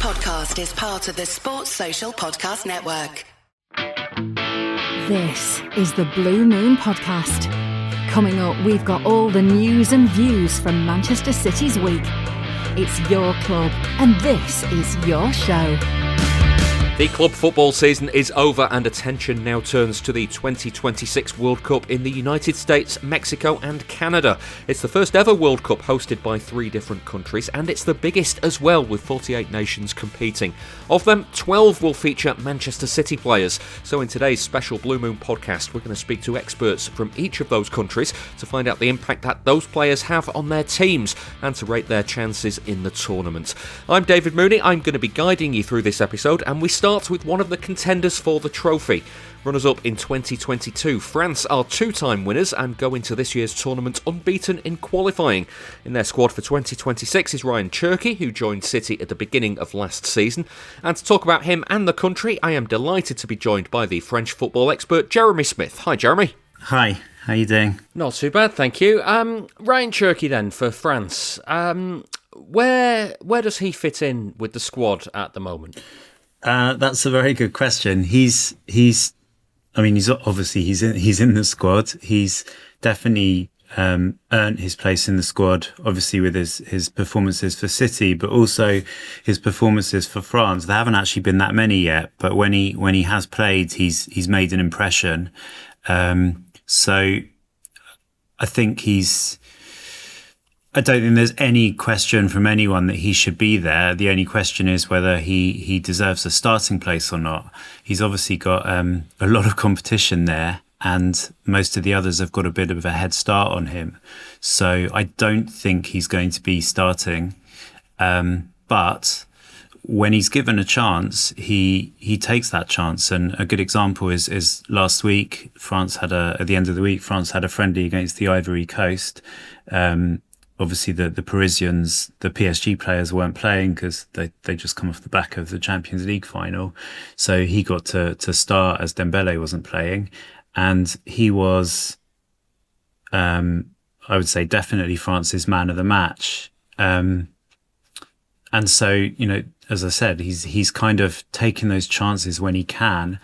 podcast is part of the Sports Social Podcast Network. This is the Blue Moon Podcast. Coming up, we've got all the news and views from Manchester City's week. It's your club, and this is your show. The club football season is over and attention now turns to the 2026 World Cup in the United States, Mexico and Canada. It's the first ever World Cup hosted by 3 different countries, and it's the biggest as well, with 48 nations competing. Of them, 12 will feature Manchester City players. So in today's special Blue Moon podcast, we're going to speak to experts from each of those countries to find out the impact that those players have on their teams and to rate their chances in the tournament. I'm David Mooney. I'm going to be guiding you through this episode, and we start with one of the contenders for the trophy. Runners-up in 2022, France are 2-time winners and go into this year's tournament unbeaten in qualifying. In their squad for 2026 is Ryan Cherki, who joined City at the beginning of last season. And to talk about him and the country, I am delighted to be joined by the French football expert Jeremy Smith. Hi, Jeremy. Hi, how you doing? Not too bad, thank you. Ryan Cherki then for France. Where does he fit in with the squad at the moment? That's a very good question. He's obviously he's in the squad. He's definitely earned his place in the squad, obviously with his performances for City, but also his performances for France. There haven't actually been that many yet, but when he has played, he's made an impression. So I think I don't think there's any question from anyone that he should be there. The only question is whether he deserves a starting place or not. He's obviously got a lot of competition there, and most of the others have got a bit of a head start on him. So I don't think he's going to be starting. But when he's given a chance, he takes that chance. And a good example is last week, at the end of the week, France had a friendly against the Ivory Coast. Obviously, the Parisians, the PSG players weren't playing because they just come off the back of the Champions League final. So he got to start as Dembele wasn't playing. And he was, I would say, definitely France's man of the match. And so, as I said, he's kind of taking those chances when he can.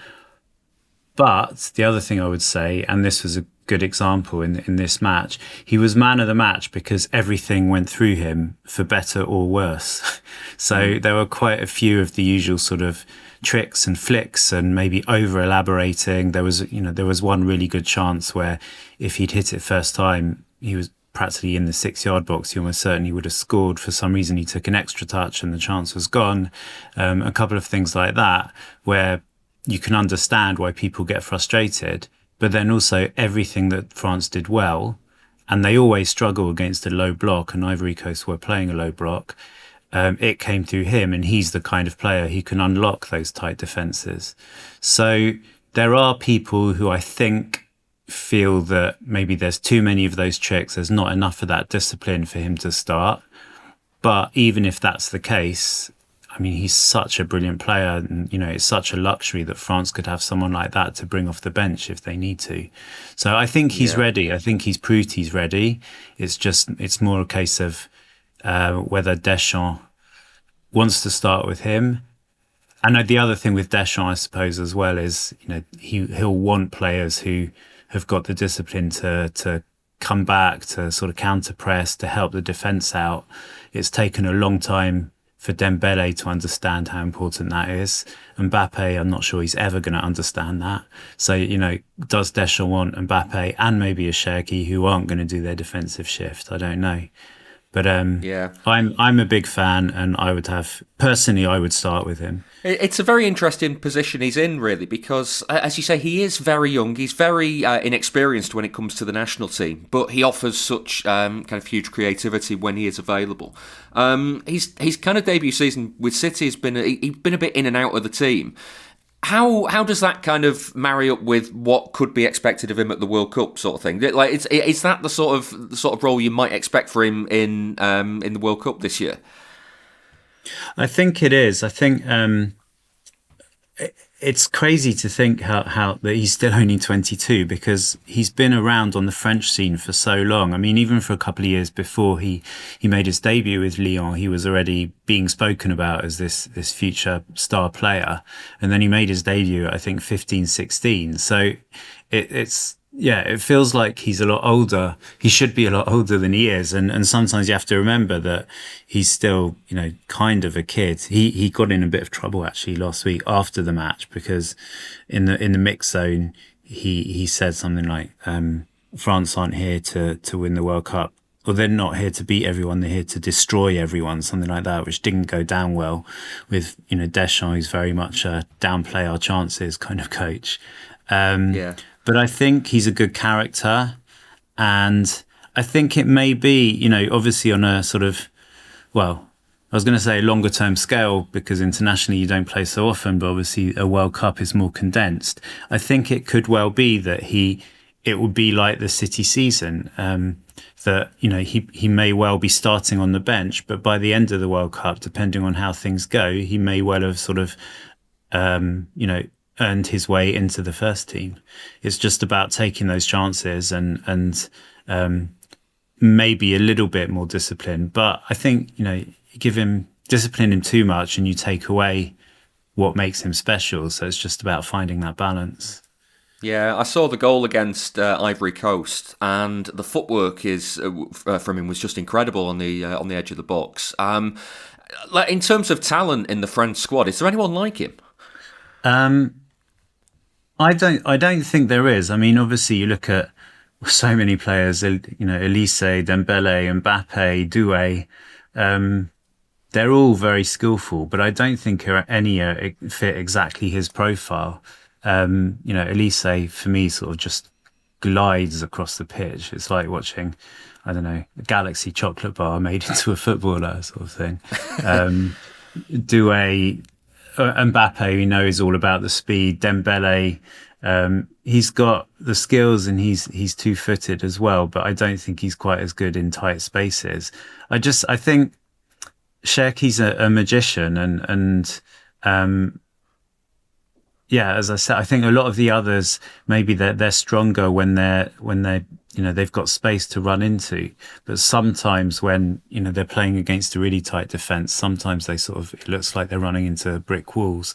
But the other thing I would say, and this was a good example in this match, he was man of the match because everything went through him for better or worse. So there were quite a few of the usual sort of tricks and flicks and maybe over elaborating. There was one really good chance where if he'd hit it first time, he was practically in the 6-yard box. He almost certainly would have scored. For some reason, he took an extra touch and the chance was gone. A couple of things like that where you can understand why people get frustrated. But then also everything that France did well, and they always struggle against a low block, and Ivory Coast were playing a low block, it came through him, and he's the kind of player who can unlock those tight defences. So there are people who I think feel that maybe there's too many of those tricks, there's not enough of that discipline for him to start. But even if that's the case, he's such a brilliant player, and it's such a luxury that France could have someone like that to bring off the bench if they need to. So I think he's ready. I think he's proved he's ready. It's more a case of whether Deschamps wants to start with him. And the other thing with Deschamps, I suppose, as well, is he'll want players who have got the discipline to come back, to sort of counter press, to help the defence out. It's taken a long time for Dembele to understand how important that is. Mbappe, I'm not sure he's ever going to understand that. So, does Deschamps want Mbappe and maybe a Cherki who aren't going to do their defensive shift? I don't know. But I'm a big fan, and I would start with him. It's a very interesting position he's in, really, because, as you say, he is very young. He's very inexperienced when it comes to the national team, but he offers such kind of huge creativity when he is available. His kind of debut season with City he's been a bit in and out of the team. How does that kind of marry up with what could be expected of him at the World Cup, sort of thing? Like, is that the sort of role you might expect for him in the World Cup this year? I think it is. I think it's crazy to think how that he's still only 22, because he's been around on the French scene for so long. I mean, even for a couple of years before he made his debut with Lyon, he was already being spoken about as this future star player. And then he made his debut, I think, 15, 16. So it feels like he's a lot older. He should be a lot older than he is. And sometimes you have to remember that he's still, kind of a kid. He got in a bit of trouble actually last week after the match, because in the mix zone, he said something like, France aren't here to win the World Cup. Or they're not here to beat everyone, they're here to destroy everyone, something like that, which didn't go down well with, Deschamps, who's very much a downplay our chances kind of coach. But I think he's a good character, and I think it may be, obviously on a sort of, well, I was going to say a longer term scale, because internationally you don't play so often, but obviously a World Cup is more condensed. I think it could well be that it would be like the City season, that, he may well be starting on the bench, but by the end of the World Cup, depending on how things go, he may well have sort of, earned his way into the first team. It's just about taking those chances and maybe a little bit more discipline. But I think, discipline him too much and you take away what makes him special. So it's just about finding that balance. Yeah, I saw the goal against Ivory Coast, and the footwork from him was just incredible on the edge of the box. In terms of talent in the French squad, is there anyone like him? I don't think there is. I mean, obviously, you look at so many players. Elise, Dembele, Mbappe, Doué. They're all very skillful, but I don't think any fit exactly his profile. Elise, for me, sort of just glides across the pitch. It's like watching, I don't know, a Galaxy chocolate bar made into a footballer sort of thing. Doué. Mbappe, we know, is all about the speed. Dembele, he's got the skills and he's two-footed as well, but I don't think he's quite as good in tight spaces. I think Cherki's a magician, and as I said, I think a lot of the others, maybe they're stronger when they've got space to run into. But sometimes when, they're playing against a really tight defence, sometimes it looks like they're running into brick walls.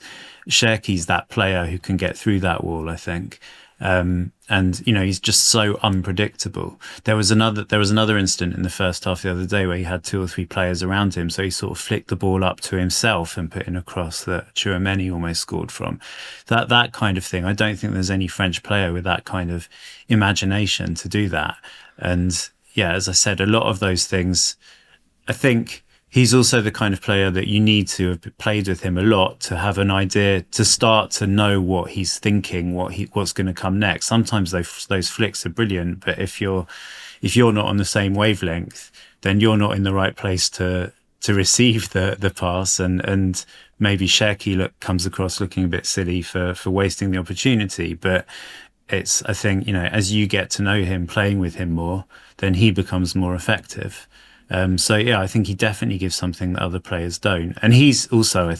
Cherki's that player who can get through that wall, I think. He's just so unpredictable. There was another incident in the first half the other day where he had 2 or 3 players around him, so he sort of flicked the ball up to himself and put in a cross that Tchouaméni almost scored from. That kind of thing. I don't think there's any French player with that kind of imagination to do that. And yeah, as I said, a lot of those things, I think he's also the kind of player that you need to have played with him a lot to have an idea, to start to know what he's thinking, what's going to come next. Sometimes those flicks are brilliant, but if you're not on the same wavelength, then you're not in the right place to receive the pass, and maybe Cherki comes across looking a bit silly for wasting the opportunity. But I think as you get to know him, playing with him more, then he becomes more effective. I think he definitely gives something that other players don't. And he's also,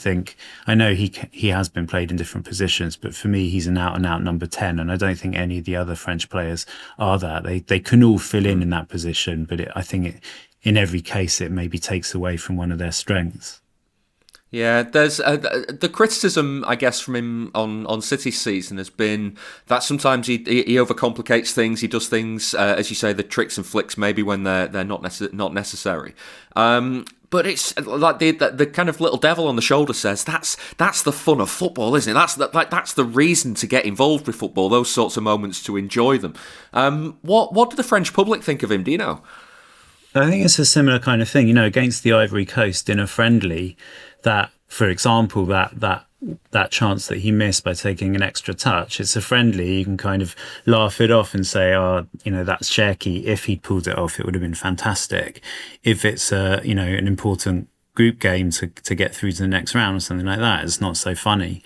I know he has been played in different positions, but for me, he's an out-and-out number 10, and I don't think any of the other French players are that. They can all fill in that position, but I think in every case, it maybe takes away from one of their strengths. Yeah, there's the criticism, I guess, from him on City's season has been that sometimes he overcomplicates things. He does things, as you say, the tricks and flicks maybe when they're not necessary. But it's like the kind of little devil on the shoulder says that's the fun of football, isn't it? That's the reason to get involved with football. Those sorts of moments to enjoy them. What do the French public think of him? Do you know? I think it's a similar kind of thing. Against the Ivory Coast in a friendly. That, for example, that chance that he missed by taking an extra touch, it's a friendly, you can kind of laugh it off and say, that's Cherki. If he'd pulled it off, it would have been fantastic. If it's an important group game to get through to the next round or something like that, it's not so funny.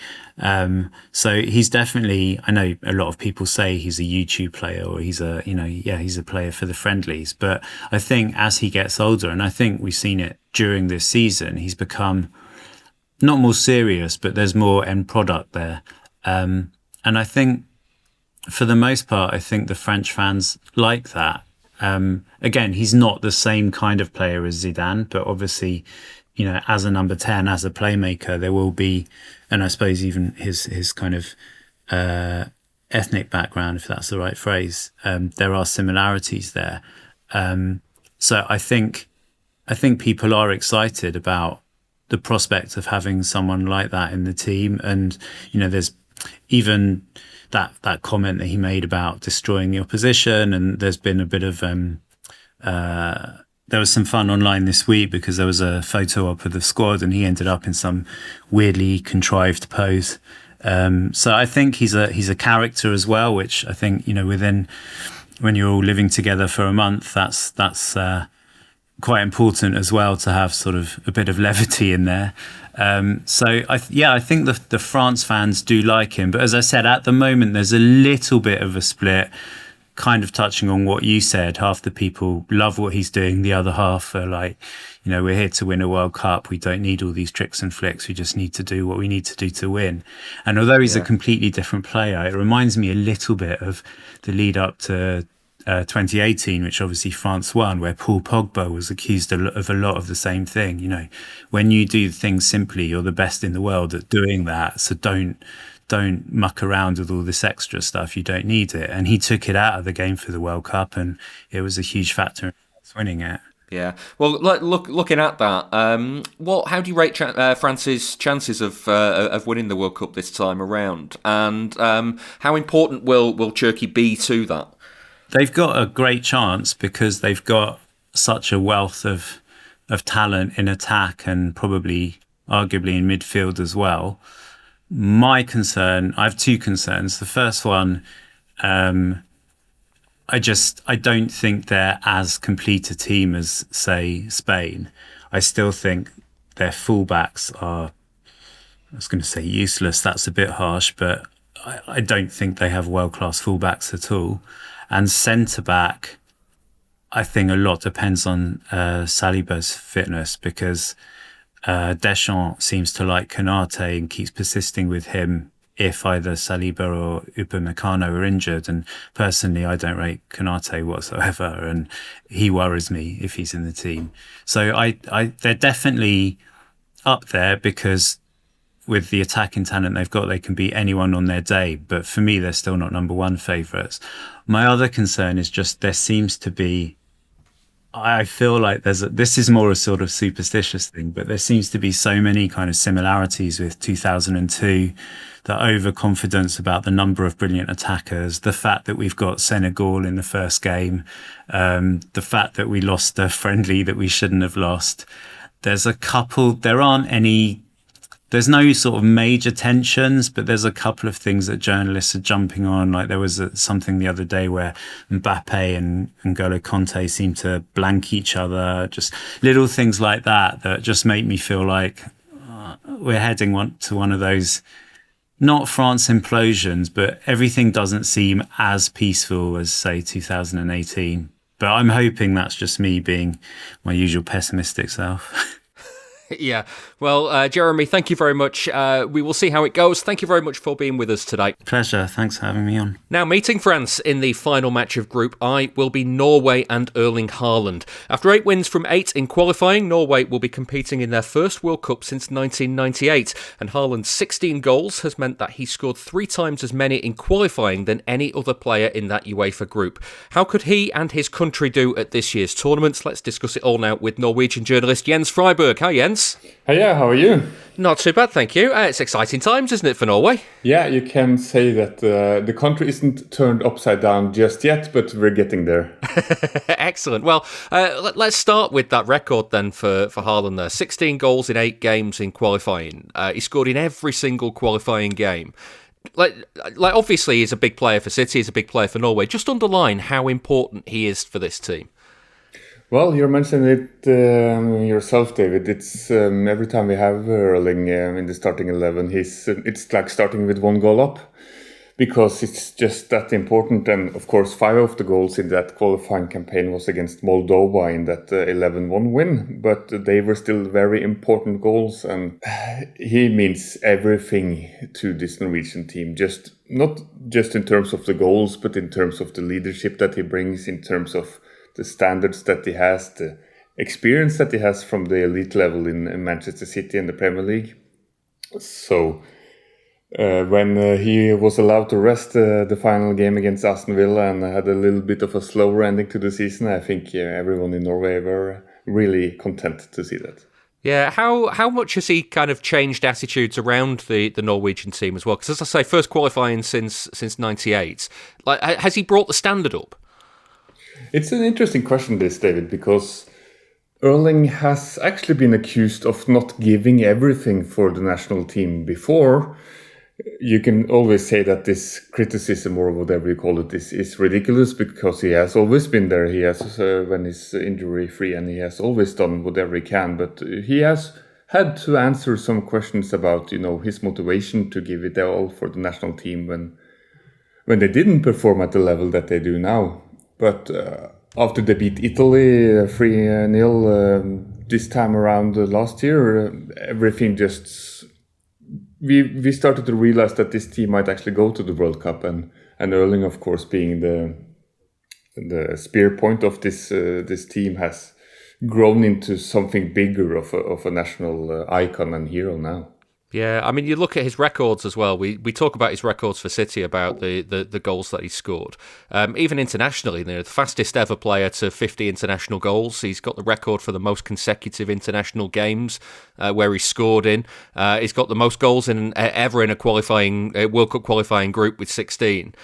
So he's definitely, I know a lot of people say he's a YouTube player or he's a player for the friendlies, but I think as he gets older, and I think we've seen it during this season, he's become not more serious, but there's more end product there. And I think, for the most part, I think the French fans like that. Again, he's not the same kind of player as Zidane, but obviously, as a number 10, as a playmaker, there will be, and I suppose even his kind of ethnic background, if that's the right phrase, there are similarities there. So I think people are excited about the prospect of having someone like that in the team. And, there's even that comment that he made about destroying the opposition. And there's been a bit of, there was some fun online this week because there was a photo op of the squad and he ended up in some weirdly contrived pose. So I think he's a character as well, which I think, when you're all living together for a month, that's quite important as well, to have sort of a bit of levity in there. So I think the France fans do like him. But as I said, at the moment, there's a little bit of a split, kind of touching on what you said. Half the people love what he's doing. The other half are like, we're here to win a World Cup. We don't need all these tricks and flicks. We just need to do what we need to do to win. And although he's a completely different player, it reminds me a little bit of the lead up to 2018, which obviously France won, where Paul Pogba was accused of a lot of the same thing. When you do things simply, you're the best in the world at doing that. So don't muck around with all this extra stuff. You don't need it. And he took it out of the game for the World Cup, and it was a huge factor in winning it. Yeah. Well, looking at that, how do you rate France's chances of winning the World Cup this time around? And how important will Cherki be to that? They've got a great chance because they've got such a wealth of talent in attack and probably arguably in midfield as well. I have two concerns. The first one, I don't think they're as complete a team as, say, Spain. I still think their fullbacks are, I was going to say useless. That's a bit harsh, but I don't think they have world-class fullbacks at all. And centre-back, I think a lot depends on Saliba's fitness, because Deschamps seems to like Konate and keeps persisting with him if either Saliba or Upamecano are injured. And personally, I don't rate Konate whatsoever, and he worries me if he's in the team. So they're definitely up there because with the attacking talent they've got, they can beat anyone on their day. But for me, they're still not number one favourites. My other concern is just there seems to be, I feel like this is more a sort of superstitious thing, but there seems to be so many kind of similarities with 2002, the overconfidence about the number of brilliant attackers, the fact that we've got Senegal in the first game, the fact that we lost a friendly that we shouldn't have lost. There's no sort of major tensions, but there's a couple of things that journalists are jumping on. Like there was something the other day where Mbappe and N'Golo Kanté seem to blank each other. Just little things like that just make me feel like we're heading to one of those, not France implosions, but everything doesn't seem as peaceful as, say, 2018. But I'm hoping that's just me being my usual pessimistic self. Yeah. Well, Jeremy, thank you very much. We will see how it goes. Thank you very much for being with us today. Pleasure. Thanks for having me on. Now, meeting France in the final match of Group I will be Norway and Erling Haaland. After 8 wins from 8 in qualifying, Norway will be competing in their first World Cup since 1998. And Haaland's 16 goals has meant that he scored 3 times as many in qualifying than any other player in that UEFA group. How could he and his country do at this year's tournament? Let's discuss it all now with Norwegian journalist Jens Friberg. Hi, Jens. Yeah, how are you? Not too bad, thank you. It's exciting times, isn't it, for Norway? Yeah, you can say that the country isn't turned upside down just yet, but we're getting there. Excellent. Well, let's start with that record then for Haaland there. 16 goals in 8 games in qualifying. He scored in every single qualifying game. Like obviously he's a big player for City, he's a big player for Norway. Just underline how important he is for this team. Well, you mentioned it yourself, David. It's every time we have Erling in the starting 11, it's like starting with 1 goal up. because it's just that important. And of course, 5 of the goals in that qualifying campaign was against Moldova in that 11-1 win, but they were still very important goals, and he means everything to this Norwegian team, not just in terms of the goals, but in terms of the leadership that he brings, in terms of the standards that he has, the experience that he has from the elite level in Manchester City and the Premier League. So when he was allowed to rest the final game against Aston Villa and had a little bit of a slower ending to the season, I think everyone in Norway were really content to see that. Yeah, how much has he kind of changed attitudes around the Norwegian team as well? Because as I say, first qualifying since '98. Like, has he brought the standard up? It's an interesting question, this, David, because Erling has actually been accused of not giving everything for the national team before. You can always say that this criticism, or whatever you call it, is ridiculous, because he has always been there. He has, when he's injury free, and he has always done whatever he can. But he has had to answer some questions about, his motivation to give it all for the national team when they didn't perform at the level that they do now. But after they beat Italy 3-0 this time around last year, everything just... We started to realize that this team might actually go to the World Cup, and Erling, of course, being the spear point of this team, has grown into something bigger of a national icon and hero now. Yeah, I mean, you look at his records as well. We talk about his records for City, about the goals that he scored. Even internationally, the fastest ever player to 50 international goals. He's got the record for the most consecutive international games where he scored in. He's got the most goals ever in a qualifying World Cup qualifying group with 16.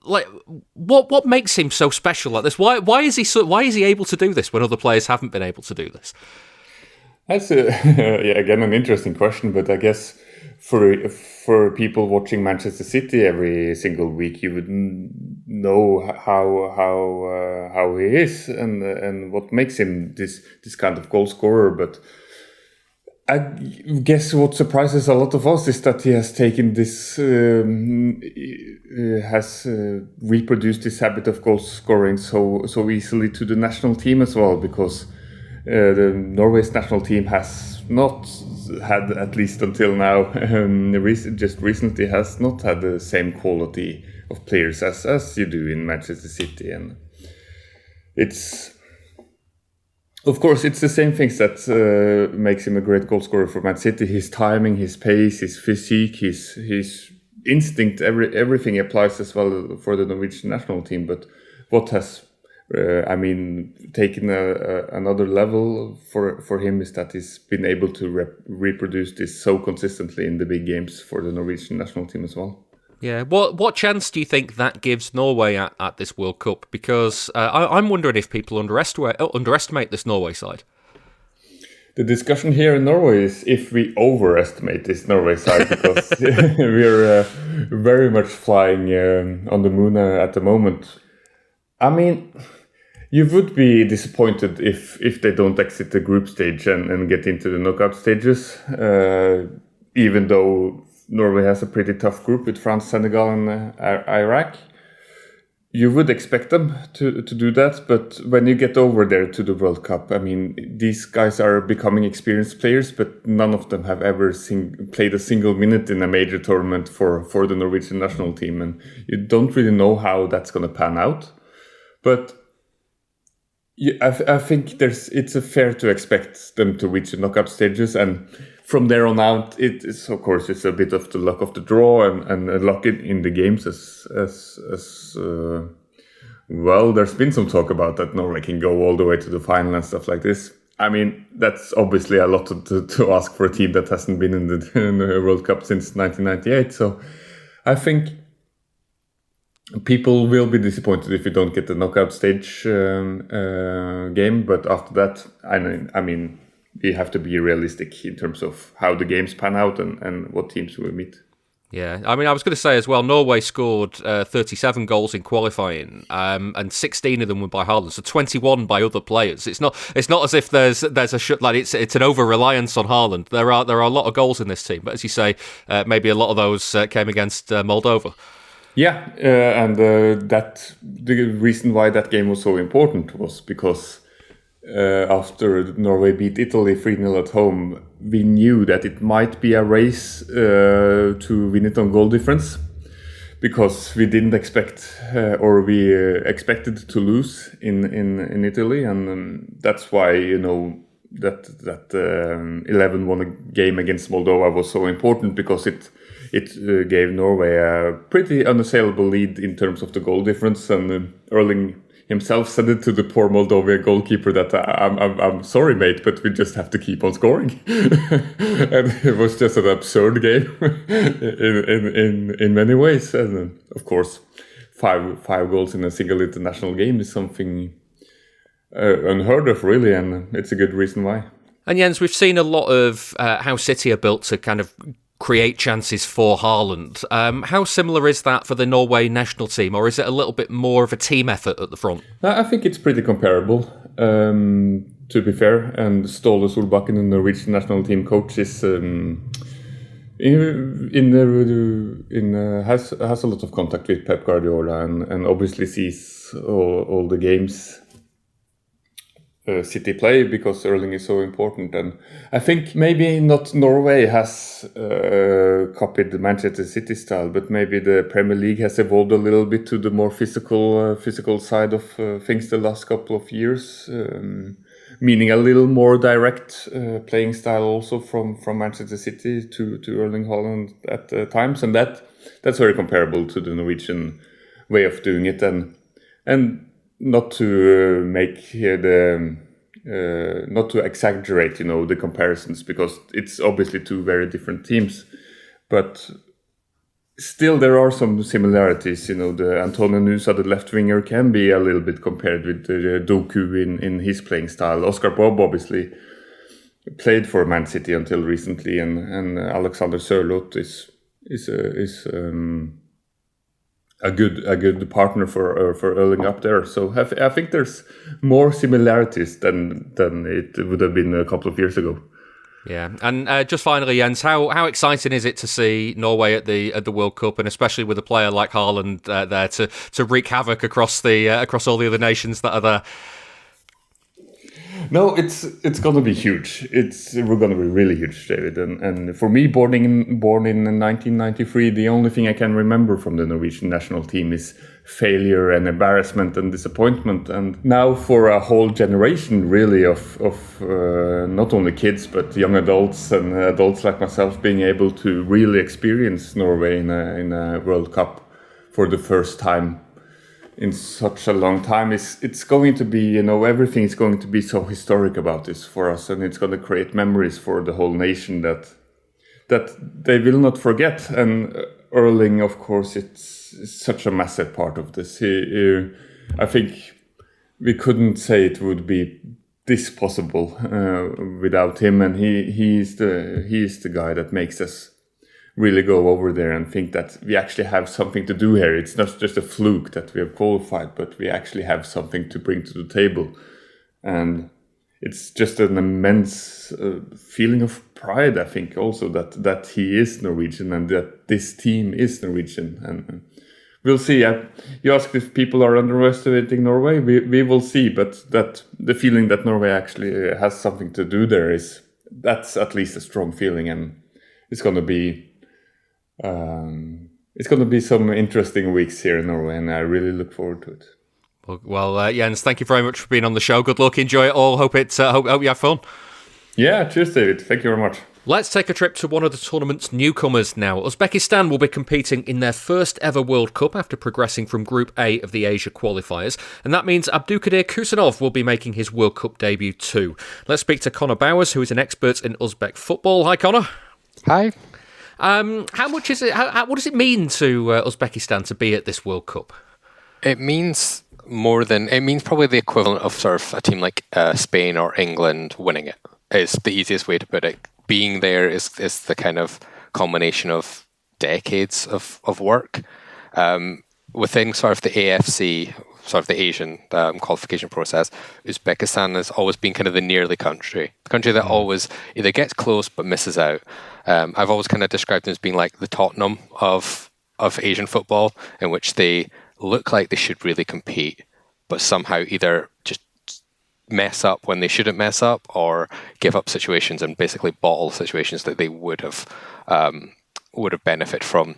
What makes him so special like this? Why is he able to do this when other players haven't been able to do this? That's again an interesting question, but I guess for people watching Manchester City every single week, you would know how he is and what makes him this kind of goal scorer. But I guess what surprises a lot of us is that he has taken this, reproduced this habit of goal scoring so easily to the national team as well, because the Norway's national team has not had, at least until now, just recently has not had the same quality of players as you do in Manchester City. And of course, it's the same things that makes him a great goal scorer for Man City. His timing, his pace, his physique, his instinct, everything applies as well for the Norwegian national team. But what has taken another level for him is that he's been able to reproduce this so consistently in the big games for the Norwegian national team as well. Yeah, what chance do you think that gives Norway at this World Cup? Because I'm wondering if people underestimate this Norway side. The discussion here in Norway is if we overestimate this Norway side, because we're very much flying on the moon at the moment. I mean, you would be disappointed if they don't exit the group stage and get into the knockout stages, even though Norway has a pretty tough group with France, Senegal and Iraq. You would expect them to do that, but when you get over there to the World Cup, I mean, these guys are becoming experienced players, but none of them have ever played a single minute in a major tournament for the Norwegian national team, and you don't really know how that's going to pan out. But I think it's fair to expect them to reach the knockout stages, and from there on out, it's of course it's a bit of the luck of the draw and luck in the games as well. There's been some talk about that Norway can go all the way to the final and stuff like this. I mean, that's obviously a lot to ask for a team that hasn't been in the World Cup since 1998. So I think people will be disappointed if you don't get the knockout stage game. But after that, I mean, we have to be realistic in terms of how the games pan out and what teams we meet. Yeah, I mean, I was going to say as well, Norway scored 37 goals in qualifying, and 16 of them were by Haaland, so 21 by other players. It's not as if there's it's an over reliance on Haaland. There are a lot of goals in this team, but as you say, maybe a lot of those came against Moldova. Yeah, and that the reason why that game was so important was because after Norway beat Italy 3-0 at home, we knew that it might be a race to win it on goal difference, because we didn't expect or we expected to lose in Italy, and that's why that 11-1 game against Moldova was so important, because it gave Norway a pretty unassailable lead in terms of the goal difference, and Erling himself said it to the poor Moldovan goalkeeper that I'm sorry, mate, but we just have to keep on scoring. And it was just an absurd game in many ways. And of course, five goals in a single international game is something unheard of, really, and it's a good reason why. And Jens, we've seen a lot of how City are built to kind of create chances for Haaland. How similar is that for the Norway national team, or is it a little bit more of a team effort at the front? I think it's pretty comparable, to be fair. And Ståle Solbakken, the Norwegian national team coach, is has a lot of contact with Pep Guardiola, and obviously sees all the games City play, because Erling is so important. And I think maybe not Norway has copied the Manchester City style, but maybe the Premier League has evolved a little bit to the more physical side of things the last couple of years, meaning a little more direct playing style also from Manchester City to Erling Haaland at times, and that's very comparable to the Norwegian way of doing it, and not to make not to exaggerate, the comparisons, because it's obviously two very different teams, but still there are some similarities. The Antonio Nusa, the left winger, can be a little bit compared with Doku in his playing style. Oscar Bob obviously played for Man City until recently, and Alexander Sørloth is a good partner for Erling up there. So I think there's more similarities than it would have been a couple of years ago. Yeah, and just finally, Jens, how exciting is it to see Norway at the World Cup, and especially with a player like Haaland there to wreak havoc across all the other nations that are there? No, it's going to be huge. We're going to be really huge, David. And for me, born in 1993, the only thing I can remember from the Norwegian national team is failure and embarrassment and disappointment. And now for a whole generation, really, of not only kids but young adults and adults like myself being able to really experience Norway in a World Cup for the first time in such a long time, it's going to be, everything is going to be so historic about this for us, and it's going to create memories for the whole nation that they will not forget. And Erling, of course, it's such a massive part of this. I think we couldn't say it would be this possible without him, and he is the guy that makes us really go over there and think that we actually have something to do here. It's not just a fluke that we have qualified, but we actually have something to bring to the table. And it's just an immense feeling of pride, I think, also that he is Norwegian and that this team is Norwegian. And we'll see. You asked if people are underestimating Norway. We will see, but that the feeling that Norway actually has something to do there that's at least a strong feeling, and it's going to be some interesting weeks here in Norway, and I really look forward to it. Well, Jens, thank you very much for being on the show. Good luck, enjoy it all. Hope you have fun. Yeah, cheers, David. Thank you very much. Let's take a trip to one of the tournament's newcomers now. Uzbekistan will be competing in their first ever World Cup after progressing from Group A of the Asia qualifiers, and that means Abdulkadir Khusanov will be making his World Cup debut too. Let's speak to Conor Bowers, who is an expert in Uzbek football. Hi, Conor. Hi. How much is it? What does it mean to Uzbekistan to be at this World Cup? It means probably the equivalent of sort of a team like Spain or England winning it. Is the easiest way to put it. Being there is the kind of combination of decades of work. Within sort of the AFC, sort of the Asian qualification process, Uzbekistan has always been kind of the nearly country, the country that always either gets close but misses out. I've always kind of described them as being like the Tottenham of Asian football, in which they look like they should really compete, but somehow either just mess up when they shouldn't mess up, or give up situations and basically bottle situations that they would have benefited from.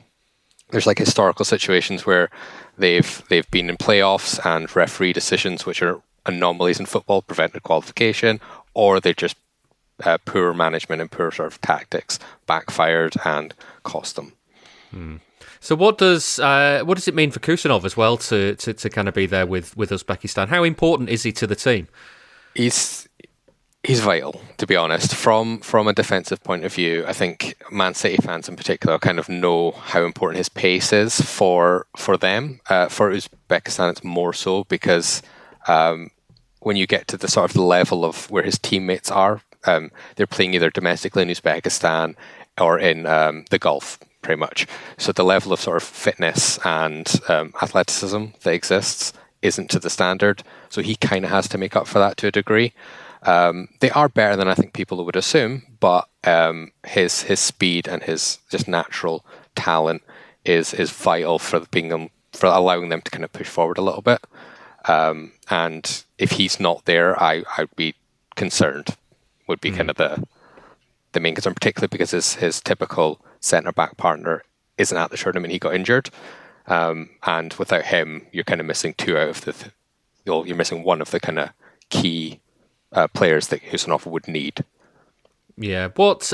There's like historical situations where they've been in playoffs and referee decisions, which are anomalies in football, prevented qualification, or they're just poor management and poor sort of tactics backfired and cost them. So what does it mean for Khusanov as well to kind of be there with Uzbekistan? How important is he to the team? He's vital, to be honest. From a defensive point of view, I think Man City fans in particular kind of know how important his pace is for them. For Uzbekistan, it's more so because when you get to the sort of the level of where his teammates are, they're playing either domestically in Uzbekistan or in the Gulf, pretty much. So the level of sort of fitness and athleticism that exists isn't to the standard. So he kind of has to make up for that to a degree. They are better than I think people would assume, but his speed and his just natural talent is vital for allowing them to kind of push forward a little bit. And if he's not there, I'd be concerned. Would be kind of the main concern, particularly because his typical centre back partner isn't at the tournament. He got injured, and without him, you're kind of missing two out of you're missing one of the kind of key players that Khusanov would need. Yeah. What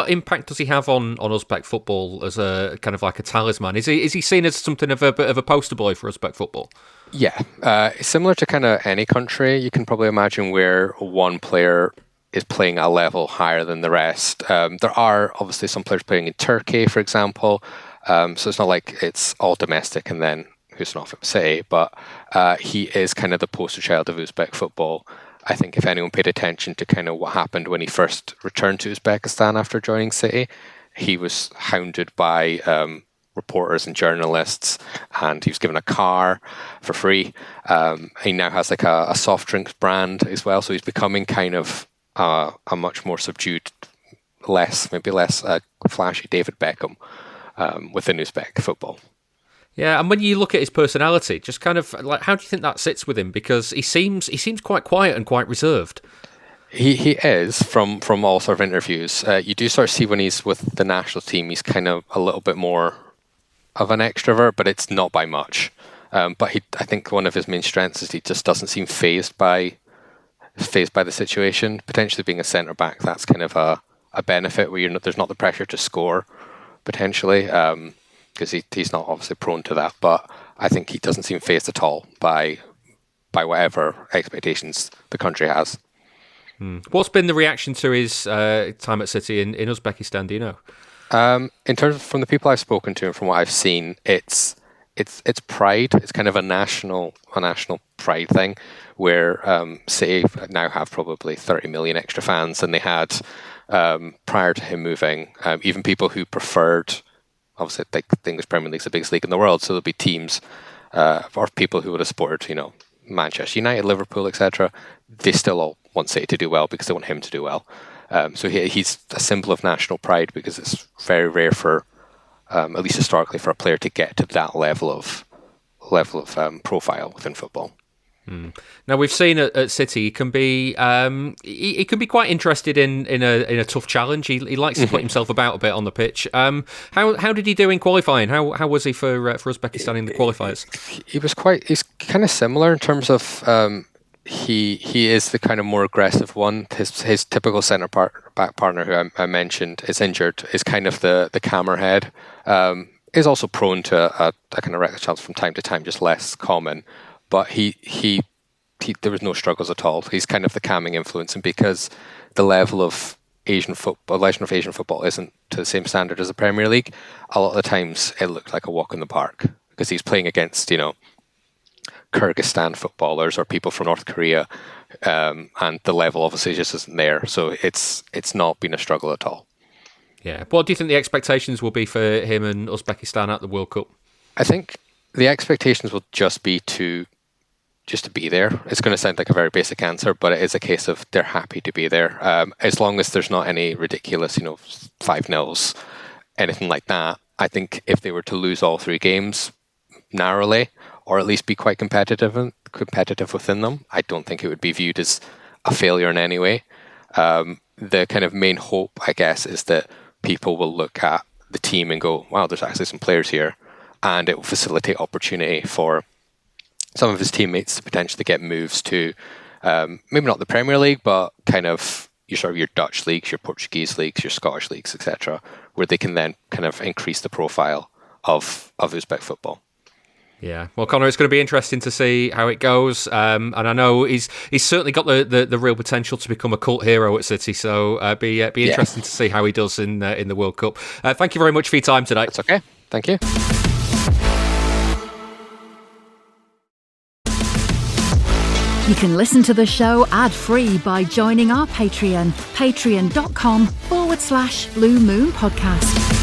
impact does he have on Uzbek football as a kind of like a talisman? Is he seen as something of a bit of a poster boy for Uzbek football? Yeah. Similar to kind of any country, you can probably imagine where one player is playing at a level higher than the rest. There are obviously some players playing in Turkey, for example. So it's not like it's all domestic and then Khusanov at City, but he is kind of the poster child of Uzbek football. I think if anyone paid attention to kind of what happened when he first returned to Uzbekistan after joining City, he was hounded by reporters and journalists, and he was given a car for free. He now has like a soft drinks brand as well, so he's becoming kind of a much more subdued, less flashy David Beckham within Uzbek football. Yeah, and when you look at his personality, just kind of like, how do you think that sits with him? Because he seems quite quiet and quite reserved. He is from all sort of interviews. You do sort of see when he's with the national team, he's kind of a little bit more of an extrovert, but it's not by much. But I think one of his main strengths is he just doesn't seem fazed by the situation. Potentially being a centre back, that's kind of a benefit where there's not the pressure to score potentially. Because he's not obviously prone to that, but I think he doesn't seem fazed at all by whatever expectations the country has. What's been the reaction to his time at City in Uzbekistan? Do you know? In terms of from the people I've spoken to and from what I've seen, it's pride. It's kind of a national pride thing, where City now have probably 30 million extra fans than they had prior to him moving. Even people who preferred. Obviously, the English Premier League is the biggest league in the world, so there'll be teams or people who would have supported, Manchester United, Liverpool, etc. They still all want City to do well because they want him to do well. So he's a symbol of national pride because it's very rare for, at least historically, for a player to get to that level of profile within football. Now we've seen at City he can be quite interested in a tough challenge. He likes to put himself about a bit on the pitch. How did he do in qualifying? How was he for Uzbekistan in the qualifiers? He's kind of similar in terms of he is the kind of more aggressive one. His typical centre back partner who I mentioned is injured, is kind of the camera head. Is also prone to a kind of reckless chance from time to time, just less common. But he there was no struggles at all. He's kind of the calming influence, and because the level of Asian football isn't to the same standard as the Premier League, a lot of the times it looked like a walk in the park because he's playing against Kyrgyzstan footballers or people from North Korea, and the level obviously just isn't there. So it's not been a struggle at all. Yeah. What do you think the expectations will be for him and Uzbekistan at the World Cup? I think the expectations will just be to be there. It's going to sound like a very basic answer, but it is a case of they're happy to be there. As long as there's not any ridiculous, 5-0s, anything like that. I think if they were to lose all 3 games narrowly, or at least be quite competitive within them, I don't think it would be viewed as a failure in any way. The kind of main hope, I guess, is that people will look at the team and go, wow, there's actually some players here, and it will facilitate opportunity for some of his teammates to potentially get moves to maybe not the Premier League, but kind of your Dutch leagues, your Portuguese leagues, your Scottish leagues, etc., where they can then kind of increase the profile of Uzbek football. Yeah, well, Conor, it's going to be interesting to see how it goes, and I know he's certainly got the real potential to become a cult hero at City. So be interesting to see how he does in the World Cup. Thank you very much for your time today. It's okay. Thank you. You can listen to the show ad-free by joining our Patreon, patreon.com/Blue Moon Podcast.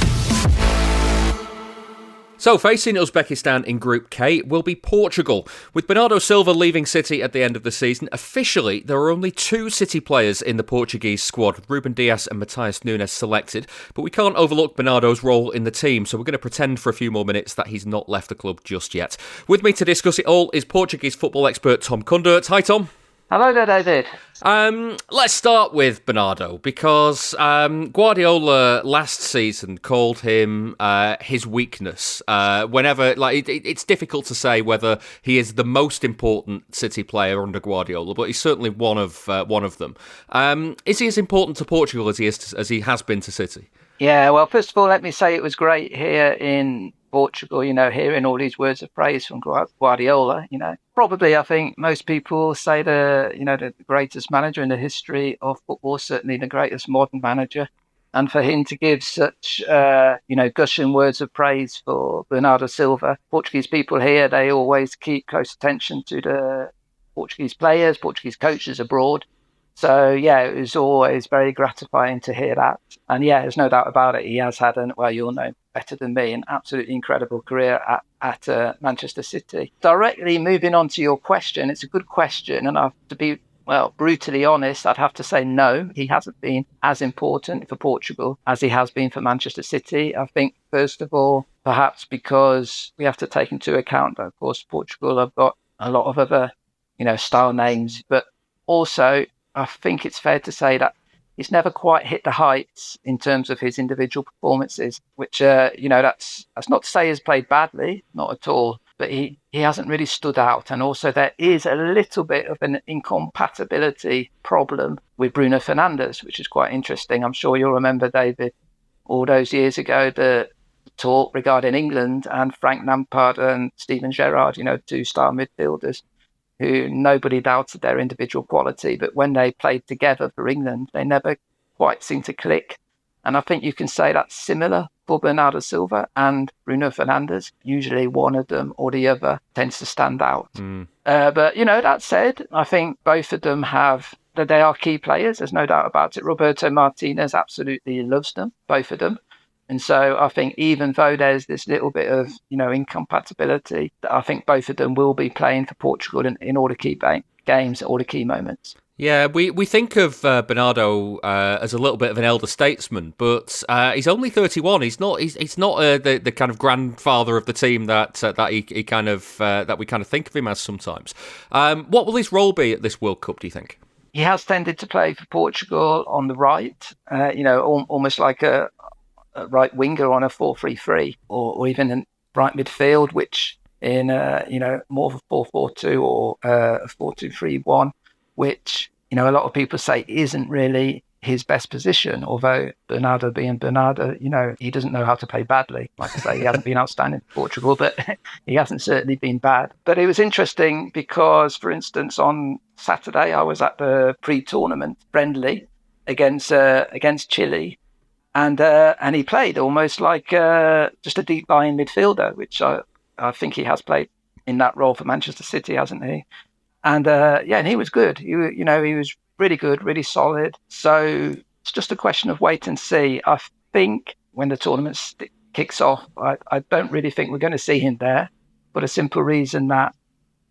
So, facing Uzbekistan in Group K will be Portugal. With Bernardo Silva leaving City at the end of the season, officially there are only 2 City players in the Portuguese squad, with Ruben Dias and Matheus Nunes selected. But we can't overlook Bernardo's role in the team, so we're going to pretend for a few more minutes that he's not left the club just yet. With me to discuss it all is Portuguese football expert Tom Kundert. Hi, Tom. Hello there, David. Let's start with Bernardo, because Guardiola last season called him his weakness. Whenever, it's difficult to say whether he is the most important City player under Guardiola, but he's certainly one of them. Is he as important to Portugal as he has been to City? Yeah, well, first of all, let me say it was great here in Portugal, hearing all these words of praise from Guardiola. Probably, I think most people say the greatest manager in the history of football, certainly the greatest modern manager. And for him to give such, gushing words of praise for Bernardo Silva, Portuguese people here, they always keep close attention to the Portuguese players, Portuguese coaches abroad. So, yeah, it was always very gratifying to hear that. And, yeah, there's no doubt about it. He has had, you'll know better than me, an absolutely incredible career at Manchester City. Directly moving on to your question, it's a good question. And to be, brutally honest, I'd have to say no. He hasn't been as important for Portugal as he has been for Manchester City. I think, first of all, perhaps because we have to take into account that, of course, Portugal have got a lot of other, style names, but also I think it's fair to say that he's never quite hit the heights in terms of his individual performances, which, that's not to say he's played badly, not at all, but he hasn't really stood out. And also there is a little bit of an incompatibility problem with Bruno Fernandes, which is quite interesting. I'm sure you'll remember, David, all those years ago, the talk regarding England and Frank Lampard and Steven Gerrard, 2-star midfielders, who nobody doubted their individual quality, but when they played together for England, they never quite seemed to click. And I think you can say that's similar for Bernardo Silva and Bruno Fernandes. Usually one of them or the other tends to stand out. But, that said, I think both of them they are key players. There's no doubt about it. Roberto Martinez absolutely loves them, both of them. And so I think even though there's this little bit of, incompatibility, I think both of them will be playing for Portugal in all the key games, all the key moments. Yeah, we think of Bernardo as a little bit of an elder statesman, but he's only 31. He's not the kind of grandfather of the team that we kind of think of him as sometimes. What will his role be at this World Cup, do you think? He has tended to play for Portugal on the right, almost like a right winger on a 4-3-3, or even in right midfield, which in more of a 4-4-2 or a 4-2-3-1, which a lot of people say isn't really his best position. Although Bernardo being Bernardo, he doesn't know how to play badly. Like I say, he hasn't been outstanding for Portugal, but he hasn't certainly been bad. But it was interesting because, for instance, on Saturday I was at the pre-tournament friendly against Chile. And he played almost like just a deep lying midfielder, which I think he has played in that role for Manchester City, hasn't he? And and he was good. He was really good, really solid. So it's just a question of wait and see. think when the tournament kicks off, I don't really think we're going to see him there, for the simple reason that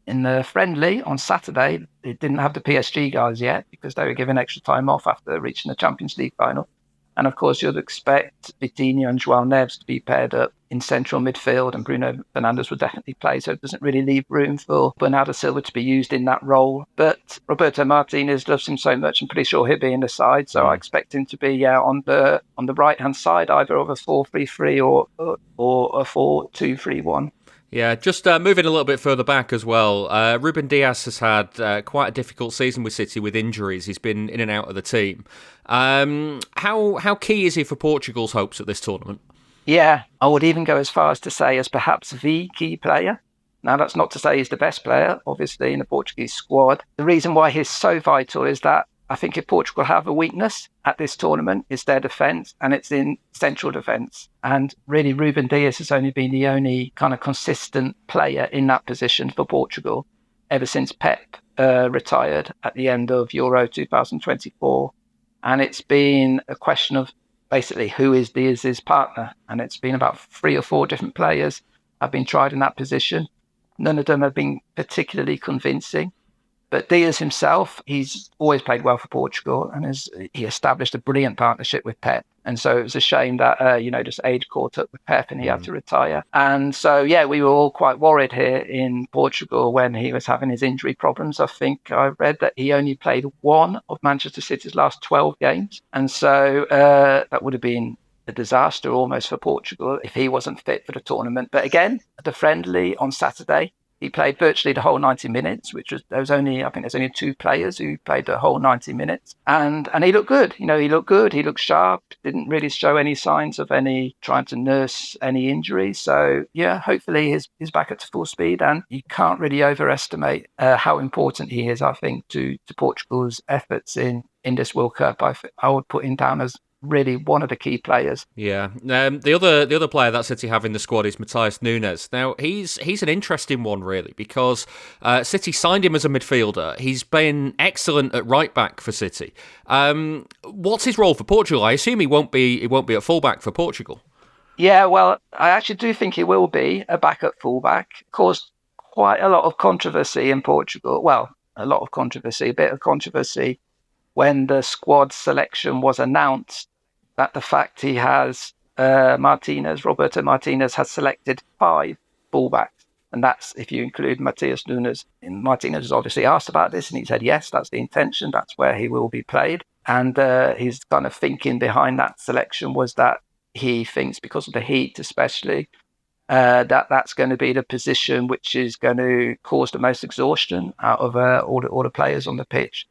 in the friendly on Saturday, they didn't have the PSG guys yet because they were given extra time off after reaching the Champions League final. And of course, you'd expect Vitinha and João Neves to be paired up in central midfield, and Bruno Fernandes would definitely play. So it doesn't really leave room for Bernardo Silva to be used in that role. But Roberto Martinez loves him so much, I'm pretty sure he'll be in the side. So I expect him to be on the right-hand side, either of a 4-3-3 or a 4-2-3-1. Yeah, just moving a little bit further back as well. Ruben Dias has had quite a difficult season with City with injuries. He's been in and out of the team. How key is he for Portugal's hopes at this tournament? Yeah, I would even go as far as to say as perhaps the key player. Now, that's not to say he's the best player, obviously, in the Portuguese squad. The reason why he's so vital is that I think if Portugal have a weakness at this tournament, it's their defence, and it's in central defence. And really, Ruben Dias has only been the only kind of consistent player in that position for Portugal ever since Pep retired at the end of Euro 2024. And it's been a question of basically who is Dias's partner. And it's been about 3 or 4 different players have been tried in that position. None of them have been particularly convincing. But Dias himself, he's always played well for Portugal, and he established a brilliant partnership with Pep. And so it was a shame that, just age caught up with Pep and he had to retire. And so, we were all quite worried here in Portugal when he was having his injury problems. I think I read that he only played 1 of Manchester City's last 12 games. And so that would have been a disaster almost for Portugal if he wasn't fit for the tournament. But again, the friendly on Saturday, he played virtually the whole 90 minutes, there's only 2 players who played the whole 90 minutes. And he looked good. He looked good. He looked sharp. Didn't really show any signs of trying to nurse any injuries. So, hopefully he's back at full speed. And you can't really overestimate how important he is, I think, to Portugal's efforts in this World Cup. I would put him down as really one of the key players. Yeah. The other player that City have in the squad is Matheus Nunes. Now, he's an interesting one, really, because City signed him as a midfielder. He's been excellent at right back for City. What's his role for Portugal? I assume he won't be at full back for Portugal. Yeah, well, I actually do think he will be a backup fullback. Caused quite a lot of controversy in Portugal. Well, a bit of controversy when the squad selection was announced, that the fact he has Roberto Martinez has selected 5 fullbacks. And that's if you include Matheus Nunes. And Martinez was obviously asked about this, and he said, yes, that's the intention. That's where he will be played. And his kind of thinking behind that selection was that he thinks, because of the heat especially, that's going to be the position which is going to cause the most exhaustion out of all the players on the pitch.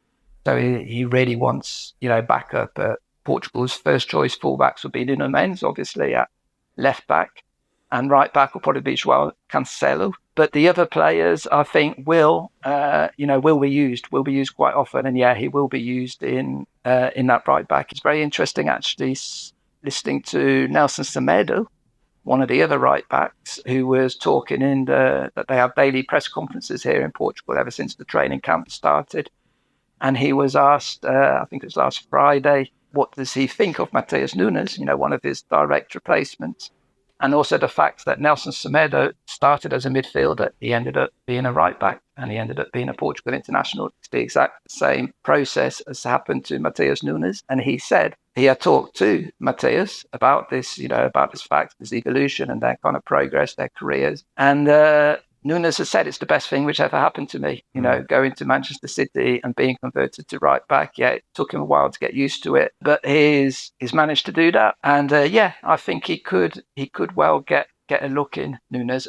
So he really wants, backup. Portugal's first choice fullbacks will be Nuno Mendes, obviously, at left back, and right back will probably be João Cancelo. But the other players, I think, will be used quite often, and he will be used in that right back. It's very interesting, actually, listening to Nelson Semenyo, one of the other right backs, who was talking that they have daily press conferences here in Portugal ever since the training camp started. And he was asked, I think it was last Friday, what does he think of Matheus Nunes, one of his direct replacements. And also the fact that Nelson Semedo started as a midfielder. He ended up being a right back, and he ended up being a Portugal international. It's the exact same process as happened to Matheus Nunes. And he said he had talked to Matheus about this, about this fact, this evolution and their kind of progress, their careers. And Nunes has said it's the best thing which ever happened to me, going to Manchester City and being converted to right back. Yeah, it took him a while to get used to it, but he's managed to do that. And I think he could well get a look in, Nunes.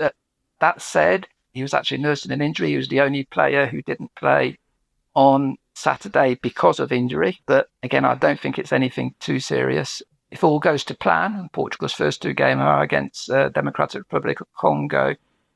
That said, he was actually nursing an injury. He was the only player who didn't play on Saturday because of injury. But again, I don't think it's anything too serious. If all goes to plan, Portugal's first 2 games are against Democratic Republic of Congo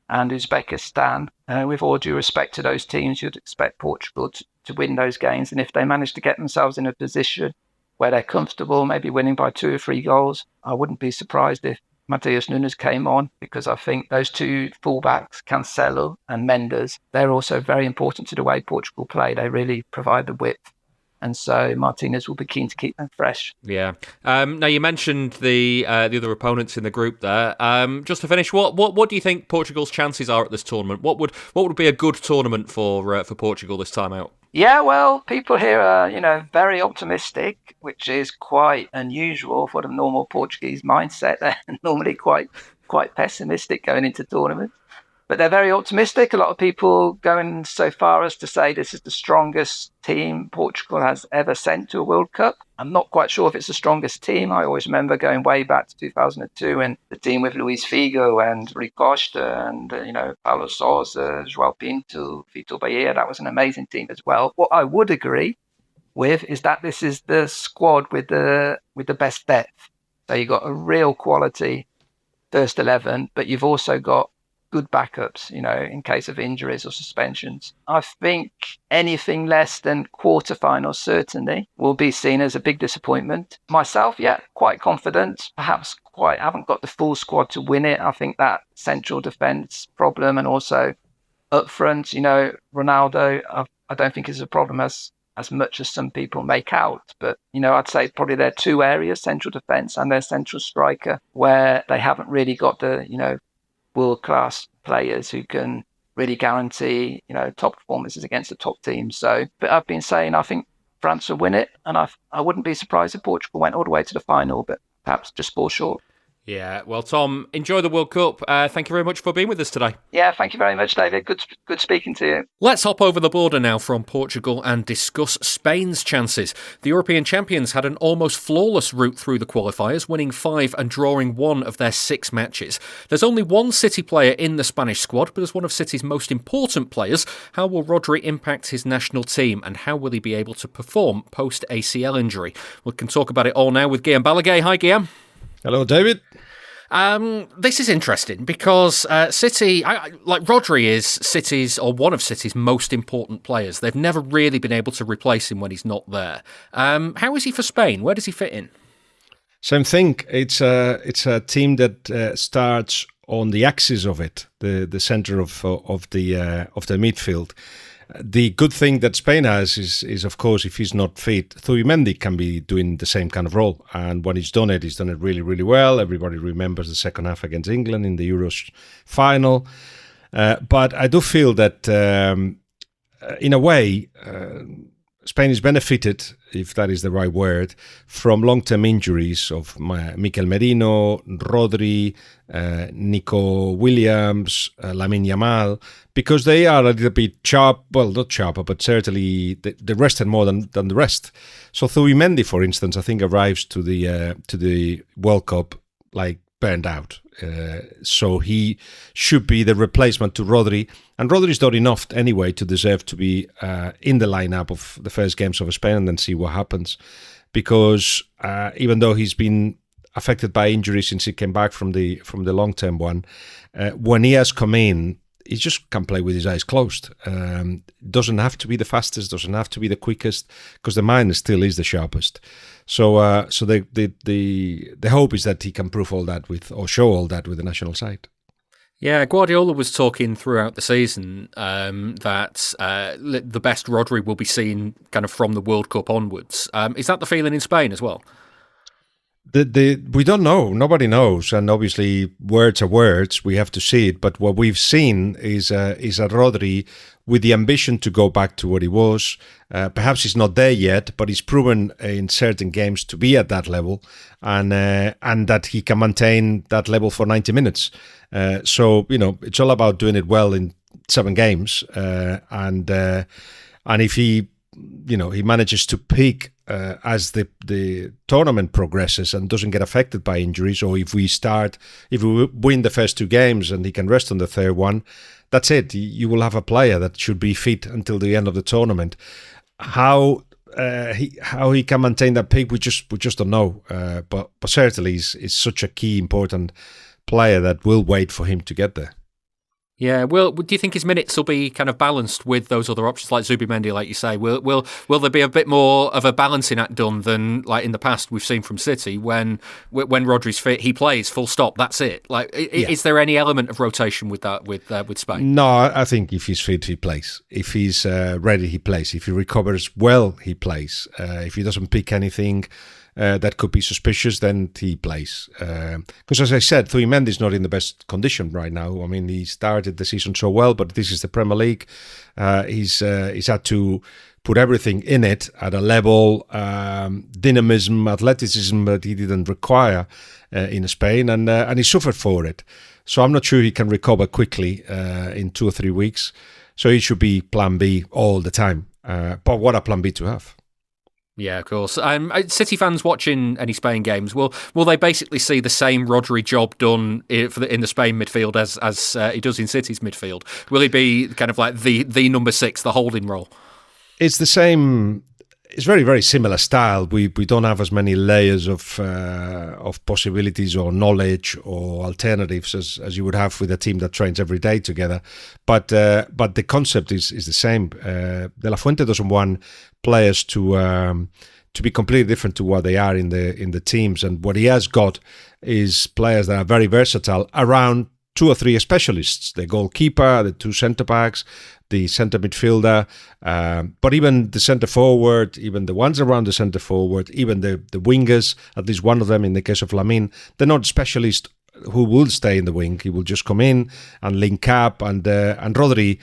and Uzbekistan. With all due respect to those teams, you'd expect Portugal to win those games. And if they manage to get themselves in a position where they're comfortable, maybe winning by 2 or 3 goals, I wouldn't be surprised if Matheus Nunes came on, because I think those 2 fullbacks, Cancelo and Mendes, they're also very important to the way Portugal play. They really provide the width And so Martinez will be keen to keep them fresh. Yeah. Now, you mentioned the other opponents in the group there. Just to finish, what do you think Portugal's chances are at this tournament? What would be a good tournament for Portugal this time out? Yeah, well, people here are, very optimistic, which is quite unusual for the normal Portuguese mindset. They're normally quite pessimistic going into tournaments. But they're very optimistic. A lot of people going so far as to say this is the strongest team Portugal has ever sent to a World Cup. I'm not quite sure if it's the strongest team. I always remember going way back to 2002 and the team with Luis Figo and Rui Costa and, Paulo Sousa, João Pinto, Vitor Bahia. That was an amazing team as well. What I would agree with is that this is the squad with the best depth. So you've got a real quality first 11, but you've also got good backups, in case of injuries or suspensions. I think anything less than quarterfinals certainly will be seen as a big disappointment. Myself, quite confident. Perhaps haven't got the full squad to win it. I think that central defence problem and also up front, Ronaldo, I don't think is a problem as much as some people make out. But, I'd say probably there are two areas, central defence and their central striker, where they haven't really got the, world-class players who can really guarantee, top performances against the top teams. So, but I've been saying I think France will win it, and I wouldn't be surprised if Portugal went all the way to the final, but perhaps just fall short. Yeah, well, Tom, enjoy the World Cup. Thank you very much for being with us today. Yeah, thank you very much, David. Good speaking to you. Let's hop over the border now from Portugal and discuss Spain's chances. The European champions had an almost flawless route through the qualifiers, winning 5 and drawing 1 of their 6 matches. There's only one City player in the Spanish squad, but as one of City's most important players, how will Rodri impact his national team and how will he be able to perform post-ACL injury? We can talk about it all now with Guillem Balague. Hi, Guillem. Hello, David. This is interesting because City, like Rodri is City's or one of City's most important players. They've never really been able to replace him when he's not there. How is he for Spain? Where does he fit in? Same thing. It's a team that starts on the axis of it, the center of the midfield. The good thing that Spain has is of course, if he's not fit, Zubimendi can be doing the same kind of role. And when he's done it really, really well. Everybody remembers the second half against England in the Euros final. But I do feel that, in a way, Spain is benefited, if that is the right word, from long-term injuries of Mikel Merino, Rodri, Nico Williams, Lamine Yamal, because they are a little bit not sharper, but certainly they rested more than the rest. So Zubimendi, for instance, I think arrives to the World Cup like burned out. So he should be the replacement to Rodri. And Rodri is not enough anyway to deserve to be in the lineup of the first games of Spain and then see what happens. Because even though he's been affected by injury since he came back from the long-term one, when he has come in, he just can play with his eyes closed. Doesn't have to be the fastest, doesn't have to be the quickest, because the mind still is the sharpest. So the hope is that he can prove all that show all that with the national side. Yeah, Guardiola was talking throughout the season that the best Rodri will be seen kind of from the World Cup onwards. Is that the feeling in Spain as well? We don't know. Nobody knows, and obviously words are words. We have to see it. But what we've seen is a Rodri with the ambition to go back to what he was. Perhaps he's not there yet, but he's proven in certain games to be at that level, and that he can maintain that level for 90 minutes. So it's all about doing it well in 7 games, and if he manages to peak as the tournament progresses and doesn't get affected by injuries, or if we win the first 2 games and he can rest on the third one, that's it. You will have a player that should be fit until the end of the tournament. How he can maintain that peak, we just don't know. But certainly, he's such a key, important player that will wait for him to get there. Yeah, well, do you think his minutes will be kind of balanced with those other options like Zubimendi, like you say? Will there be a bit more of a balancing act done than like in the past we've seen from City when Rodri's fit, he plays full stop, that's it. Like, is there any element of rotation with that with Spain? No, I think if he's fit, he plays. If he's ready, he plays. If he recovers well, he plays. If he doesn't pick anything that could be suspicious, then he plays. Because as I said, Zubimendi's not in the best condition right now. I mean, he started the season so well, but this is the Premier League. He's had to put everything in it at a level, dynamism, athleticism that he didn't require in Spain, and he suffered for it. So I'm not sure he can recover quickly in 2 or 3 weeks. So he should be plan B all the time. But what a plan B to have. Yeah, of course. City fans watching any Spain games, will they basically see the same Rodri job done in the Spain midfield as he does in City's midfield? Will he be kind of like the number 6, the holding role? It's the same. It's very, very similar style. We don't have as many layers of possibilities or knowledge or alternatives as you would have with a team that trains every day together. But the concept is the same. De La Fuente doesn't want players to be completely different to what they are in the teams, and what he has got is players that are very versatile around 2 or 3 specialists: the goalkeeper, the 2 centre backs, the centre midfielder, but even the centre forward, even the ones around the centre forward, even the wingers, at least one of them in the case of Lamine, they're not specialists who will stay in the wing. He will just come in and link up, and Rodri,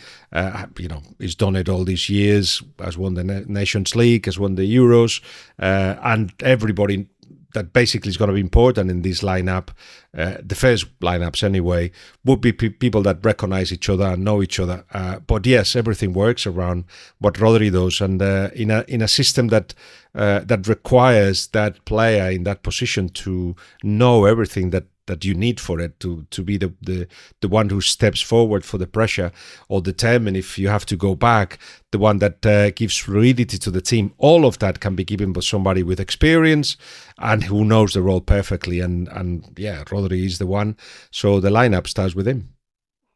he's done it all these years, has won the Nations League, has won the Euros, and everybody that basically is going to be important in this lineup, the first lineups anyway, would be people that recognize each other and know each other. But yes, everything works around what Rodri does, and in a system that requires that player in that position to know everything that you need for it, to be the one who steps forward for the pressure, or determine if you have to go back, the one that gives fluidity to the team. All of that can be given by somebody with experience and who knows the role perfectly. And yeah, Rodri is the one. So the lineup starts with him.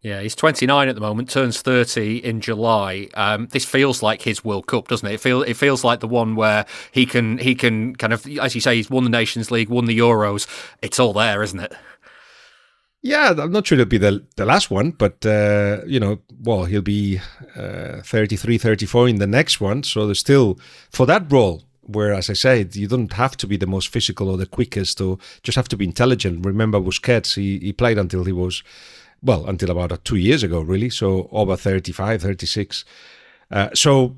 Yeah, he's 29 at the moment, turns 30 in July. This feels like his World Cup, doesn't it? It feels like the one where he can kind of, as you say, he's won the Nations League, won the Euros. It's all there, isn't it? Yeah, I'm not sure it'll be the last one, but, he'll be 33, 34 in the next one. So there's still, for that role, where, as I said, you don't have to be the most physical or the quickest, or just have to be intelligent. Remember Busquets, he played until he was... Well, until about 2 years ago, really. So over 35, 36. So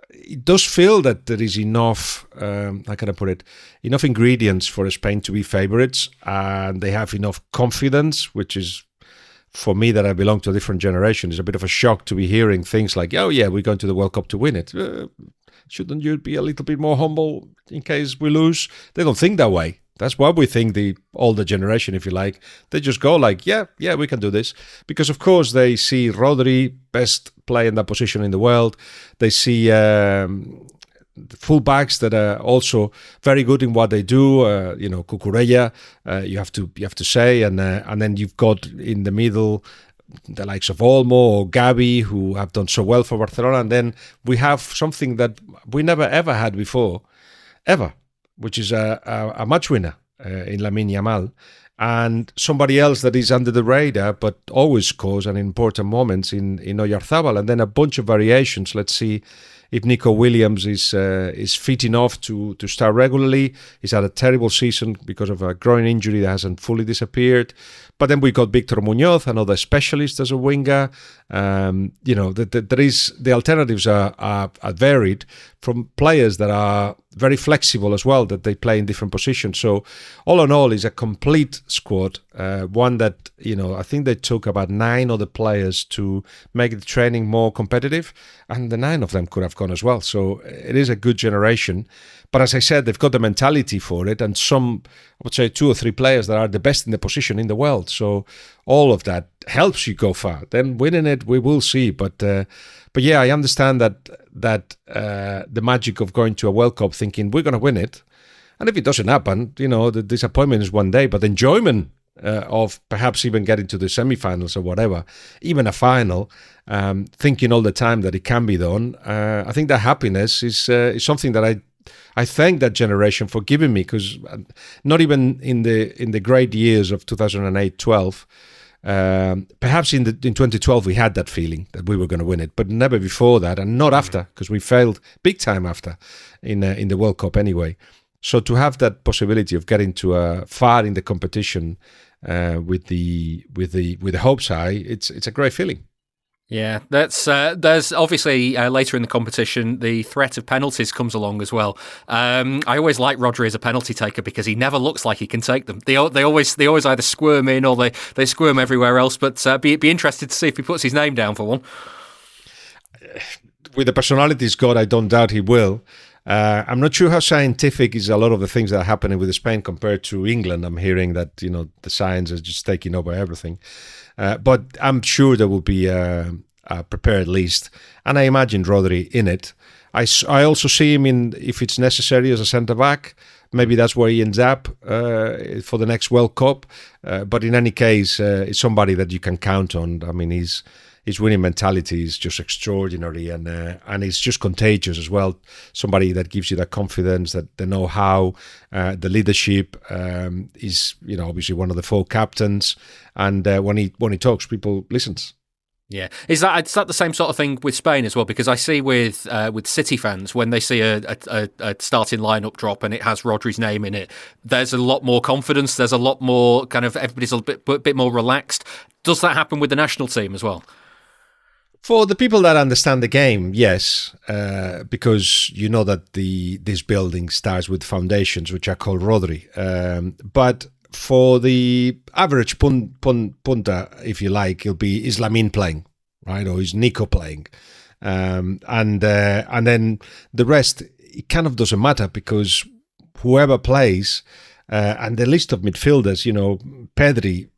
it does feel that there is enough, how can I put it, enough ingredients for Spain to be favourites. And they have enough confidence, which is, for me, that I belong to a different generation. It's a bit of a shock to be hearing things like, oh yeah, we're going to the World Cup to win it. Shouldn't you be a little bit more humble in case we lose? They don't think that way. That's what we think, the older generation, if you like. They just go like, yeah, we can do this. Because, of course, they see Rodri, best player in that position in the world. They see fullbacks that are also very good in what they do. Cucurella, you have to say. And then you've got in the middle the likes of Olmo or Gavi, who have done so well for Barcelona. And then we have something that we never, ever had before, ever, which is a match winner in Lamine Yamal, and somebody else that is under the radar but always scores in important moments in Oyarzabal, and then a bunch of variations. Let's see if Nico Williams is fit enough to start regularly. He's had a terrible season because of a groin injury that hasn't fully disappeared. But then we got Victor Muñoz, another specialist as a winger. The alternatives are varied, from players that are very flexible as well, that they play in different positions. So all in all, is a complete squad. One that, I think they took about 9 other players to make the training more competitive, and the 9 of them could have gone as well. So it is a good generation. But as I said, they've got the mentality for it, and some, I would say 2 or 3 players that are the best in the position in the world. So all of that helps you go far. Then winning it, we will see. But yeah, I understand that the magic of going to a World Cup thinking we're going to win it. And if it doesn't happen, the disappointment is one day, but enjoyment of perhaps even getting to the semi-finals or whatever, even a final, thinking all the time that it can be done. I think that happiness is something that I thank that generation for giving me, because not even in the great years of 2008-12, perhaps in 2012 we had that feeling that we were going to win it, but never before that, and not after, because we failed big time after in the World Cup anyway. So to have that possibility of getting to far in the competition with the hopes high, it's a great feeling. Yeah, there's obviously later in the competition the threat of penalties comes along as well. I always like Rodri as a penalty taker because he never looks like he can take them. They always either squirm in or they squirm everywhere else. But be interested to see if he puts his name down for one. With the personality he's got, I don't doubt he will. I'm not sure how scientific is a lot of the things that are happening with Spain compared to England. I'm hearing that the science is just taking over everything. But I'm sure there will be prepared list, and I imagine Rodri in it. I also see him in, if it's necessary, as a centre back. Maybe that's where he ends up for the next World Cup. But in any case, it's somebody that you can count on. I mean, his winning mentality is just extraordinary, and it's just contagious as well. Somebody that gives you that confidence, that the know-how, the leadership. Is obviously one of the 4 captains, and when he talks, people listens. Yeah, is that the same sort of thing with Spain as well? Because I see with City fans, when they see a starting lineup drop and it has Rodri's name in it, there's a lot more confidence. There's a lot more kind of, everybody's a bit more relaxed. Does that happen with the national team as well? For the people that understand the game, yes, because you know that this building starts with foundations, which are called Rodri. But for the average punta, if you like, it'll be is Lamine playing, right, or is Nico playing, and then the rest, it kind of doesn't matter, because whoever plays, and the list of midfielders, Pedri,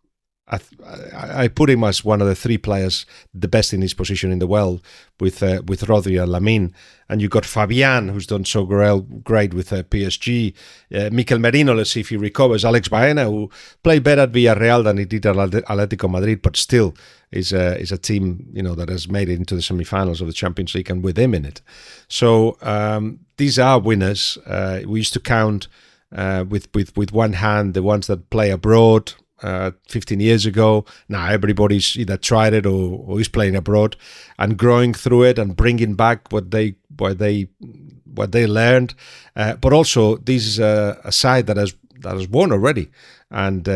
I put him as one of the 3 players, the best in his position in the world, with Rodri and Lamine. And you've got Fabian, who's done so great with PSG. Mikel Merino, let's see if he recovers. Alex Baena, who played better at Villarreal than he did at Atletico Madrid, but still is a team that has made it into the semi-finals of the Champions League, and with him in it. So these are winners. We used to count with one hand the ones that play abroad. 15 years ago. Now everybody's either tried it or is playing abroad, and growing through it and bringing back what they learned. But also, this is a side that has won already, and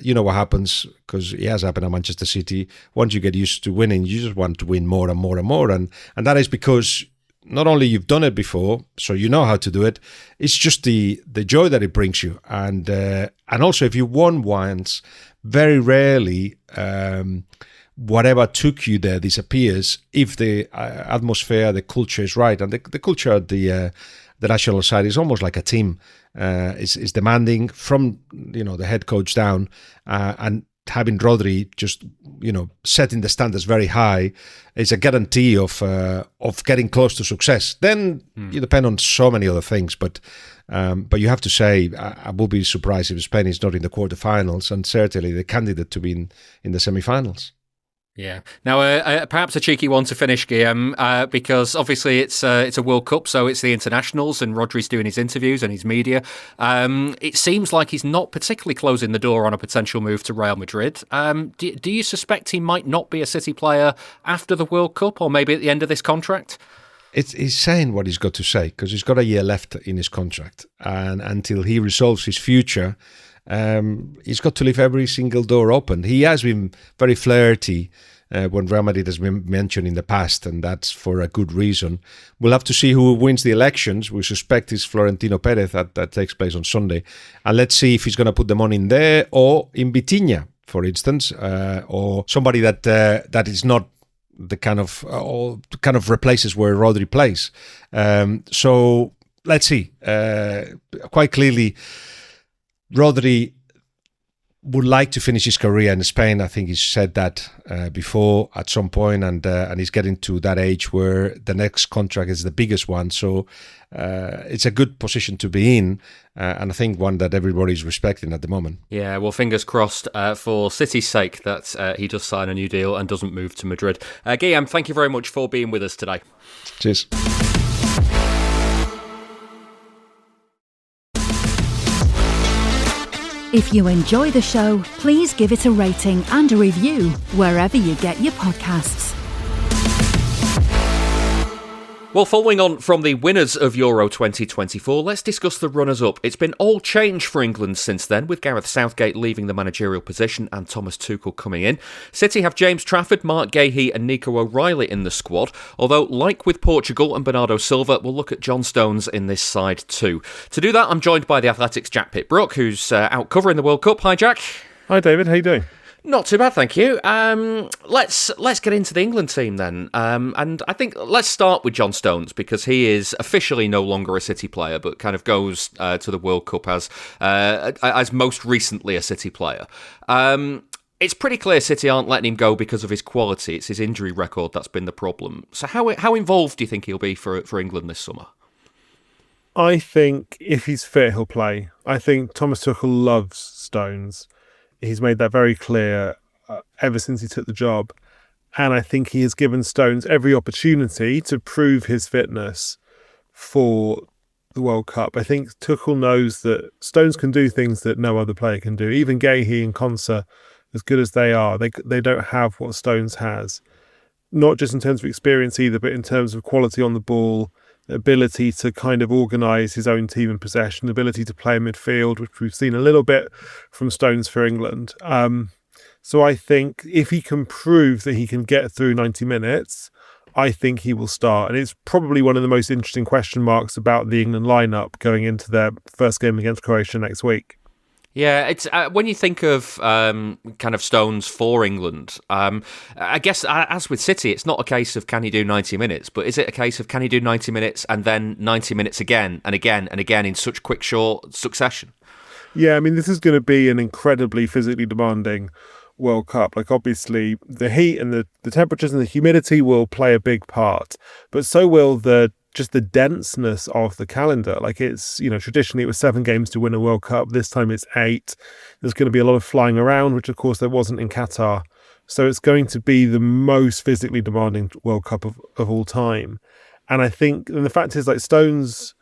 you know what happens, because it has happened at Manchester City. Once you get used to winning, you just want to win more and more and more, and that is because not only you've done it before, so you know how to do it. It's just the joy that it brings you, and also if you won once, very rarely whatever took you there disappears if the atmosphere, the culture is right, and the culture at the national side is almost like a team. Is demanding from the head coach down, and having Rodri just setting the standards very high is a guarantee of getting close to success. Then you depend on so many other things, but you have to say I will be surprised if Spain is not in the quarterfinals, and certainly the candidate to be in the semi-finals. Yeah. Now, perhaps a cheeky one to finish, Guillem, because obviously it's a World Cup, so it's the internationals, and Rodri's doing his interviews and his media. It seems like he's not particularly closing the door on a potential move to Real Madrid. Do you suspect he might not be a City player after the World Cup, or maybe at the end of this contract? He's saying what he's got to say, because he's got a year left in his contract, and until he resolves his future, he's got to leave every single door open. He has been very flirty when Real Madrid has been mentioned in the past, and that's for a good reason. We'll have to see who wins the elections. We suspect it's Florentino Perez that takes place on Sunday, and let's see if he's going to put the money in there or in Vitinha, for instance, or somebody that is not the kind of replaces where Rodri plays. So let's see. Quite clearly, Rodri would like to finish his career in Spain. I think he's said that before at some point, and he's getting to that age where the next contract is the biggest one. So it's a good position to be in, and I think one that everybody's respecting at the moment. Yeah, well, fingers crossed for City's sake that he does sign a new deal and doesn't move to Madrid. Guillem, thank you very much for being with us today. Cheers. If you enjoy the show, please give it a rating and a review wherever you get your podcasts. Well, following on from the winners of Euro 2024, let's discuss the runners-up. It's been all change for England since then, with Gareth Southgate leaving the managerial position and Thomas Tuchel coming in. City have James Trafford, Mark Guehi and Nico O'Reilly in the squad, although, like with Portugal and Bernardo Silva, we'll look at John Stones in this side too. To do that, I'm joined by the Athletic's Jack Pitt-Brooke, who's out covering the World Cup. Hi, Jack. Hi, David. How you doing? Not too bad, thank you. Let's get into the England team then. And I think let's start with John Stones, because he is officially no longer a City player, but kind of goes to the World Cup as most recently a City player. It's pretty clear City aren't letting him go because of his quality. It's his injury record that's been the problem. So how involved do you think he'll be for England this summer? I think if he's fit, he'll play. I think Thomas Tuchel loves Stones. He's made that very clear ever since he took the job. And I think he has given Stones every opportunity to prove his fitness for the World Cup. I think Tuchel knows that Stones can do things that no other player can do. Even Guehi and Conor, as good as they are, they don't have what Stones has. Not just in terms of experience either, but in terms of quality on the ball, ability to kind of organise his own team in possession, ability to play in midfield, which we've seen a little bit from Stones for England. So I think if he can prove that he can get through 90 minutes, I think he will start. And it's probably one of the most interesting question marks about the England lineup going into their first game against Croatia next week. Yeah, it's when you think of kind of Stones for England, I guess as with City, it's not a case of can he do 90 minutes, but is it a case of can he do 90 minutes and then 90 minutes again and again and again in such quick, short succession? Yeah, I mean, this is going to be an incredibly physically demanding World Cup. Like, obviously, the heat and the temperatures and the humidity will play a big part, but so will just the denseness of the calendar. Like, it's, traditionally it was 7 games to win a World Cup. This time it's 8. There's going to be a lot of flying around, which of course there wasn't in Qatar. So it's going to be the most physically demanding World Cup of all time. And I think, and the fact is, like, Stones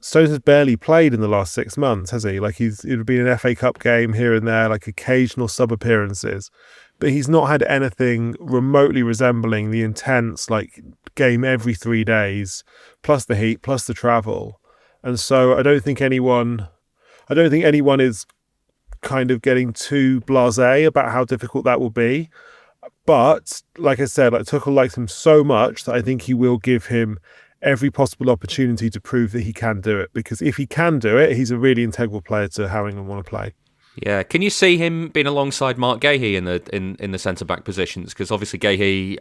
has barely played in the last 6 months, has he? Like, it would be an FA Cup game here and there, like occasional sub appearances, but he's not had anything remotely resembling the intense, like, game every 3 days, plus the heat, plus the travel. And so I don't think anyone is kind of getting too blasé about how difficult that will be. But like I said, like, Tuchel likes him so much that I think he will give him every possible opportunity to prove that he can do it. Because if he can do it, he's a really integral player to how England want to play. Yeah, can you see him being alongside Mark Guehi in the centre back positions? Because obviously Guehi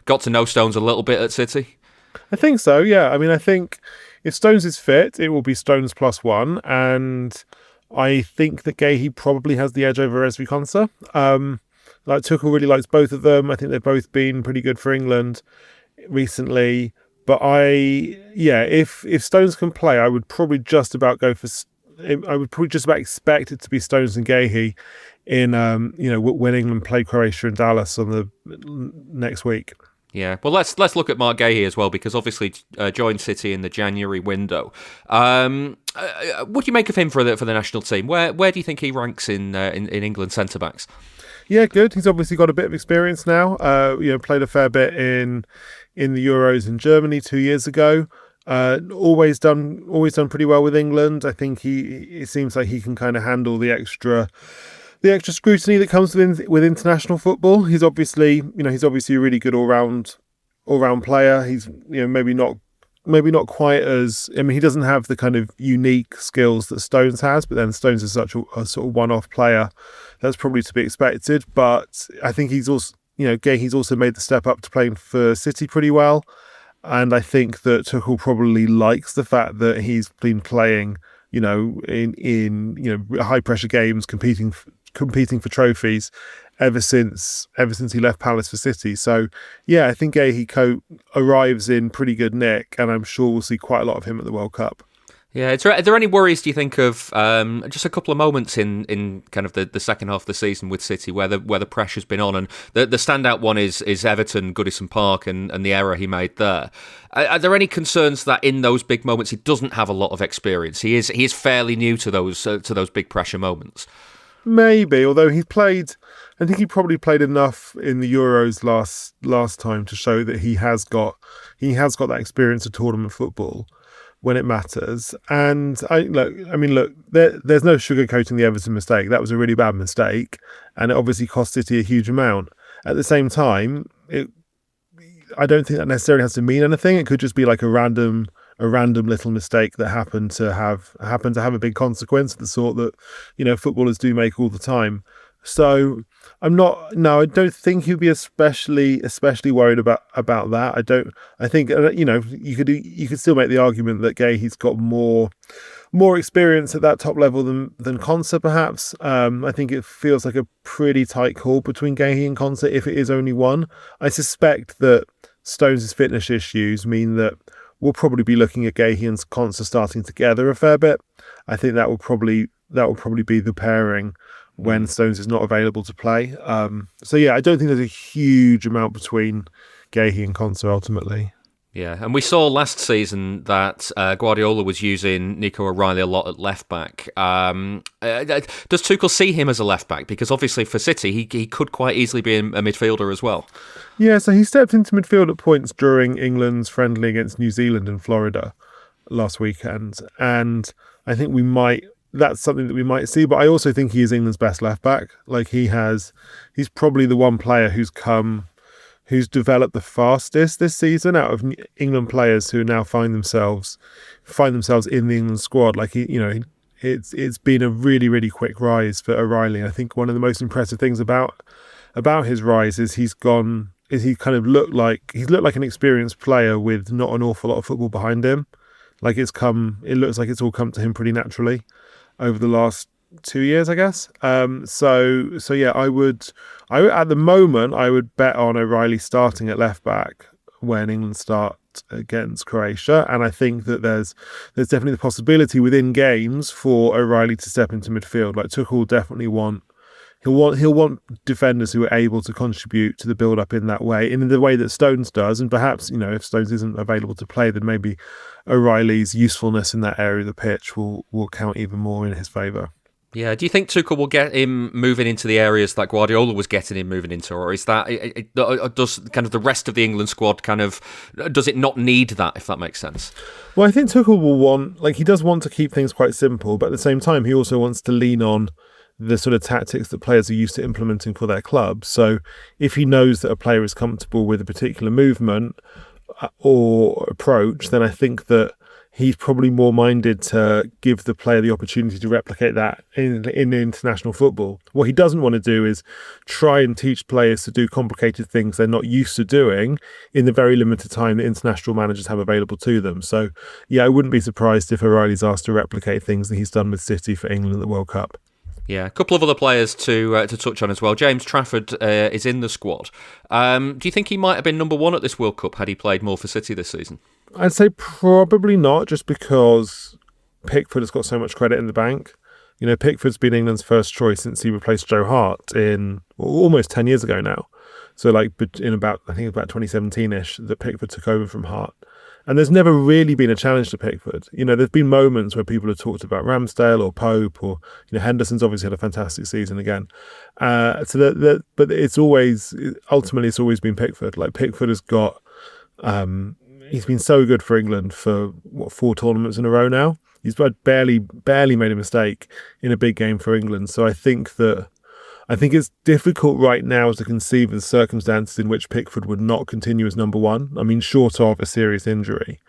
got to know Stones a little bit at City. I think so. Yeah, I mean, I think if Stones is fit, it will be Stones +1, and I think that Guehi probably has the edge over Ezri Konsa. Like, Tuchel really likes both of them. I think they've both been pretty good for England recently. But if Stones can play, I would probably just about expect it to be Stones and Guehi in when England play Croatia and Dallas on the next week. Yeah, well, let's look at Mark Guehi as well, because obviously joined City in the January window. What do you make of him for the national team? Where do you think he ranks in England centre backs? Yeah, good. He's obviously got a bit of experience now. Played a fair bit in the Euros in Germany 2 years ago. Always done pretty well with England. I think it seems like he can kind of handle the extra scrutiny that comes with international football. He's obviously a really good all round player. He's maybe not quite as, I mean, he doesn't have the kind of unique skills that Stones has, but then Stones is such a sort of one-off player that's probably to be expected. But I think he's also, Guehi's also made the step up to playing for City pretty well. And I think that Tuchel probably likes the fact that he's been playing, in high pressure games, competing competing for trophies ever since he left Palace for City. So yeah, I think Guehi arrives in pretty good nick, and I'm sure we'll see quite a lot of him at the World Cup. Yeah, are there any worries, do you think, of just a couple of moments in kind of the second half of the season with City where the pressure's been on, and the standout one is Everton, Goodison Park, and the error he made there. Are there any concerns that in those big moments he doesn't have a lot of experience? He is fairly new to those big pressure moments. Maybe, although I think he probably played enough in the Euros last time to show that he has got that experience of tournament football when it matters. And there's no sugarcoating the Everton mistake. That was a really bad mistake, and it obviously cost City a huge amount. At the same time, I don't think that necessarily has to mean anything. It could just be like a random little mistake that happened to have a big consequence, the sort that footballers do make all the time. So I don't think he'd be especially worried about that. I think you could still make the argument that Guehi's got more experience at that top level than Conor perhaps. I think it feels like a pretty tight call between Guehi and Conor if it is only one. I suspect that Stones' fitness issues mean that we'll probably be looking at Guehi and Conor starting together a fair bit. I think that will probably be the pairing when Stones is not available to play. So yeah, I don't think there's a huge amount between Guehi and Conor ultimately. Yeah, and we saw last season that Guardiola was using Nico O'Reilly a lot at left-back. Does Tuchel see him as a left-back? Because obviously for City, he could quite easily be a midfielder as well. Yeah, so he stepped into midfield at points during England's friendly against New Zealand in Florida last weekend. And I think that's something that we might see, but I also think he is England's best left-back. Like he's probably the one player who's developed the fastest this season out of England players who now find themselves in the England squad. Like it's been a really, really quick rise for O'Reilly. I think one of the most impressive things about his rise is he looked like an experienced player with not an awful lot of football behind him. Like it looks like it's all come to him pretty naturally over the last 2 years, I guess. So yeah, I would at the moment I would bet on O'Reilly starting at left back when England start against Croatia, and I think that there's definitely the possibility within games for O'Reilly to step into midfield. Like Tuchel definitely he'll want defenders who are able to contribute to the build up in that way, in the way that Stones does. And perhaps if Stones isn't available to play, then maybe O'Reilly's usefulness in that area of the pitch will count even more in his favour. Yeah, do you think Tuchel will get him moving into the areas that Guardiola was getting him moving into, or is that does kind of the rest of the England squad does it not need that, if that makes sense? Well, I think Tuchel will he does want to keep things quite simple, but at the same time he also wants to lean on the sort of tactics that players are used to implementing for their club. So if he knows that a player is comfortable with a particular movement or approach, then I think that he's probably more minded to give the player the opportunity to replicate that in international football. What he doesn't want to do is try and teach players to do complicated things they're not used to doing in the very limited time that international managers have available to them. So yeah, I wouldn't be surprised if O'Reilly's asked to replicate things that he's done with City for England at the World Cup. Yeah, a couple of other players to touch on as well. James Trafford is in the squad. Do you think he might have been number one at this World Cup had he played more for City this season? I'd say probably not, just because Pickford has got so much credit in the bank. Pickford's been England's first choice since he replaced Joe Hart almost 10 years ago now. So in about 2017-ish that Pickford took over from Hart. And there's never really been a challenge to Pickford. There's been moments where people have talked about Ramsdale or Pope or Henderson's obviously had a fantastic season again. But it's always been Pickford. Like Pickford has got, he's been so good for England for 4 tournaments in a row now. He's barely made a mistake in a big game for England. So I think it's difficult right now to conceive of circumstances in which Pickford would not continue as number one. I mean, short of a serious injury.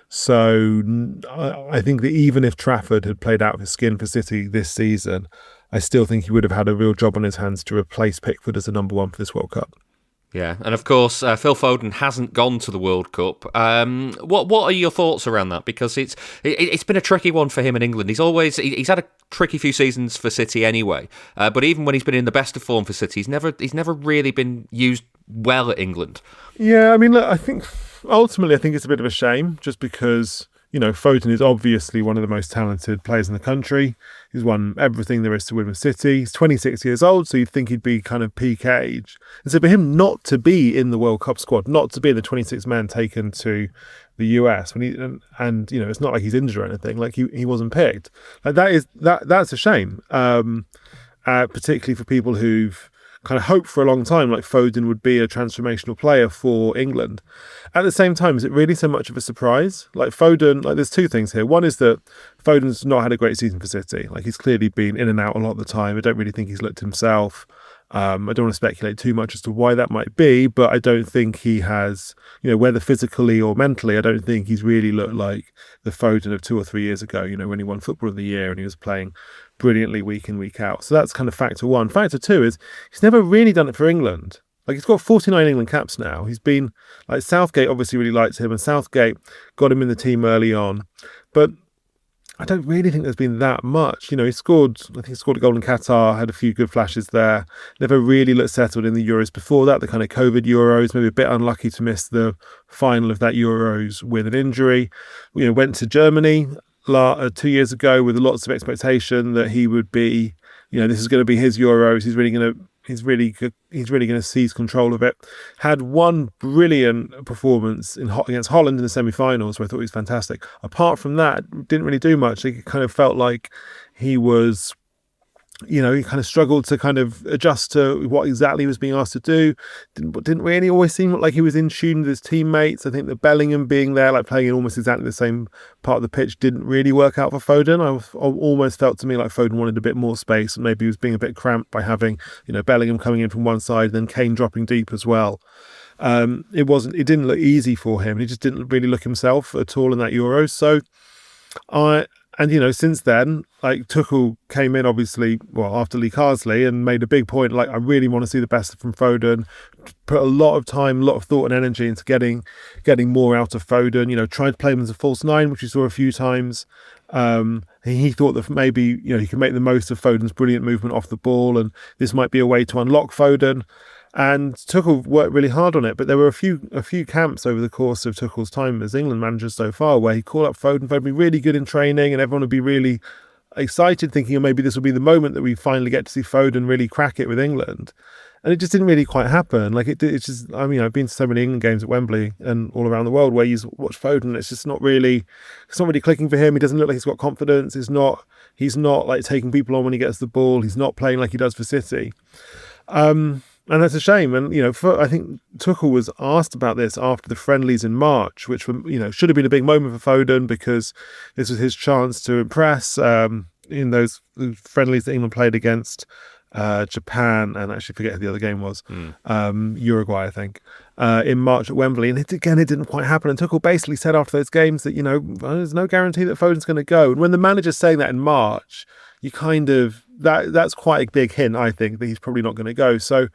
So I think that even if Trafford had played out of his skin for City this season, I still think he would have had a real job on his hands to replace Pickford as a number one for this World Cup. Yeah, and of course, Phil Foden hasn't gone to the World Cup. What are your thoughts around that? Because it's been a tricky one for him in England. He's had a tricky few seasons for City anyway. But even when he's been in the best of form for City, he's never really been used well at England. Yeah, I mean, look, I think ultimately it's a bit of a shame, just because, you know, Foden is obviously one of the most talented players in the country. He's won everything there is to win with City. He's 26 years old, so you'd think he'd be kind of peak age. And so for him not to be in the World Cup squad, not to be in the 26 man taken to the US, and you know, it's not like he's injured or anything. Like he wasn't picked. Like that's a shame, particularly for people who've kind of hoped for a long time, like Foden would be a transformational player for England. At the same time, is it really so much of a surprise? Like Foden, like there's two things here. One is that Foden's not had a great season for City. Like he's clearly been in and out a lot of the time. I don't really think he's looked himself. I don't want to speculate too much as to why that might be, but I don't think he has, you know, whether physically or mentally, I don't think he's really looked like the Foden of 2 or 3 years ago, you know, when he won Football of the Year and he was playing brilliantly week in, week out. So that's kind of factor one. Factor two is he's never really done it for England. Like he's got 49 England caps now. He's been, like, Southgate obviously really liked him, and Southgate got him in the team early on. But I don't really think there's been that much. You know, I think he scored a goal in Qatar, had a few good flashes there. Never really looked settled in the Euros before that, the kind of COVID Euros, maybe a bit unlucky to miss the final of that Euros with an injury. You know, went to Germany 2 years ago with lots of expectation that he would be, you know, this is going to be his Euros. He's really going to seize control of it. Had one brilliant performance against Haaland in the semi-finals, where I thought he was fantastic. Apart from that, didn't really do much. It kind of felt like he was, you know, he kind of struggled to kind of adjust to what exactly he was being asked to do. Didn't really always seem like he was in tune with his teammates. I think that Bellingham being there, like playing in almost exactly the same part of the pitch, didn't really work out for Foden. I almost felt to me like Foden wanted a bit more space, and maybe he was being a bit cramped by having, you know, Bellingham coming in from one side and then Kane dropping deep as well. It didn't look easy for him. He just didn't really look himself at all in that Euros. So And, you know, since then, like, Tuchel came in, obviously, well, after Lee Carsley, and made a big point, like, I really want to see the best from Foden. Put a lot of time, a lot of thought and energy into getting more out of Foden. You know, tried to play him as a false nine, which we saw a few times. He thought that maybe, you know, he could make the most of Foden's brilliant movement off the ball, and this might be a way to unlock Foden. And Tuchel worked really hard on it, but there were a few camps over the course of Tuchel's time as England manager so far where he called up Foden. Foden would be really good in training, and everyone would be really excited, thinking, oh, maybe this will be the moment that we finally get to see Foden really crack it with England. And it just didn't really quite happen. Like, it's just, I mean, I've been to so many England games at Wembley and all around the world where you watch Foden, it's just not really clicking for him. He doesn't look like he's got confidence. He's not like taking people on when he gets the ball. He's not playing like he does for City. And that's a shame. And, you know, I think Tuchel was asked about this after the friendlies in March, which were, you know, should have been a big moment for Foden because this was his chance to impress in those friendlies that England played against Japan, and actually forget who the other game was, Uruguay, I think, in March at Wembley. And it didn't quite happen. And Tuchel basically said after those games that, you know, there's no guarantee that Foden's going to go. And when the manager's saying that in March, you kind of, that's quite a big hint, I think, that he's probably not going to go. So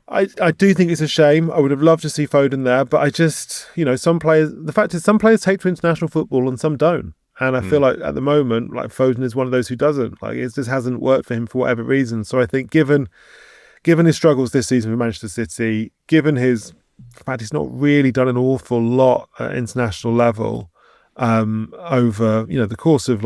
I do think it's a shame. I would have loved to see Foden there, but I just, you know, the fact is some players take to international football and some don't. And I feel like at the moment, like, Foden is one of those who doesn't. Like, it just hasn't worked for him for whatever reason. So I think given his struggles this season for Manchester City, given the fact he's not really done an awful lot at international level, over, you know, the course of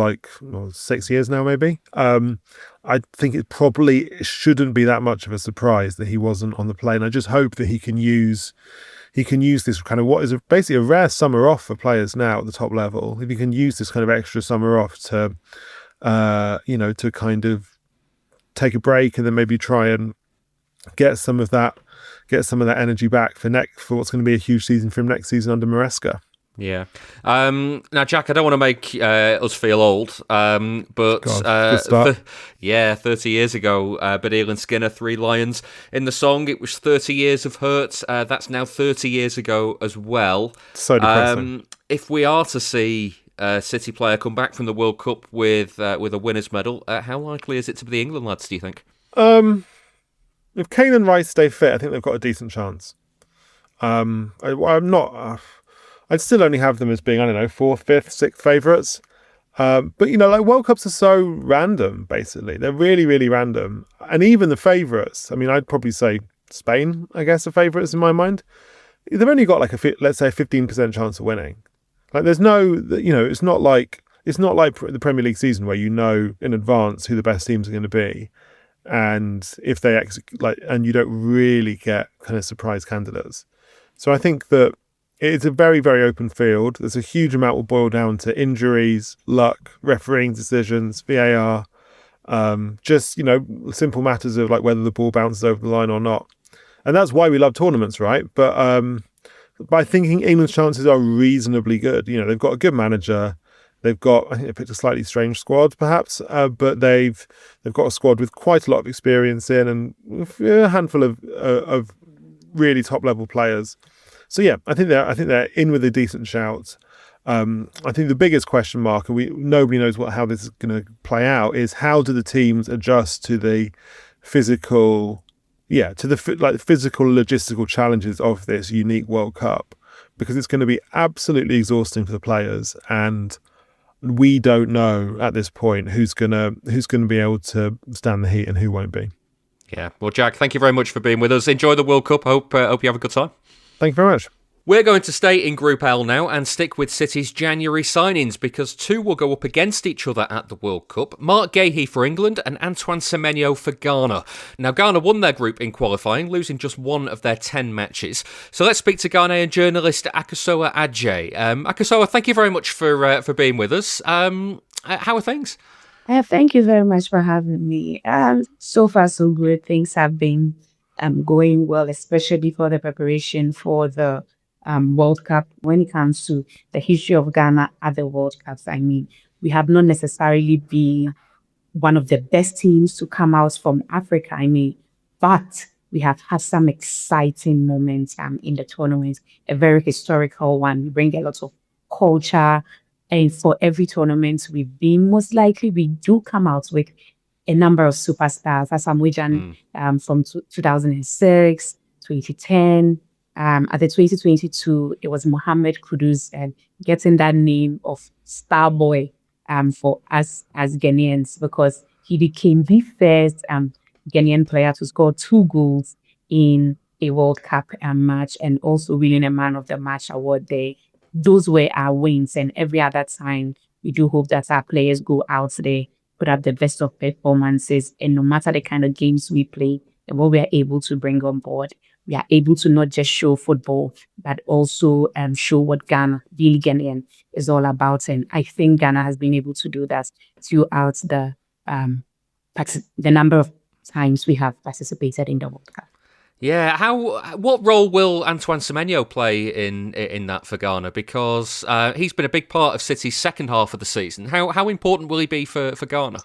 6 years now, maybe. I think it probably shouldn't be that much of a surprise that he wasn't on the plane. I just hope that he can use this kind of what is basically a rare summer off for players now at the top level. If he can use this kind of extra summer off to, you know, to kind of take a break and then maybe try and get some of that energy back for what's going to be a huge season for him next season under Maresca. Yeah. Now, Jack, I don't want to make us feel old, but 30 years ago, Badil and Skinner, Three Lions in the song. It was 30 years of hurt. That's now 30 years ago as well. So depressing. If we are to see a City player come back from the World Cup with a winner's medal, how likely is it to be the England lads, do you think? if Kane and Rice stay fit, I think they've got a decent chance. I'm not. I'd still only have them as being, I don't know, 4th, 5th, 6th favourites. But, like World Cups are so random, basically. They're really, really random. And even the favourites, I mean, I'd probably say Spain, I guess, are favourites in my mind. They've only got let's say a 15% chance of winning. Like there's no, it's not like the Premier League season where you know in advance who the best teams are going to be. And if they and you don't really get kind of surprise candidates. So I think that it's a very, very open field. There's a huge amount will boil down to injuries, luck, refereeing decisions, VAR, just, simple matters of like whether the ball bounces over the line or not. And that's why we love tournaments, right? But by thinking England's chances are reasonably good. They've got a good manager. They've got, I think they picked a slightly strange squad, perhaps, but they've got a squad with quite a lot of experience in and a handful of really top level players. So yeah, I think they're in with a decent shout. I think the biggest question mark, and nobody knows how this is going to play out, is how do the teams adjust to the physical, physical logistical challenges of this unique World Cup, because it's going to be absolutely exhausting for the players, and we don't know at this point who's gonna be able to stand the heat and who won't be. Yeah, well, Jack, thank you very much for being with us. Enjoy the World Cup. Hope you have a good time. Thank you very much. We're going to stay in Group L now and stick with City's January signings because two will go up against each other at the World Cup. Mark Guehi for England and Antoine Semenyo for Ghana. Now, Ghana won their group in qualifying, losing just one of their 10 matches. So let's speak to Ghanaian journalist Akosua Adjei. Akosua, thank you very much for being with us. How are things? Thank you very much for having me. So far, so good. Things have been going well, especially for the preparation for the World Cup. When it comes to the history of Ghana at the World Cups, I mean, we have not necessarily been one of the best teams to come out from Africa, but we have had some exciting moments in the tournament, a very historical one. We bring a lot of culture. And for every tournament we've been, most likely we do come out with a number of superstars. As Wijan from 2006, 2010. At the 2022, it was Mohamed Kudus and getting that name of Star Boy for us as Ghanaians, because he became the first Ghanaian player to score 2 goals in a World Cup match and also winning a Man of the Match award there. Those were our wins, and every other time we do hope that our players go out there, put up the best of performances, and no matter the kind of games we play and what we are able to bring on board, we are able to not just show football, but also show what Ghana, really Ghanaian, is all about. And I think Ghana has been able to do that throughout the number of times we have participated in the World Cup. Yeah, what role will Antoine Semenyo play in that for Ghana? Because he's been a big part of City's second half of the season. How important will he be for Ghana?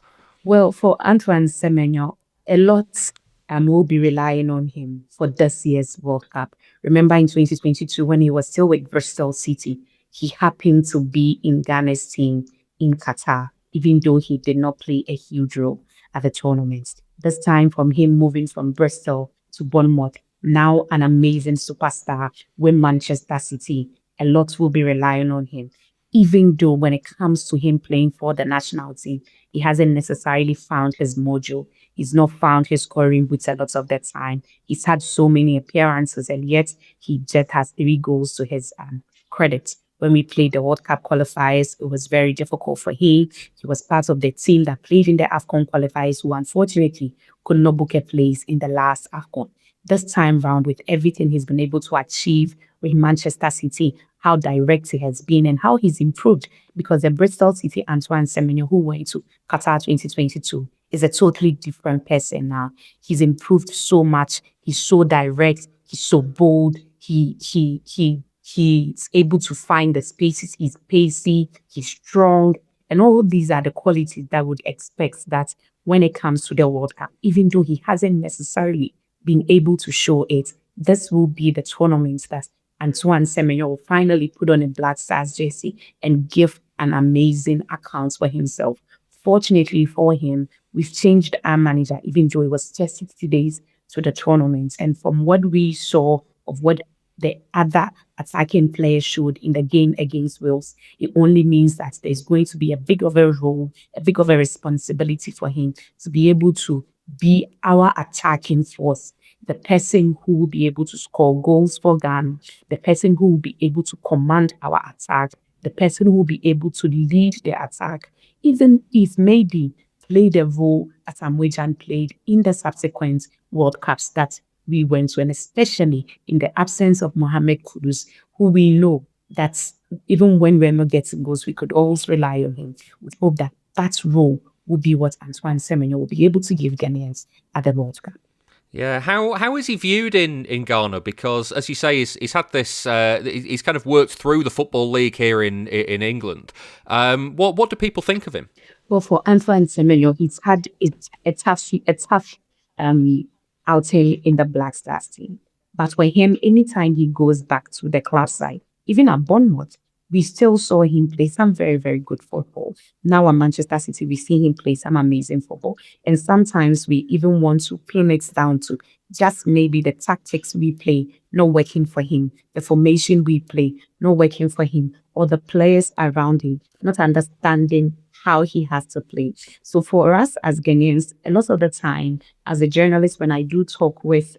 Well, for Antoine Semenyo, a lot will be relying on him for this year's World Cup. Remember in 2022, when he was still with Bristol City, he happened to be in Ghana's team in Qatar, even though he did not play a huge role at the tournament. This time, from him moving from Bristol to Bournemouth, now an amazing superstar with Manchester City, a lot will be relying on him. Even though when it comes to him playing for the national team, he hasn't necessarily found his mojo. He's not found his scoring boots a lot of the time. He's had so many appearances, and yet he just has 3 goals to his credit. When we played the World Cup qualifiers, it was very difficult for him. He was part of the team that played in the AFCON qualifiers, who unfortunately could not book a place in the last AFCON. This time round, with everything he's been able to achieve with Manchester City, how direct he has been and how he's improved, because the Bristol City Antoine Semenyo, who went to Qatar 2022, is a totally different person now. He's improved so much. He's so direct. He's so bold. He's able to find the spaces. He's pacey. He's strong. And all of these are the qualities that would expect that when it comes to the World Cup, even though he hasn't necessarily been able to show it, this will be the tournament that Antoine Semenyo will finally put on a Black Stars jersey and give an amazing account for himself. Fortunately for him, we've changed our manager, even though it was just 60 days to the tournament. And from what we saw of what the other attacking players showed in the game against Wales, it only means that there's going to be a big of a role, a big of a responsibility for him to be able to be our attacking force, the person who will be able to score goals for Ghana, the person who will be able to command our attack, the person who will be able to lead the attack, even if maybe play the role that Amwejan played in the subsequent World Cups that we went to, and especially in the absence of Mohamed Kudus, who we know that even when we're not getting goals, we could always rely on him. We hope that that role will be what Antoine Semenyo will be able to give Ghanaians at the World Cup. Yeah, how is he viewed in Ghana? Because, as you say, he's had this. He's kind of worked through the football league here in England. What do people think of him? Well, for Antoine Semenyo, he's had a tough outing in the Black Stars team. But for him, anytime he goes back to the club side, even at Bournemouth, we still saw him play some very, very good football. Now at Manchester City, we see him play some amazing football. And sometimes we even want to pin it down to just maybe the tactics we play not working for him, the formation we play not working for him, or the players around him not understanding how he has to play. So for us as Ghanaians, a lot of the time, as a journalist, when I do talk with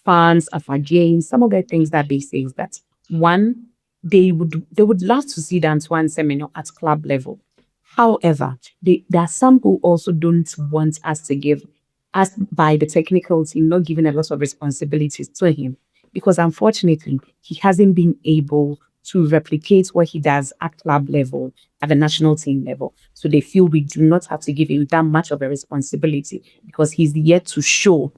fans of Adjei, some of the things that they say is that, one, they would love to see the Antoine Semenyo at club level. However, there are some who also don't want us to give us, by the technical team, not giving a lot of responsibilities to him, because unfortunately, he hasn't been able to replicate what he does at club level, at the national team level. So they feel we do not have to give him that much of a responsibility because he's yet to show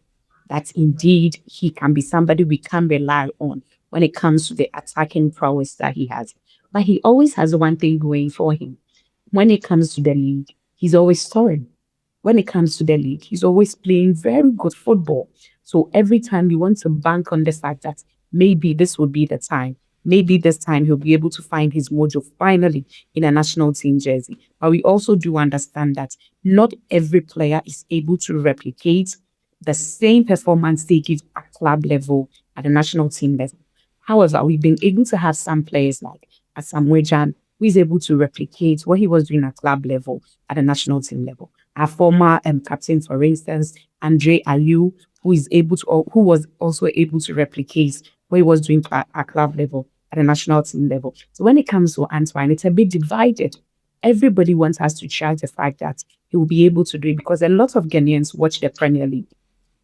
that indeed he can be somebody we can rely on when it comes to the attacking prowess that he has. But he always has one thing going for him. When it comes to the league, he's always scoring. When it comes to the league, he's always playing very good football. So every time we want to bank on the fact that maybe this would be the time. Maybe this time he'll be able to find his mojo finally in a national team jersey. But we also do understand that not every player is able to replicate the same performance they give at club level, at the national team level. However, we've been able to have some players like Asamoah, who is able to replicate what he was doing at club level, at the national team level. Our former captain, for instance, Adjei, who was also able to replicate what he was doing at club level, at the national team level. So when it comes to Antoine, it's a bit divided. Everybody wants us to share the fact that he will be able to do it because a lot of Ghanaians watch the Premier League.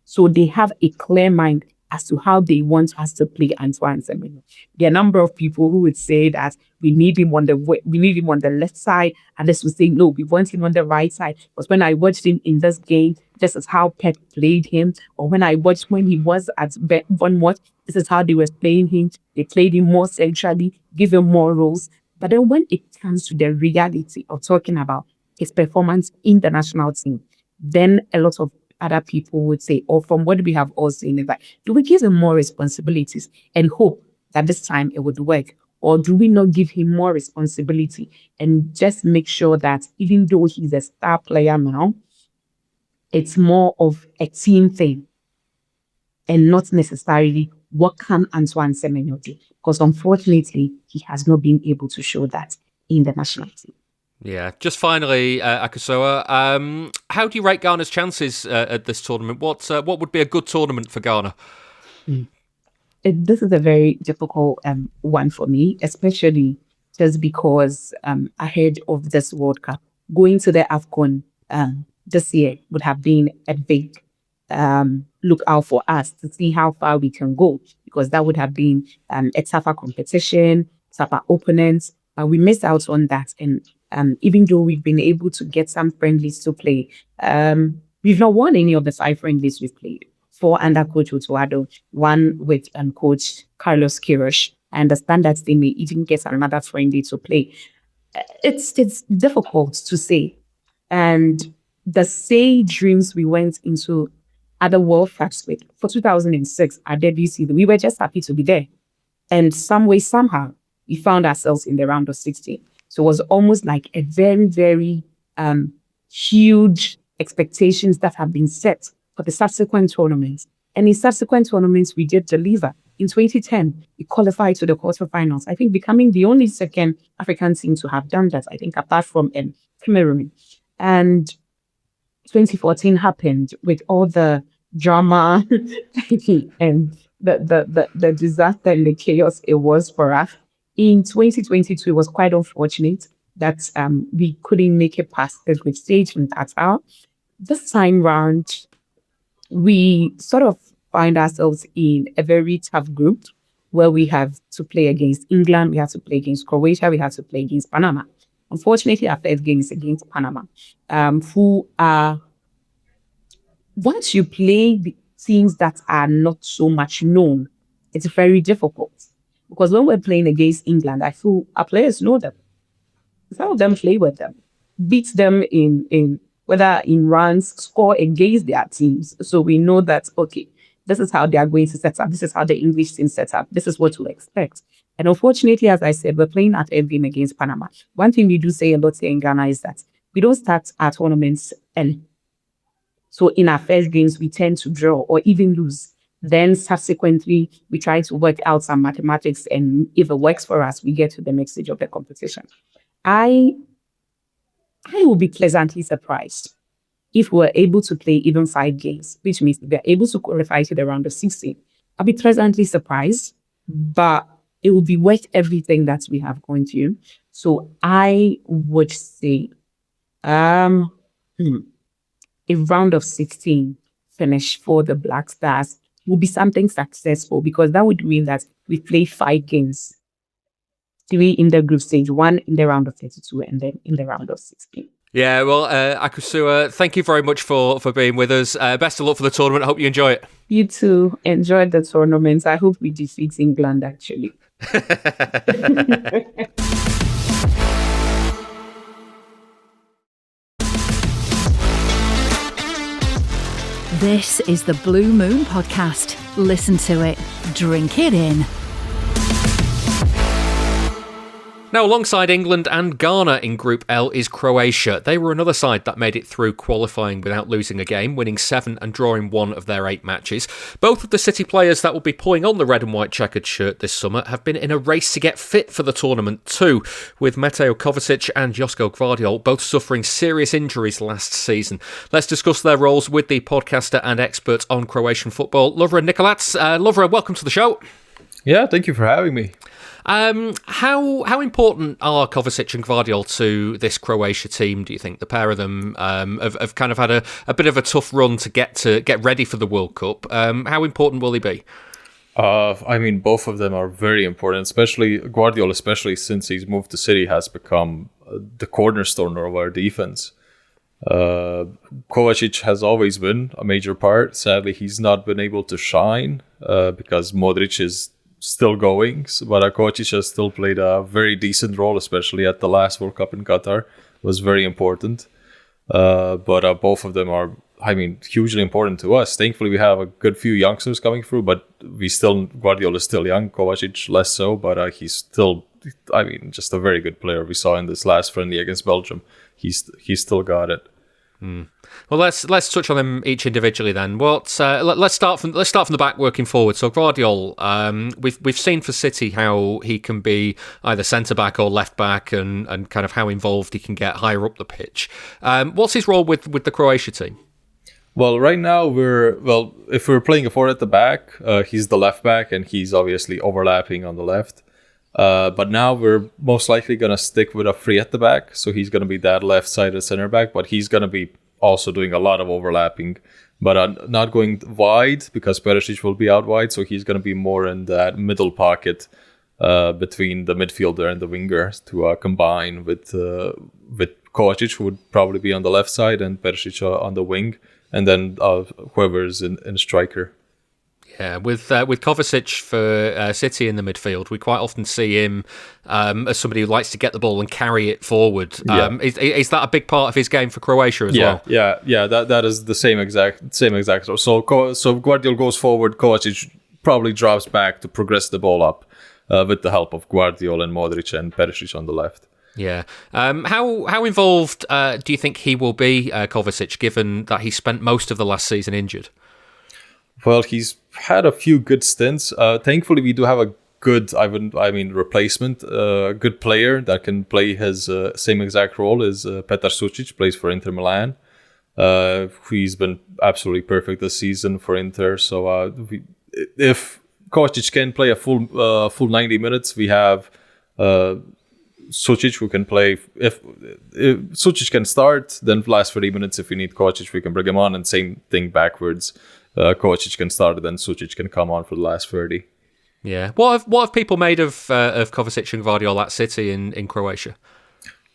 So they have a clear mind as to how they want us to play Antoine Semenyo. There are a number of people who would say that we need him on the left side, and this would say no, we want him on the right side. Because when I watched him in this game, this is how Pep played him. Or when I watched when he was at Bournemouth, this is how they were playing him. They played him more centrally, give him more roles. But then when it comes to the reality of talking about his performance in the national team, then a lot of other people would say, or from what we have all seen, is like, do we give him more responsibilities and hope that this time it would work? Or do we not give him more responsibility and just make sure that even though he's a star player now, it's more of a team thing and not necessarily what can Antoine Semenyo do? Because unfortunately, he has not been able to show that in the national team. Yeah, just finally, Akosua, how do you rate Ghana's chances at this tournament? What would be a good tournament for Ghana? This is a very difficult one for me, especially just because ahead of this World Cup, going to the AFCON this year would have been a big look out for us to see how far we can go, because that would have been a tougher competition, tougher opponents. But we missed out on that. And even though we've been able to get some friendlies to play, we've not won any of the 5 friendlies we've played. 4 under Coach Otuado, 1 with Coach Carlos Queiroz. I understand that they may even get another friendly to play. It's difficult to say. And the same dreams we went into other World Cups with, for 2006, our debut season, we were just happy to be there. And some way, somehow, we found ourselves in the round of 16. So it was almost like a very, very huge expectations that have been set for the subsequent tournaments. And in subsequent tournaments, we did deliver. In 2010, we qualified to the quarterfinals, I think becoming the only second African team to have done that, I think, apart from Cameroon. And 2014 happened with all the drama and the disaster and the chaos it was for us. In 2022, it was quite unfortunate that we couldn't make it past the group stage in Qatar. This time round, we sort of find ourselves in a very tough group where we have to play against England, we have to play against Croatia, we have to play against Panama. Unfortunately, our first game is against Panama, who are, once you play the teams that are not so much known, it's very difficult. Because when we're playing against England, I feel our players know them. Some of them play with them, beat them in whether in runs, score against their teams. So we know that, okay, this is how they are going to set up. This is how the English team set up. This is what to expect. And unfortunately, as I said, we're playing at every game against Panama. One thing we do say a lot here in Ghana is that we don't start our tournaments early. So in our first games, we tend to draw or even lose. Then subsequently, we try to work out some mathematics. And if it works for us, we get to the next stage of the competition. I will be pleasantly surprised if we're able to play even 5 games, which means we're able to qualify to the round of 16. I'll be pleasantly surprised, but it will be worth everything that we have going to. So I would say a round of 16 finish for the Black Stars will be something successful, because that would mean that we play 5 games. 3 in the group stage, 1 in the round of 32, and then in the round of 16. Yeah, well, Akosua, thank you very much for being with us. Best of luck for the tournament. I hope you enjoy it. You too. Enjoy the tournament. I hope we defeat England, actually. This is the Blue Moon Podcast. Listen to it. Drink it in. Now, alongside England and Ghana in Group L is Croatia. They were another side that made it through qualifying without losing a game, winning 7 and drawing 1 of their 8 matches. Both of the City players that will be pulling on the red and white checkered shirt this summer have been in a race to get fit for the tournament too, with Mateo Kovacic and Josko Gvardiol both suffering serious injuries last season. Let's discuss their roles with the podcaster and expert on Croatian football, Lovre and Nikolac. Lovre, welcome to the show. Yeah, thank you for having me. How important are Kovacic and Gvardiol to this Croatia team, do you think? The pair of them have kind of had a bit of a tough run to get ready for the World Cup. How important will they be? I mean, both of them are very important, especially Gvardiol, especially since he's moved to City, has become the cornerstone of our defense. Kovacic has always been a major part. Sadly, he's not been able to shine because Modric is still going, but Kovacic has still played a very decent role, especially at the last World Cup in Qatar. It was very important. But both of them are, I mean, hugely important to us. Thankfully, we have a good few youngsters coming through, but Gvardiol is still young, Kovacic less so, but he's still, I mean, just a very good player. We saw in this last friendly against Belgium, he's still got it. Well, let's touch on them each individually then. Let's start from the back, working forward. So Gvardiol, we've seen for City how he can be either centre back or left back, and kind of how involved he can get higher up the pitch. What's his role with the Croatia team? Well, right now if we're playing a 4 at the back, he's the left back, and he's obviously overlapping on the left. But now we're most likely going to stick with a 3 at the back. So he's going to be that left-sided center back, but he's going to be also doing a lot of overlapping, but not going wide because Perisic will be out wide. So he's going to be more in that middle pocket between the midfielder and the winger to combine with Kovacic, who would probably be on the left side, and Perisic on the wing, and then whoever's in striker. Yeah, with Kovacic for City in the midfield, we quite often see him as somebody who likes to get the ball and carry it forward. Yeah. Is that a big part of his game for Croatia as well? Yeah. That is the same exact. So Gvardiol goes forward, Kovacic probably drops back to progress the ball up with the help of Gvardiol and Modric and Perisic on the left. Yeah. How involved do you think he will be, Kovacic, given that he spent most of the last season injured? Well, he's had a few good stints. Thankfully, we do have a good, replacement, good player that can play his same exact role as Petar Sucic, plays for Inter Milan. He's been absolutely perfect this season for Inter. So if Kovacic can play a full 90 minutes, we have Sucic who can play. If Sucic can start, then last 30 minutes. If we need Kovacic, we can bring him on, and same thing backwards. Kovacic can start, then Sucic can come on for the last 30. Yeah. What have people made of Kovacic and Gvardiol at City in Croatia?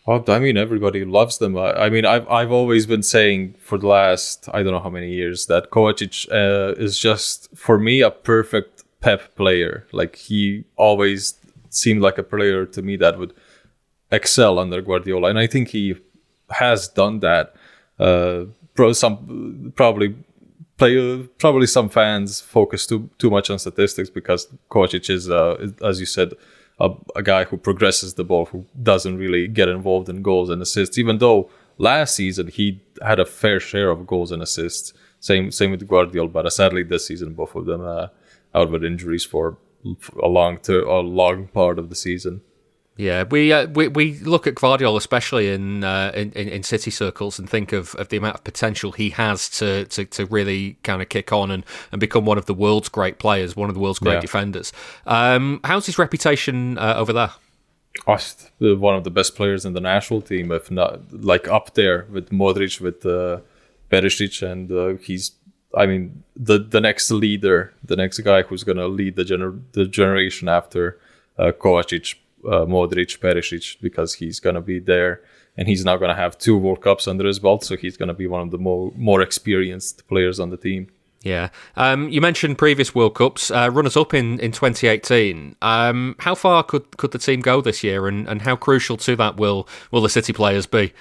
Well, I mean, everybody loves them. I've always been saying for the last, I don't know how many years, that Kovacic is just, for me, a perfect Pep player. Like, he always seemed like a player to me that would excel under Guardiola. And I think he has done that. Probably some fans focus too much on statistics because Kovacic is, as you said, a guy who progresses the ball, who doesn't really get involved in goals and assists, even though last season he had a fair share of goals and assists. Same with Gvardiol, but sadly this season both of them out with injuries for a long part of the season. Yeah, we look at Gvardiol especially in City circles and think of the amount of potential he has to really kind of kick on and become one of the world's great players, one of the world's great defenders. How's his reputation over there? One of the best players in the national team, if not like up there with Modric, with Perisic, and he's, I mean, the next leader, the next guy who's going to lead the generation after Kovacic, Modric, Perisic, because he's going to be there, and he's now going to have 2 World Cups under his belt, so he's going to be one of the more experienced players on the team. Yeah. You mentioned previous World Cups, runners-up in 2018. How far could the team go this year, and how crucial to that will the City players be?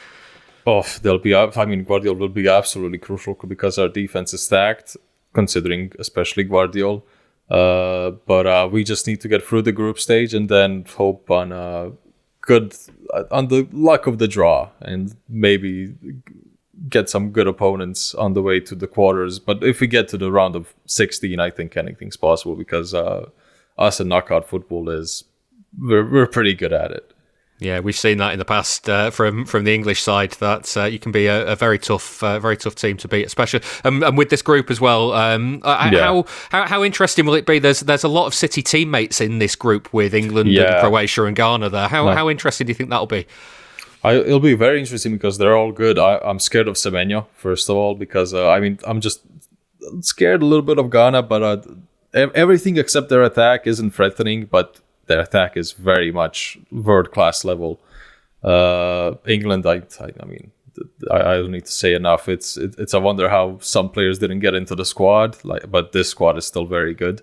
They'll be. I mean, Gvardiol will be absolutely crucial because our defense is stacked, considering especially Gvardiol. But we just need to get through the group stage and then hope on the luck of the draw, and maybe get some good opponents on the way to the quarters. But if we get to the round of 16, I think anything's possible, because us in knockout football we're pretty good at it. Yeah, we've seen that in the past from the English side, that you can be a very tough team to beat, especially and with this group as well. How interesting will it be? There's a lot of City teammates in this group with England and Croatia and Ghana there. How interesting do you think that'll be? It'll be very interesting because they're all good. I'm scared of Semenyo, first of all, because I'm just scared a little bit of Ghana, but everything except their attack isn't threatening, but their attack is very much world-class level. England, I don't need to say enough. It's a wonder how some players didn't get into the squad, but this squad is still very good.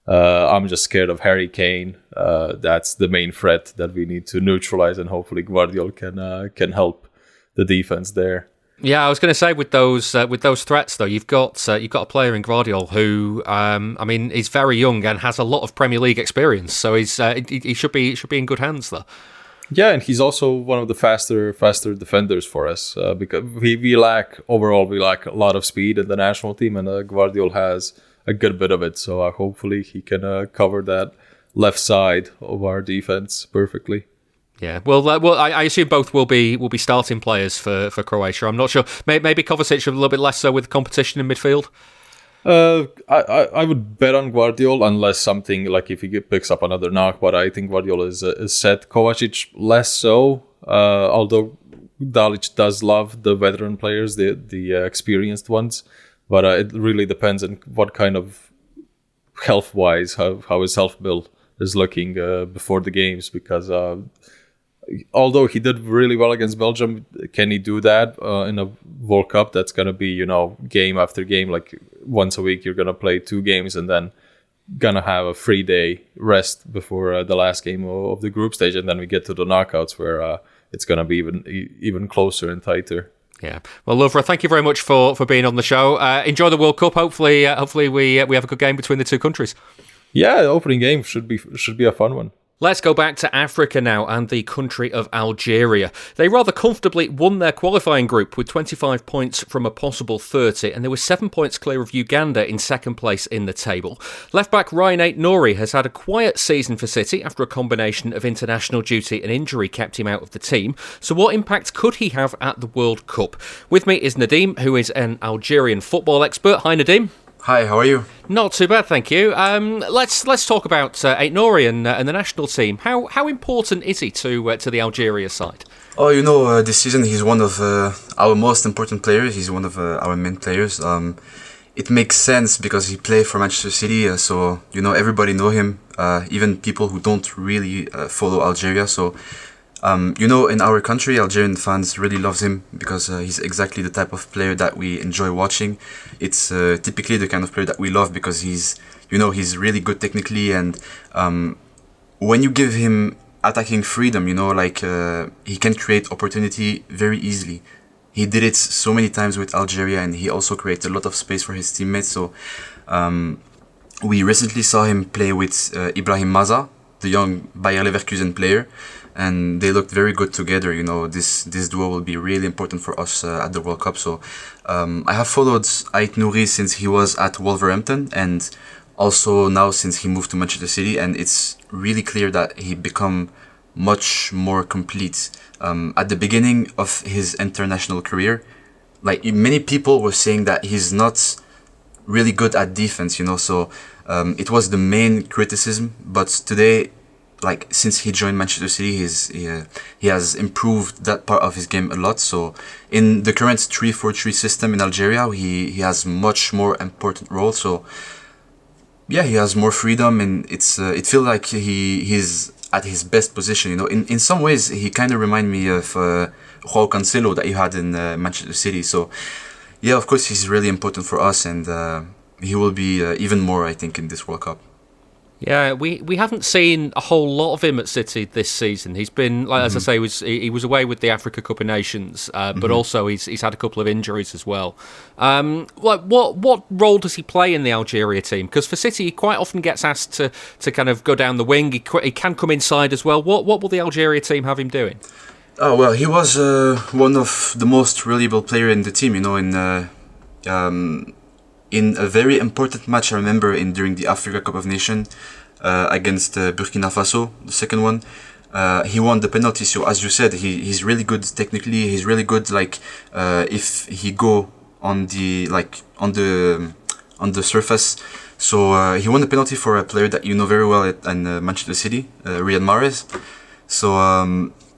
I'm just scared of Harry Kane. That's the main threat that we need to neutralize, and hopefully Gvardiol can help the defense there. Yeah, I was going to say with those threats though, you've got a player in Gvardiol who, is very young and has a lot of Premier League experience, so he should be in good hands there. Yeah, and he's also one of the faster defenders for us, because we lack a lot of speed in the national team, and Gvardiol has a good bit of it. So hopefully he can cover that left side of our defense perfectly. Yeah, well, I assume both will be starting players for Croatia. I'm not sure. Maybe Kovacic a little bit less so with competition in midfield. I would bet on Gvardiol unless something like if he picks up another knock. But I think Gvardiol is set. Kovacic less so. Although Dalic does love the veteran players, the experienced ones. But it really depends on what kind of health-wise how his health build is looking before the games, because. Although he did really well against Belgium, can he do that in a World Cup? That's going to be, game after game. Like once a week, you're going to play 2 games and then going to have a 3-day rest before the last game of the group stage. And then we get to the knockouts where it's going to be even closer and tighter. Yeah. Well, Lovre, thank you very much for being on the show. Enjoy the World Cup. Hopefully we have a good game between the two countries. Yeah, the opening game should be a fun one. Let's go back to Africa now and the country of Algeria. They rather comfortably won their qualifying group with 25 points from a possible 30, and they were 7 points clear of Uganda in second place in the table. Left-back Ryan Ait-Nouri has had a quiet season for City after a combination of international duty and injury kept him out of the team. So what impact could he have at the World Cup? With me is Nadim, who is an Algerian football expert. Hi, Nadim. Hi, how are you? Not too bad, thank you. Let's talk about Ait-Nouri and the national team. How important is he to the Algeria side? Oh, this season he's one of our most important players. He's one of our main players. It makes sense because he played for Manchester City, so everybody know him, even people who don't really follow Algeria. So in our country, Algerian fans really loves him because he's exactly the type of player that we enjoy watching. It's typically the kind of player that we love because he's really good technically, and when you give him attacking freedom, he can create opportunity very easily. He did it so many times with Algeria, and he also created a lot of space for his teammates. So we recently saw him play with Ibrahim Maza, the young Bayer Leverkusen player, and they looked very good together. This duo will be really important for us at the World Cup. So I have followed Ait-Nouri since he was at Wolverhampton, and also now since he moved to Manchester City, and it's really clear that he become much more complete. At the beginning of his international career, many people were saying that he's not really good at defense, so it was the main criticism. But today, since he joined Manchester City, he has improved that part of his game a lot. So in the current 3-4-3 system in Algeria, he has much more important role. So yeah, he has more freedom, and it feels like he's at his best position. In some ways, he kind of remind me of João Cancelo that you had in Manchester City. So yeah, of course, he's really important for us, and he will be even more, I think, in this World Cup. Yeah, we haven't seen a whole lot of him at City this season. He's been, as I say, he was away with the Africa Cup of Nations, but also he's had a couple of injuries as well. What role does he play in the Algeria team? Because for City, he quite often gets asked to kind of go down the wing. He can come inside as well. What will the Algeria team have him doing? Oh well, he was one of the most reliable player in the team. In a very important match, I remember during the Africa Cup of Nations against Burkina Faso, the second one, he won the penalty. So as you said, he's really good technically. He's really good. If he go on the surface. So he won the penalty for a player that you know very well at Manchester City, Riyad Mahrez. So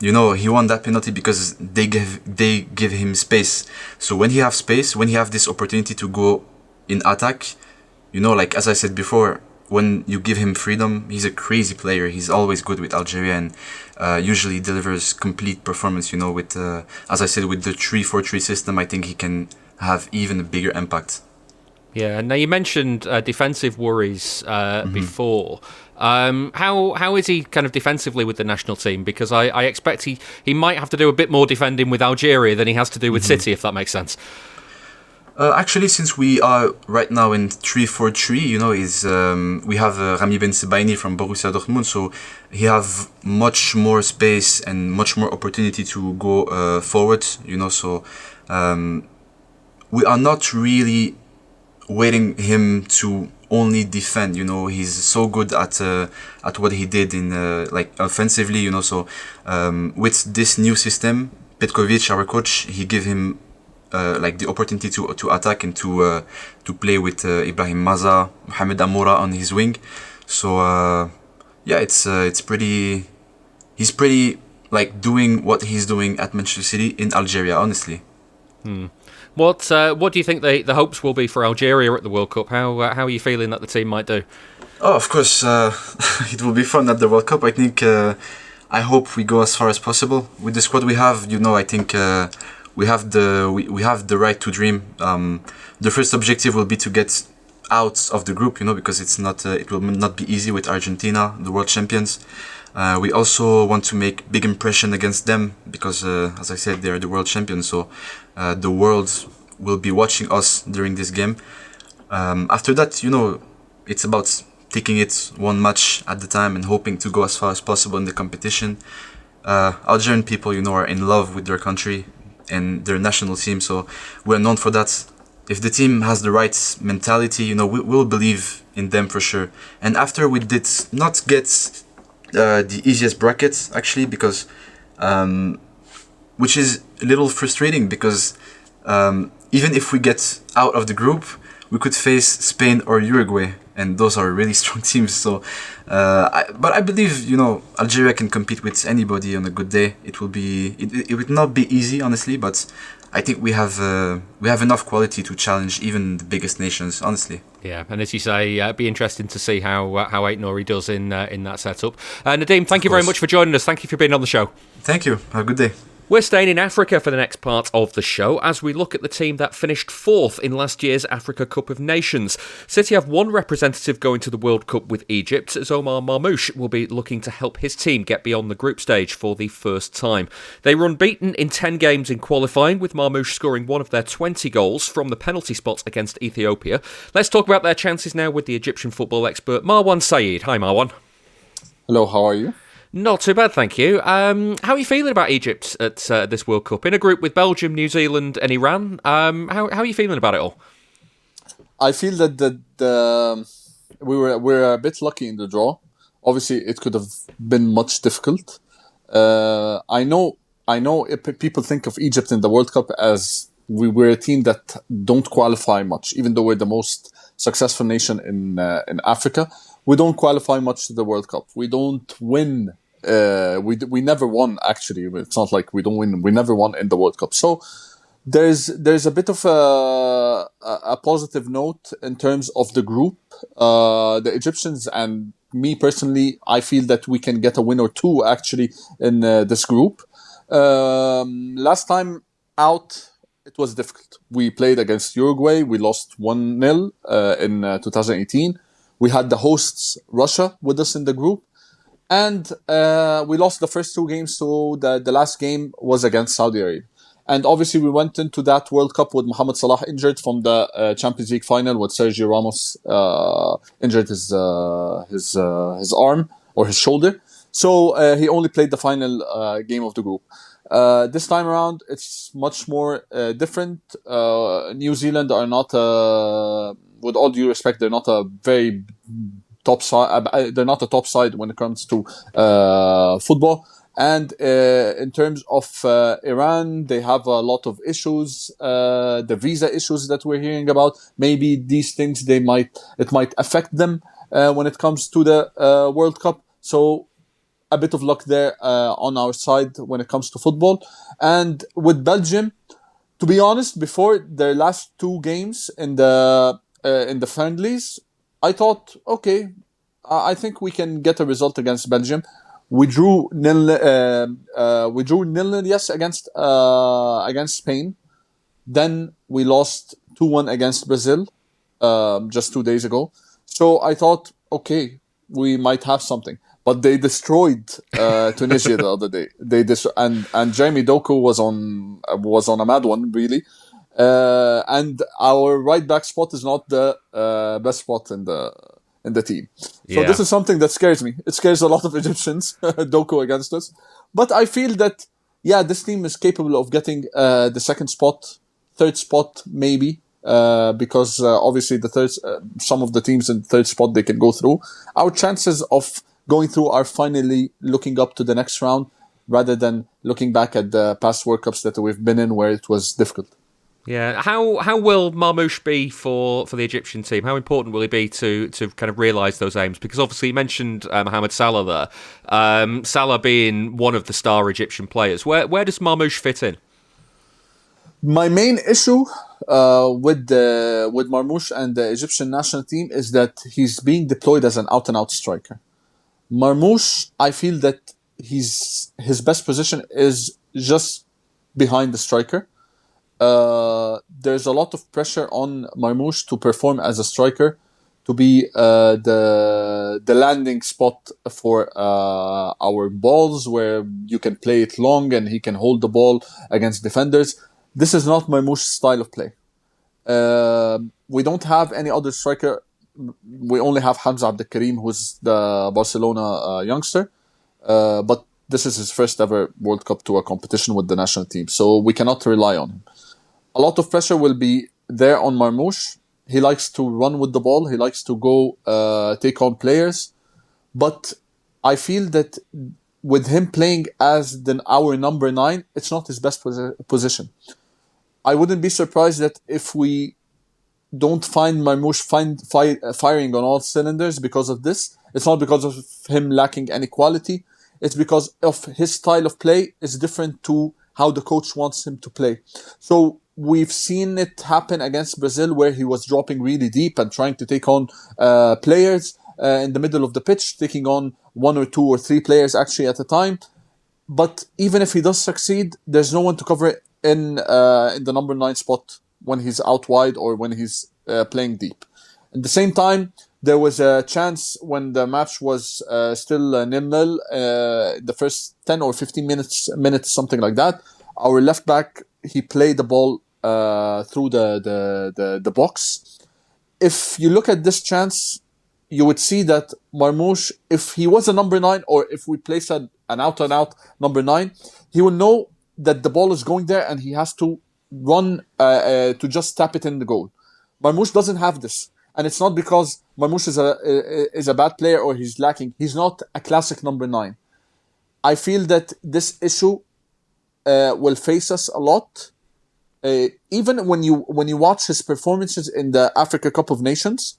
he won that penalty because they give him space. So when he have space, when he have this opportunity to go in attack, as I said before, when you give him freedom, he's a crazy player. He's always good with Algeria, and usually delivers complete performance. With as I said, with the 3-4-3 system, I think he can have even a bigger impact. Yeah. Now you mentioned defensive worries before. How is he kind of defensively with the national team? Because I expect he might have to do a bit more defending with Algeria than he has to do with City, if that makes sense. Actually, since we are right now in 3-4-3, we have Rami Ben Sebaini from Borussia Dortmund, so he have much more space and much more opportunity to go forward. So we are not really waiting him to only defend. He's so good at what he did in offensively. So with this new system, Petkovic, our coach, he give him the opportunity to attack and to play with Ibrahim Maza, Mohamed Amoura on his wing. So it's pretty. He's pretty doing what he's doing at Manchester City in Algeria, honestly. What do you think the hopes will be for Algeria at the World Cup? How are you feeling that the team might do? Oh, of course, it will be fun at the World Cup. I think I hope we go as far as possible with the squad we have. I think. We have the right to dream. The first objective will be to get out of the group, because it will not be easy with Argentina, the world champions. We also want to make big impression against them because, as I said, they are the world champions. So the world will be watching us during this game. After that, it's about taking it one match at the time and hoping to go as far as possible in the competition. Algerian people, are in love with their country and their national team, so we're known for that. If the team has the right mentality, we'll believe in them for sure. And after we did not get the easiest bracket, actually, because which is a little frustrating, because even if we get out of the group, we could face Spain or Uruguay, and those are really strong teams. So, but I believe Algeria can compete with anybody on a good day. It would not be easy, honestly, but I think we have enough quality to challenge even the biggest nations, honestly. Yeah, and as you say, it'd be interesting to see how Ait-Nouri does in that setup. Nadim, thank you very much for joining us. Thank you for being on the show. Thank you. Have a good day. We're staying in Africa for the next part of the show as we look at the team that finished fourth in last year's Africa Cup of Nations. City have one representative going to the World Cup with Egypt, as Omar Marmoush will be looking to help his team get beyond the group stage for the first time. They were unbeaten in 10 games in qualifying, with Marmoush scoring one of their 20 goals from the penalty spot against Ethiopia. Let's talk about their chances now with the Egyptian football expert Marwan Saeed. Hi Marwan. Hello, how are you? Not too bad, thank you. How are you feeling about Egypt at this World Cup? In a group with Belgium, New Zealand and Iran, how are you feeling about it all? I feel that we're a bit lucky in the draw. Obviously, it could have been much difficult. I know if people think of Egypt in the World Cup as we're a team that don't qualify much, even though we're the most successful nation in Africa. We don't qualify much to the World Cup. We don't win. We never won, actually. It's not like we don't win. We never won in the World Cup. So there's a bit of a positive note in terms of the group. The Egyptians and me personally, I feel that we can get a win or two, actually, in this group. Last time out, it was difficult. We played against Uruguay. We lost 1-0 in 2018. We had the hosts, Russia, with us in the group. And we lost the first two games, so the last game was against Saudi Arabia. And obviously, we went into that World Cup with Mohamed Salah injured from the Champions League final, with Sergio Ramos injured his arm or his shoulder. So he only played the final game of the group. This time around, it's much more different. New Zealand are not, with all due respect, they're not a very top side. They're not a top side when it comes to football. And in terms of Iran, they have a lot of issues. The visa issues that we're hearing about, maybe these things it might affect them when it comes to the World Cup. So a bit of luck there on our side when it comes to football. And with Belgium, to be honest, before their last two games in the friendlies, I thought, okay, I think we can get a result against Belgium. We drew 0-0, yes, against Spain. Then we lost 2-1 against Brazil just 2 days ago. So I thought, okay, we might have something. But they destroyed Tunisia the other day. And Jeremy Doku was on a mad one, really. And our right back spot is not the best spot in the team. So This is something that scares me. It scares a lot of Egyptians, Doku against us. But I feel that, this team is capable of getting the second spot, third spot, maybe. Because obviously some of the teams in the third spot, they can go through. Our chances of going through are finally looking up to the next round rather than looking back at the past World Cups that we've been in where it was difficult. Yeah, how will Marmoush be for the Egyptian team? How important will he be to kind of realise those aims? Because obviously you mentioned Mohamed Salah there. Salah being one of the star Egyptian players. Where does Marmoush fit in? My main issue with Marmoush and the Egyptian national team is that he's being deployed as an out-and-out striker. Marmoush, I feel that his best position is just behind the striker. There's a lot of pressure on Marmoush to perform as a striker, to be the landing spot for our balls, where you can play it long and he can hold the ball against defenders. This is not Marmoush's style of play. We don't have any other striker we only have Hamza Abdelkarim, who's the Barcelona youngster, but this is his first ever World Cup tour competition with the national team, so we cannot rely on him. A lot of pressure will be there on Marmoush. He likes to run with the ball. He likes to go take on players. But I feel that with him playing as our number 9, it's not his best position. I wouldn't be surprised that if we don't find Marmoush firing on all cylinders because of this. It's not because of him lacking any quality. It's because of his style of play is different to how the coach wants him to play. So we've seen it happen against Brazil, where he was dropping really deep and trying to take on players in the middle of the pitch, taking on 1 or 2 or 3 players actually at a time. But even if he does succeed, there's no one to cover it in the number 9 spot when he's out wide or when he's playing deep. At the same time, there was a chance when the match was still 0-0, the first 10 or 15 minutes, something like that. Our left back, he played the ball through the box. If you look at this chance, you would see that Marmoush, if he was a number 9 or if we place an out-and-out number 9, he will know that the ball is going there and he has to run to just tap it in the goal. Marmoush doesn't have this. And it's not because Marmoush is a bad player or he's lacking. He's not a classic number 9. I feel that this issue will face us a lot. Even when you watch his performances in the Africa Cup of Nations,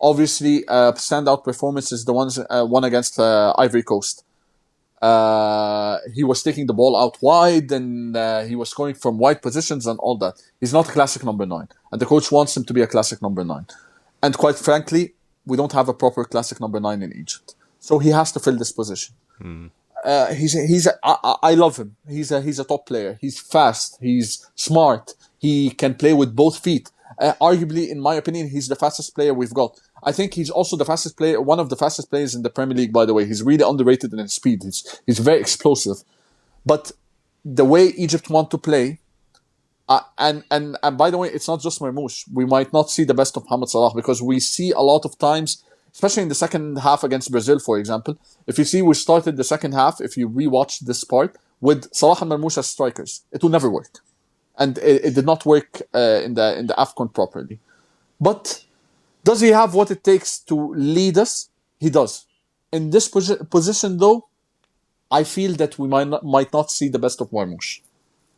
obviously standout performance is the one against Ivory Coast. He was taking the ball out wide and he was scoring from wide positions and all that. He's not a classic number 9. And the coach wants him to be a classic number 9. And quite frankly, we don't have a proper classic number 9 in Egypt. So he has to fill this position. I love him. He's a top player. He's fast. He's smart. He can play with both feet. Arguably, in my opinion, he's the fastest player we've got. I think he's also the fastest player, one of the fastest players in the Premier League, by the way. He's really underrated in his speed. He's very explosive. But the way Egypt want to play, and by the way, it's not just Marmoush. We might not see the best of Mohamed Salah because we see a lot of times, especially in the second half against Brazil, for example. If you see, we started the second half, if you rewatch this part, with Salah and Marmoush as strikers. It will never work. And it did not work in the AFCON properly. But does he have what it takes to lead us? He does. In this position, though, I feel that we might not see the best of Marmoush.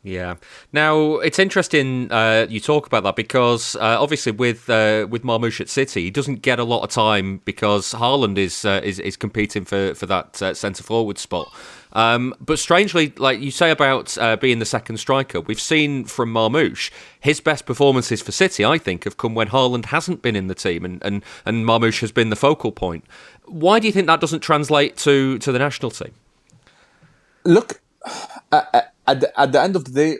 Yeah. Now, it's interesting you talk about that because obviously with Marmoush at City, he doesn't get a lot of time because Haaland is competing for that centre-forward spot. But strangely, like you say about being the second striker, we've seen from Marmoush, his best performances for City, I think, have come when Haaland hasn't been in the team and Marmoush has been the focal point. Why do you think that doesn't translate to the national team? Look, at the end of the day,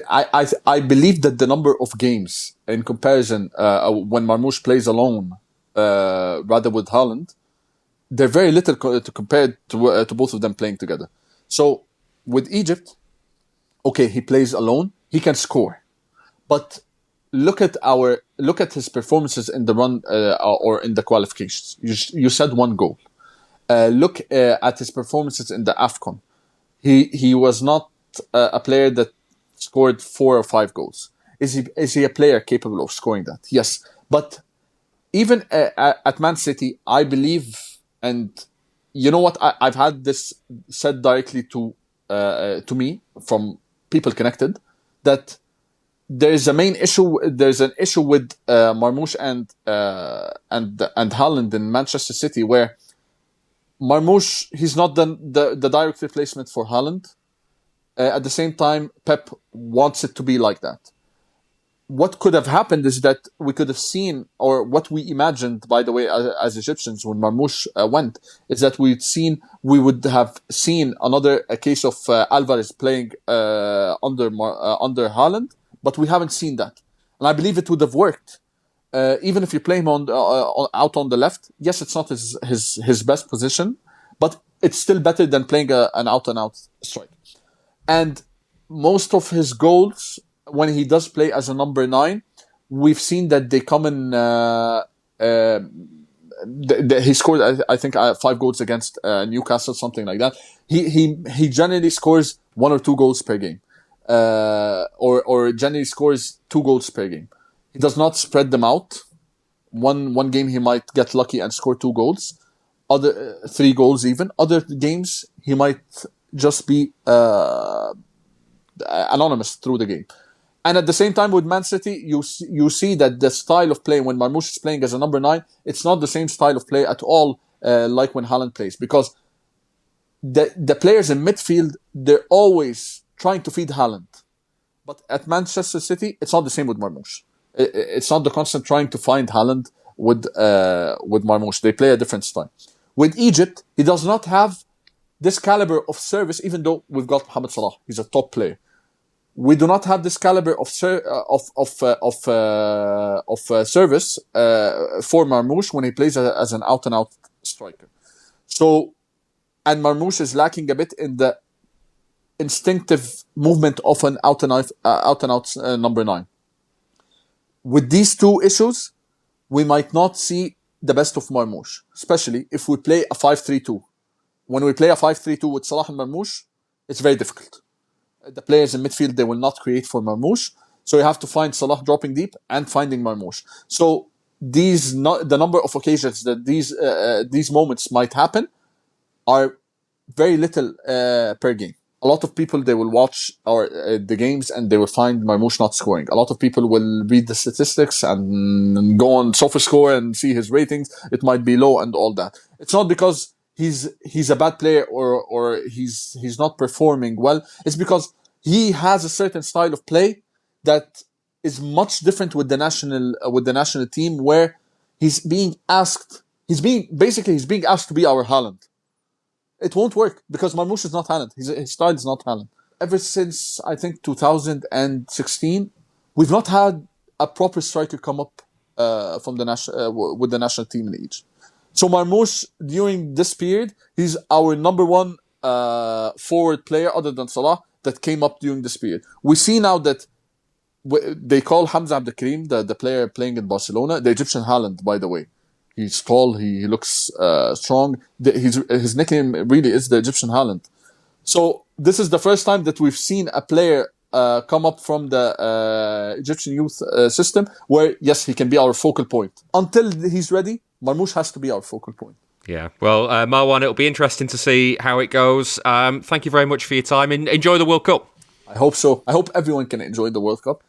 I believe that the number of games in comparison when Marmoush plays alone rather with Haaland, they're very little to compare to both of them playing together. So with Egypt, okay, he plays alone, he can score, but look at his performances in the run or in the qualifications. You said 1 goal. Look at his performances in the AFCON. He was not a player that scored 4 or 5 goals. Is he a player capable of scoring that? Yes. But even at Man City, I believe, and you know what, I've had this said directly to me from people connected, that there's an issue with Marmoush and Haaland in Manchester City, where Marmoush, he's not the direct replacement for Haaland. At the same time, Pep wants it to be like that. What could have happened is that we could have seen, or what we imagined, by the way, as Egyptians when Marmoush went, is that we would have seen another case of Alvarez playing under Haaland, but we haven't seen that. And I believe it would have worked. Even if you play him out on the left, yes, it's not his best position, but it's still better than playing an out-and-out strike. And most of his goals, when he does play as a number 9, we've seen that they come he scored, I think, 5 goals against Newcastle, something like that. He generally scores 1 or 2 goals per game, or generally scores 2 goals per game. He does not spread them out. One game he might get lucky and score 2 goals, other 3 goals even. Other games he might just be anonymous through the game. And at the same time with Man City, you see that the style of play when Marmoush is playing as a number 9, it's not the same style of play at all like when Haaland plays, because the players in midfield, they're always trying to feed Haaland. But at Manchester City, it's not the same with Marmoush. It's not the constant trying to find Haaland with Marmoush. They play a different style. With Egypt, he does not have this caliber of service, even though we've got Mohamed Salah. He's a top player. We do not have this caliber of service for Marmoush when he plays as an out-and-out striker. So, and Marmoush is lacking a bit in the instinctive movement of an out-and-out number 9. With these 2 issues, we might not see the best of Marmoush, especially if we play a 5-3-2. When we play a 5-3-2 with Salah and Marmoush, it's very difficult. The players in midfield, they will not create for Marmoush. So you have to find Salah dropping deep and finding Marmoush. So the number of occasions that these moments might happen are very little per game. A lot of people, they will watch the games and they will find Marmoush not scoring. A lot of people will read the statistics and go on SofaScore and see his ratings. It might be low and all that. It's not because he's a bad player or he's not performing well. It's because he has a certain style of play that is much different with the national team, where he's being asked to be our Haaland. It won't work because Marmoush is not Haaland. His style is not Haaland. Ever since, I think, 2016, we've not had a proper striker come up from with the national team in Egypt. So Marmoush, during this period, he's our number 1 forward player other than Salah that came up during this period. We see now that they call Hamza Abdelkarim, the player playing in Barcelona, the Egyptian Haaland, by the way. He's tall, he looks strong. His nickname really is the Egyptian Haaland. So this is the first time that we've seen a player come up from the Egyptian youth system where, yes, he can be our focal point. Until he's ready, Marmoush has to be our focal point. Yeah, well, Marwan, it'll be interesting to see how it goes. Thank you very much for your time. Enjoy the World Cup. I hope so. I hope everyone can enjoy the World Cup.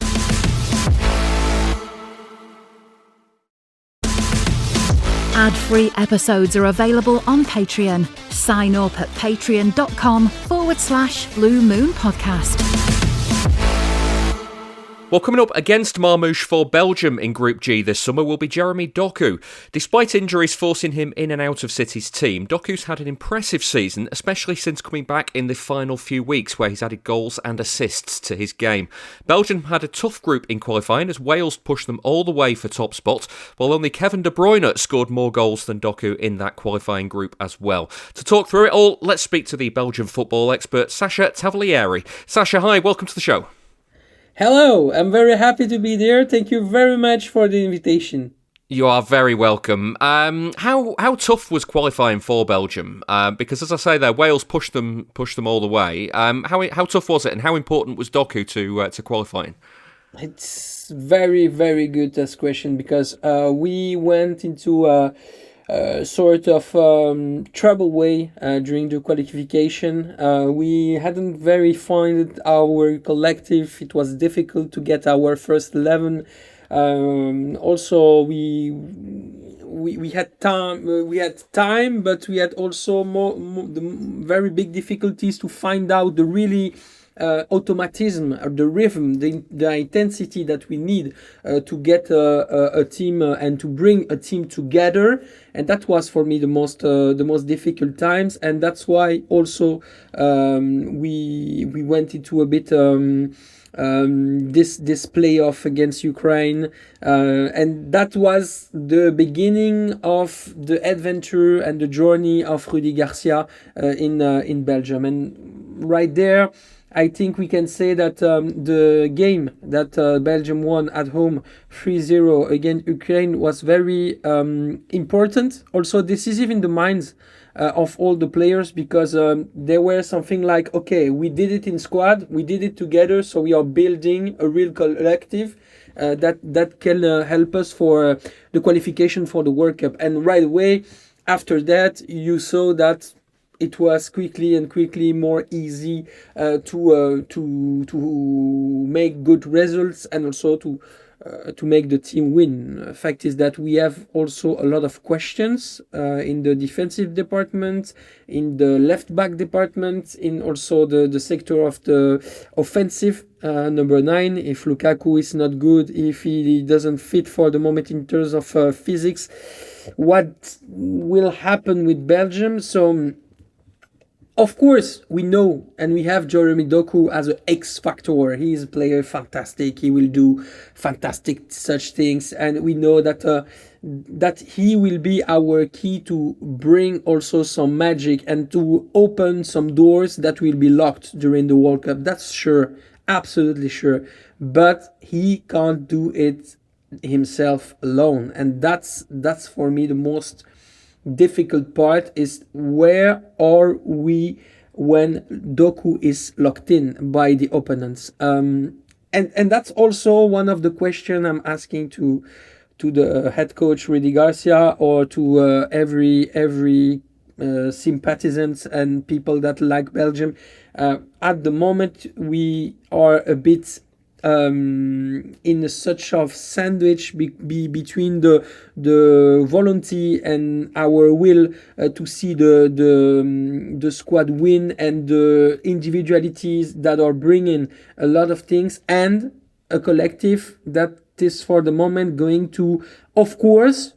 Ad-free episodes are available on Patreon. Sign up at patreon.com/Blue Moon Podcast. Well, coming up against Marmoush for Belgium in Group G this summer will be Jeremy Doku. Despite injuries forcing him in and out of City's team, Doku's had an impressive season, especially since coming back in the final few weeks where he's added goals and assists to his game. Belgium had a tough group in qualifying as Wales pushed them all the way for top spot, while only Kevin De Bruyne scored more goals than Doku in that qualifying group as well. To talk through it all, let's speak to the Belgian football expert Sacha Tavolieri. Sacha, hi, welcome to the show. Hello, I'm very happy to be there. Thank you very much for the invitation. You are very welcome. How tough was qualifying for Belgium? Because as I say there, Wales pushed them all the way. How tough was it, and how important was Doku to qualifying? It's very, very good question, because we went into a sort of trouble way during the qualification. We hadn't very found our collective. It was difficult to get our first 11. Also, we had time, but we had also the very big difficulties to find out the really automatism, or the rhythm, the intensity that we need to get a team and to bring a team together. And that was for me the most difficult times, and that's why also we went into a bit this playoff against Ukraine, and that was the beginning of the adventure and the journey of Rudy Garcia in Belgium. And right there, I think we can say that the game that Belgium won at home 3-0 against Ukraine was very important, also decisive in the minds of all the players, because there were something like, okay, we did it in squad, we did it together, so we are building a real collective that can help us for the qualification for the World Cup. And right away after that, you saw that it was quickly more easy to make good results, and also to make the team win. Fact is that we have also a lot of questions in the defensive department, in the left back department, in also the sector of the offensive number 9. If Lukaku is not good, if he doesn't fit for the moment in terms of physics, what will happen with Belgium? So of course, we know, and we have Jeremy Doku as an X factor. He is a player fantastic. He will do fantastic such things, and we know that that he will be our key to bring also some magic and to open some doors that will be locked during the World Cup. That's sure, absolutely sure. But he can't do it himself alone, and that's for me the most difficult part, is where are we when Doku is locked in by the opponents, and that's also one of the questions I'm asking to the head coach Rudy Garcia, or to every sympathizants and people that like Belgium. At the moment, we are a bit in a such of sandwich between the volunteer and our will to see the squad win, and the individualities that are bringing a lot of things, and a collective that is for the moment going to, of course,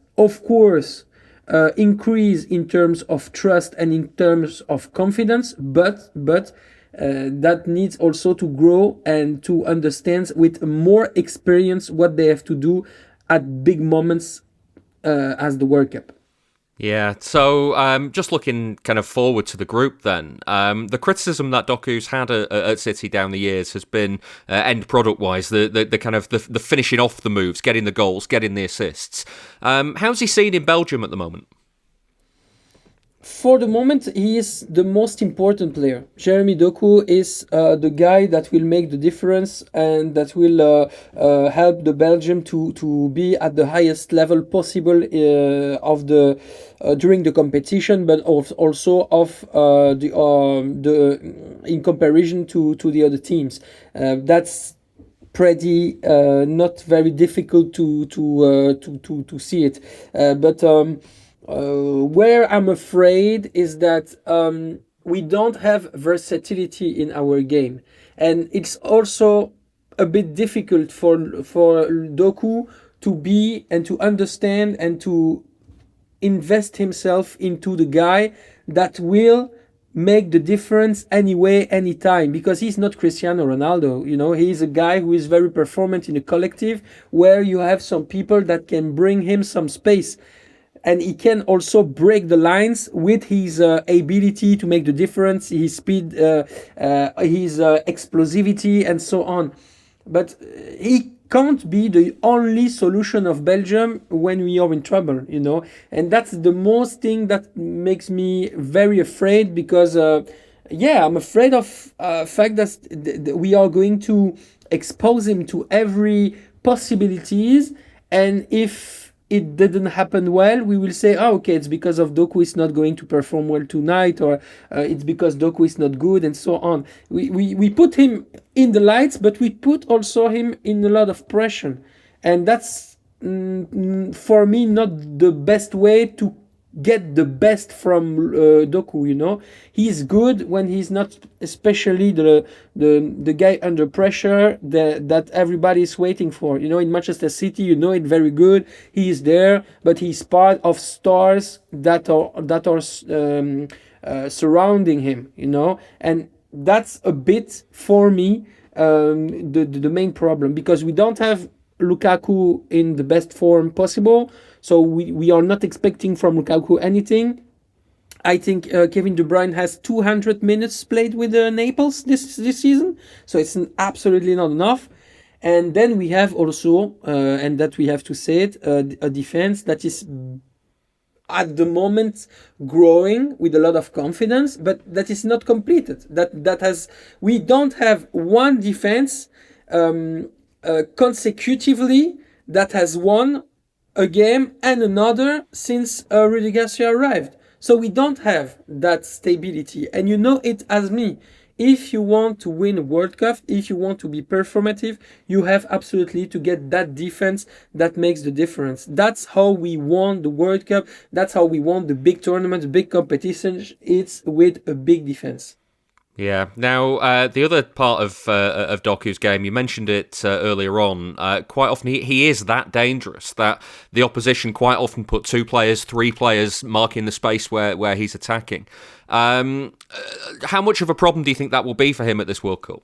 increase in terms of trust and in terms of confidence, but that needs also to grow and to understand with more experience what they have to do at big moments as the World Cup. Yeah, so just looking kind of forward to the group then, the criticism that Doku's had at City down the years has been end product-wise, the kind of the finishing off the moves, getting the goals, getting the assists. How's he seen in Belgium at the moment? For the moment, he is the most important player. Jeremy Doku is the guy that will make the difference, and that will help the Belgium to be at the highest level possible of the during the competition, but also of the in comparison to the other teams. That's pretty not very difficult to see it, but. Where I'm afraid is that we don't have versatility in our game, and it's also a bit difficult for Doku to be and to understand and to invest himself into the guy that will make the difference anyway, anytime, because he's not Cristiano Ronaldo. He's a guy who is very performant in a collective where you have some people that can bring him some space. And he can also break the lines with his ability to make the difference, his speed, his explosivity, and so on. But he can't be the only solution of Belgium when we are in trouble, And that's the most thing that makes me very afraid, because, I'm afraid of fact that we are going to expose him to every possibilities, and if it didn't happen well, we will say, okay, it's because of Doku is not going to perform well tonight, or it's because Doku is not good, and so on. We put him in the lights, but we put also him in a lot of pressure. And that's, for me, not the best way to get the best from Doku, He's good when he's not, especially the guy under pressure that everybody is waiting for. In Manchester City, it very good. He is there, but he's part of stars that are surrounding him, And that's a bit, for me, the main problem, because we don't have Lukaku in the best form possible. So we are not expecting from Lukaku anything. I think Kevin De Bruyne has 200 minutes played with Naples this season, so it's absolutely not enough. And then we have also, and that we have to say it, a defense that is at the moment growing with a lot of confidence, but that is not completed. We don't have one defense consecutively that has won a game and another since Rudi Garcia arrived. So we don't have that stability. And you know it as me. If you want to win a World Cup, if you want to be performative, you have absolutely to get that defense that makes the difference. That's how we won the World Cup. That's how we won the big tournaments, big competitions. It's with a big defense. Yeah. Now, the other part of Doku's game, you mentioned it earlier on, quite often he is that dangerous that the opposition quite often put 2 players, 3 players marking the space where he's attacking. How much of a problem do you think that will be for him at this World Cup?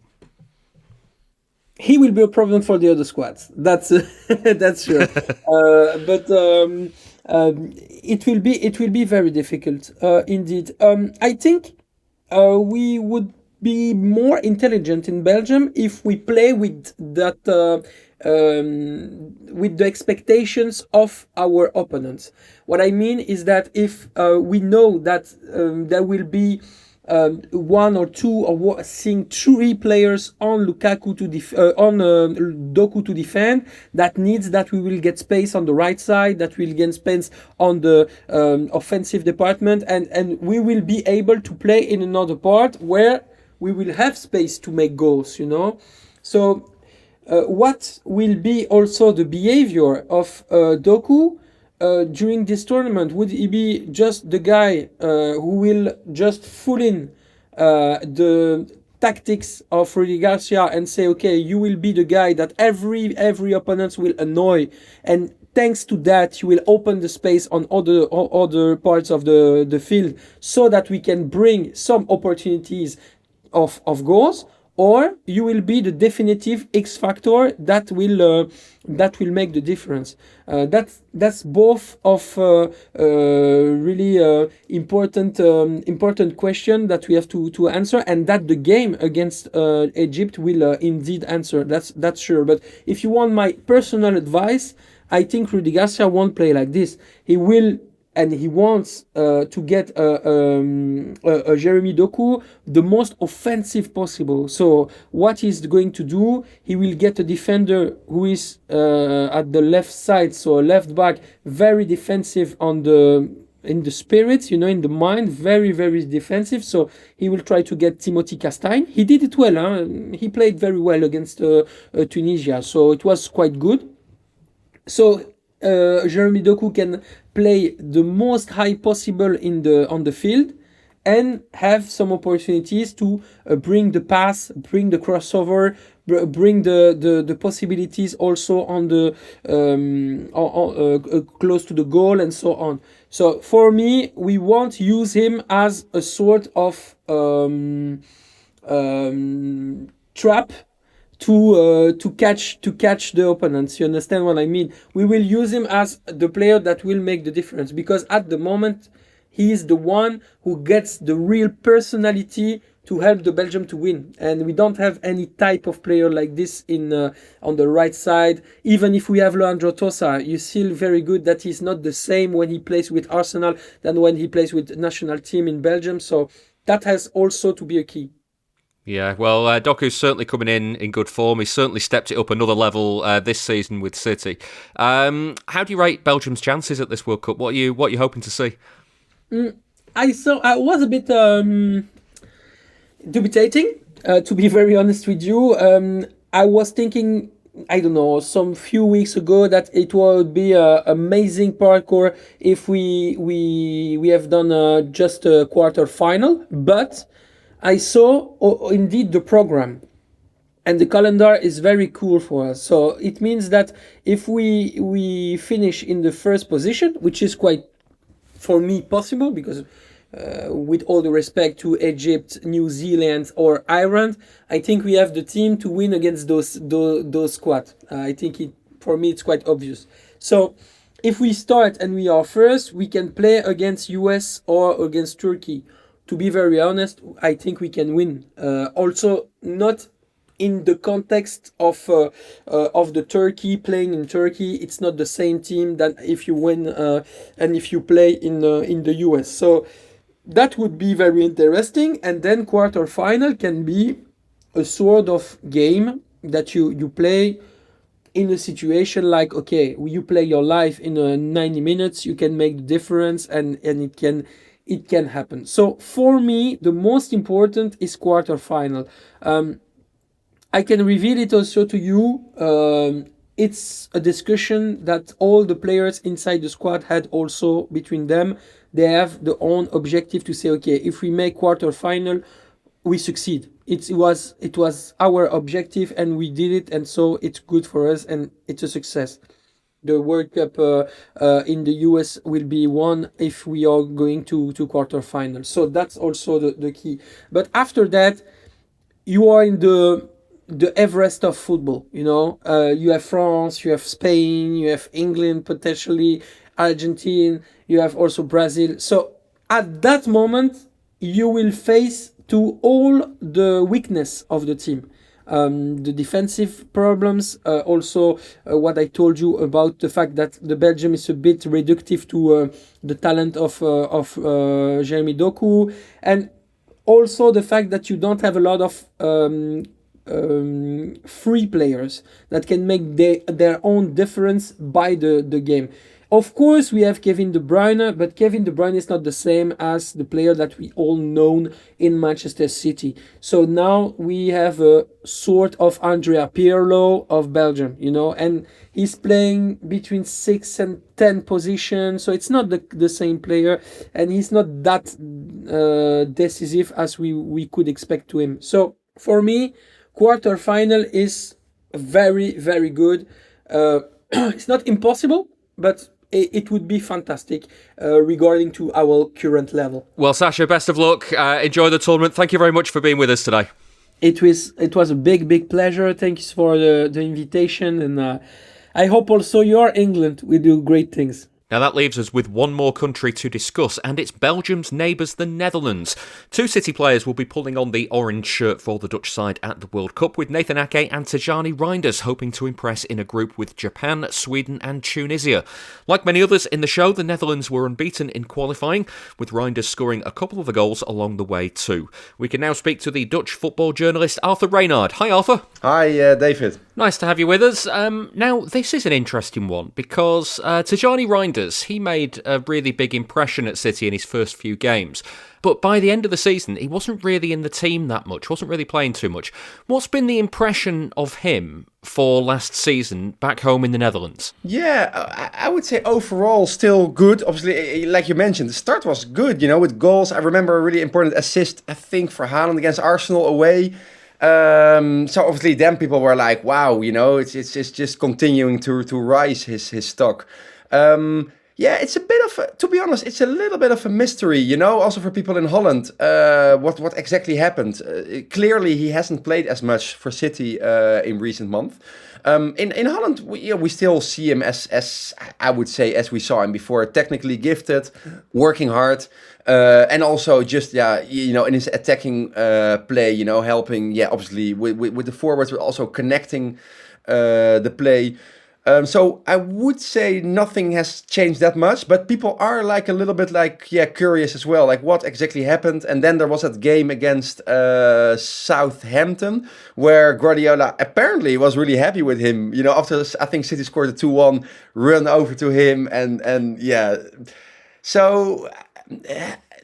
He will be a problem for the other squads. That's that's sure. But it will be very difficult indeed. I think we would be more intelligent in Belgium if we play with that with the expectations of our opponents. What I mean is that if we know that there will be 1 or 2 or seeing 3 players on Lukaku on Doku to defend, that needs that we will get space on the right side, that we'll get space on the offensive department, and we will be able to play in another part where we will have space to make goals, you know. So what will be also the behavior of Doku during this tournament? Would he be just the guy who will just full in the tactics of Rudi Garcia and say, okay, you will be the guy that every opponent will annoy, and thanks to that you will open the space on other parts of the field so that we can bring some opportunities of goals? Or you will be the definitive X factor that will make the difference. That's both of really important question that we have to answer, and that the game against Egypt will indeed answer. That's sure. But if you want my personal advice, I think Rudi Garcia won't play like this. He will. And he wants to get a Jeremy Doku the most offensive possible. So what he's going to do, he will get a defender who is at the left side, so a left back, very defensive in the spirit, you know, in the mind, very, very defensive. So he will try to get Timothy Castagne. He did it well. Huh? He played very well against Tunisia, so it was quite good. So Jeremy Doku can play the most high possible on the field and have some opportunities to bring the pass, bring the crossover, bring the possibilities also on the close to the goal and so on. So for me, we won't use him as a sort of trap to catch the opponents. You understand what I mean? We will use him as the player that will make the difference, because at the moment he is the one who gets the real personality to help the Belgium to win, and we don't have any type of player like this on the right side. Even if we have Leandro Tosa, you see very good that he's not the same when he plays with Arsenal than when he plays with the national team in Belgium. So that has also to be a key. Yeah, well, Doku's certainly coming in good form. He's certainly stepped it up another level this season with City. How do you rate Belgium's chances at this World Cup? What are you hoping to see? I was a bit dubitating, to be very honest with you. I was thinking, I don't know, some few weeks ago that it would be an amazing parkour if we have done just a quarter final, but I saw indeed the program, and the calendar is very cool for us. So it means that if we finish in the first position, which is quite, for me, possible, because with all the respect to Egypt, New Zealand or Ireland, I think we have the team to win against those squads. I think for me it's quite obvious. So if we start and we are first, we can play against US or against Turkey. To be very honest, I think we can win. Also, not in the context of the Turkey playing in Turkey. It's not the same team than if you win and if you play in the US. So that would be very interesting. And then quarterfinal can be a sort of game that you play in a situation like, okay, you play your life in 90 minutes, you can make the difference, and it can happen. So for me, the most important is quarterfinal. I can reveal it also to you. It's a discussion that all the players inside the squad had also between them. They have their own objective to say, okay, if we make quarterfinal, we succeed. It was our objective and we did it, and so it's good for us and it's a success. The World Cup in the US will be won if we are going to quarterfinals. So that's also the key. But after that, you are in the Everest of football. You have France, you have Spain, you have England, potentially Argentina, you have also Brazil. So at that moment, you will face to all the weakness of the team. The defensive problems, also what I told you about the fact that the Belgium is a bit reductive to the talent of Jeremy Doku, and also the fact that you don't have a lot of free players that can make their own difference by the game. Of course, we have Kevin De Bruyne, but Kevin De Bruyne is not the same as the player that we all know in Manchester City. So now we have a sort of Andrea Pirlo of Belgium, and he's playing between 6 and 10 positions. So it's not the same player, and he's not that decisive as we could expect to him. So for me, quarterfinal is very, very good. It's not impossible, but it would be fantastic regarding to our current level. Well, Sasha, best of luck. Enjoy the tournament. Thank you very much for being with us today. It was a big pleasure. Thanks for the invitation, and I hope also your England will do great things. Now that leaves us with one more country to discuss, and it's Belgium's neighbours, the Netherlands. Two City players will be pulling on the orange shirt for the Dutch side at the World Cup, with Nathan Ake and Tijani Reinders hoping to impress in a group with Japan, Sweden and Tunisia. Like many others in the show, the Netherlands were unbeaten in qualifying, with Reinders scoring a couple of the goals along the way too. We can now speak to the Dutch football journalist Arthur Reynard. Hi Arthur. Hi David. Nice to have you with us. Now, this is an interesting one because Tijani Reinders, he made a really big impression at City in his first few games. But by the end of the season, he wasn't really in the team that much, wasn't really playing too much. What's been the impression of him for last season back home in the Netherlands? Yeah, I would say overall still good. Obviously, like you mentioned, the start was good, with goals. I remember a really important assist, I think, for Haaland against Arsenal away. So obviously then people were like, wow, it's just continuing to rise his stock. Yeah, it's a bit of, to be honest, it's a little bit of a mystery, also for people in Holland, what exactly happened. Clearly, he hasn't played as much for City in recent months. In Holland, we still see him as I would say, as we saw him before, technically gifted, working hard, and also just, in his attacking play, helping, obviously with the forwards, but also connecting the play. So I would say nothing has changed that much, but people are like a little bit like, curious as well, like what exactly happened. And then there was that game against Southampton where Guardiola apparently was really happy with him, after I think City scored a 2-1, run over to him and So,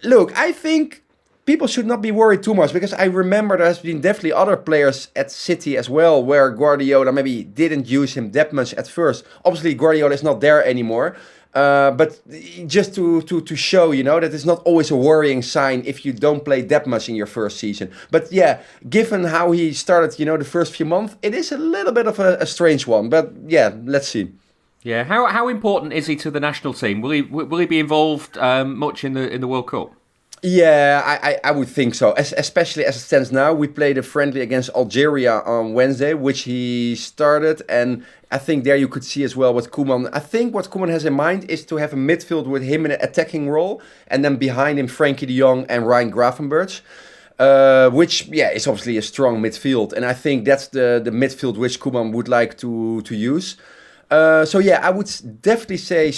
look, I think people should not be worried too much, because I remember there has been definitely other players at City as well where Guardiola maybe didn't use him that much at first. Obviously, Guardiola is not there anymore, but just to show, that it's not always a worrying sign if you don't play that much in your first season. But given how he started, the first few months, it is a little bit of a strange one. But let's see. Yeah, how important is he to the national team? Will he be involved much in the World Cup? Yeah, I would think so. Especially as it stands now, we played a friendly against Algeria on Wednesday, which he started, and I think there you could see as well what Koeman. I think what Koeman has in mind is to have a midfield with him in an attacking role, and then behind him Frankie de Jong and Ryan Gravenberch. Which, is obviously a strong midfield. And I think that's the midfield which Koeman would like to use. I would definitely say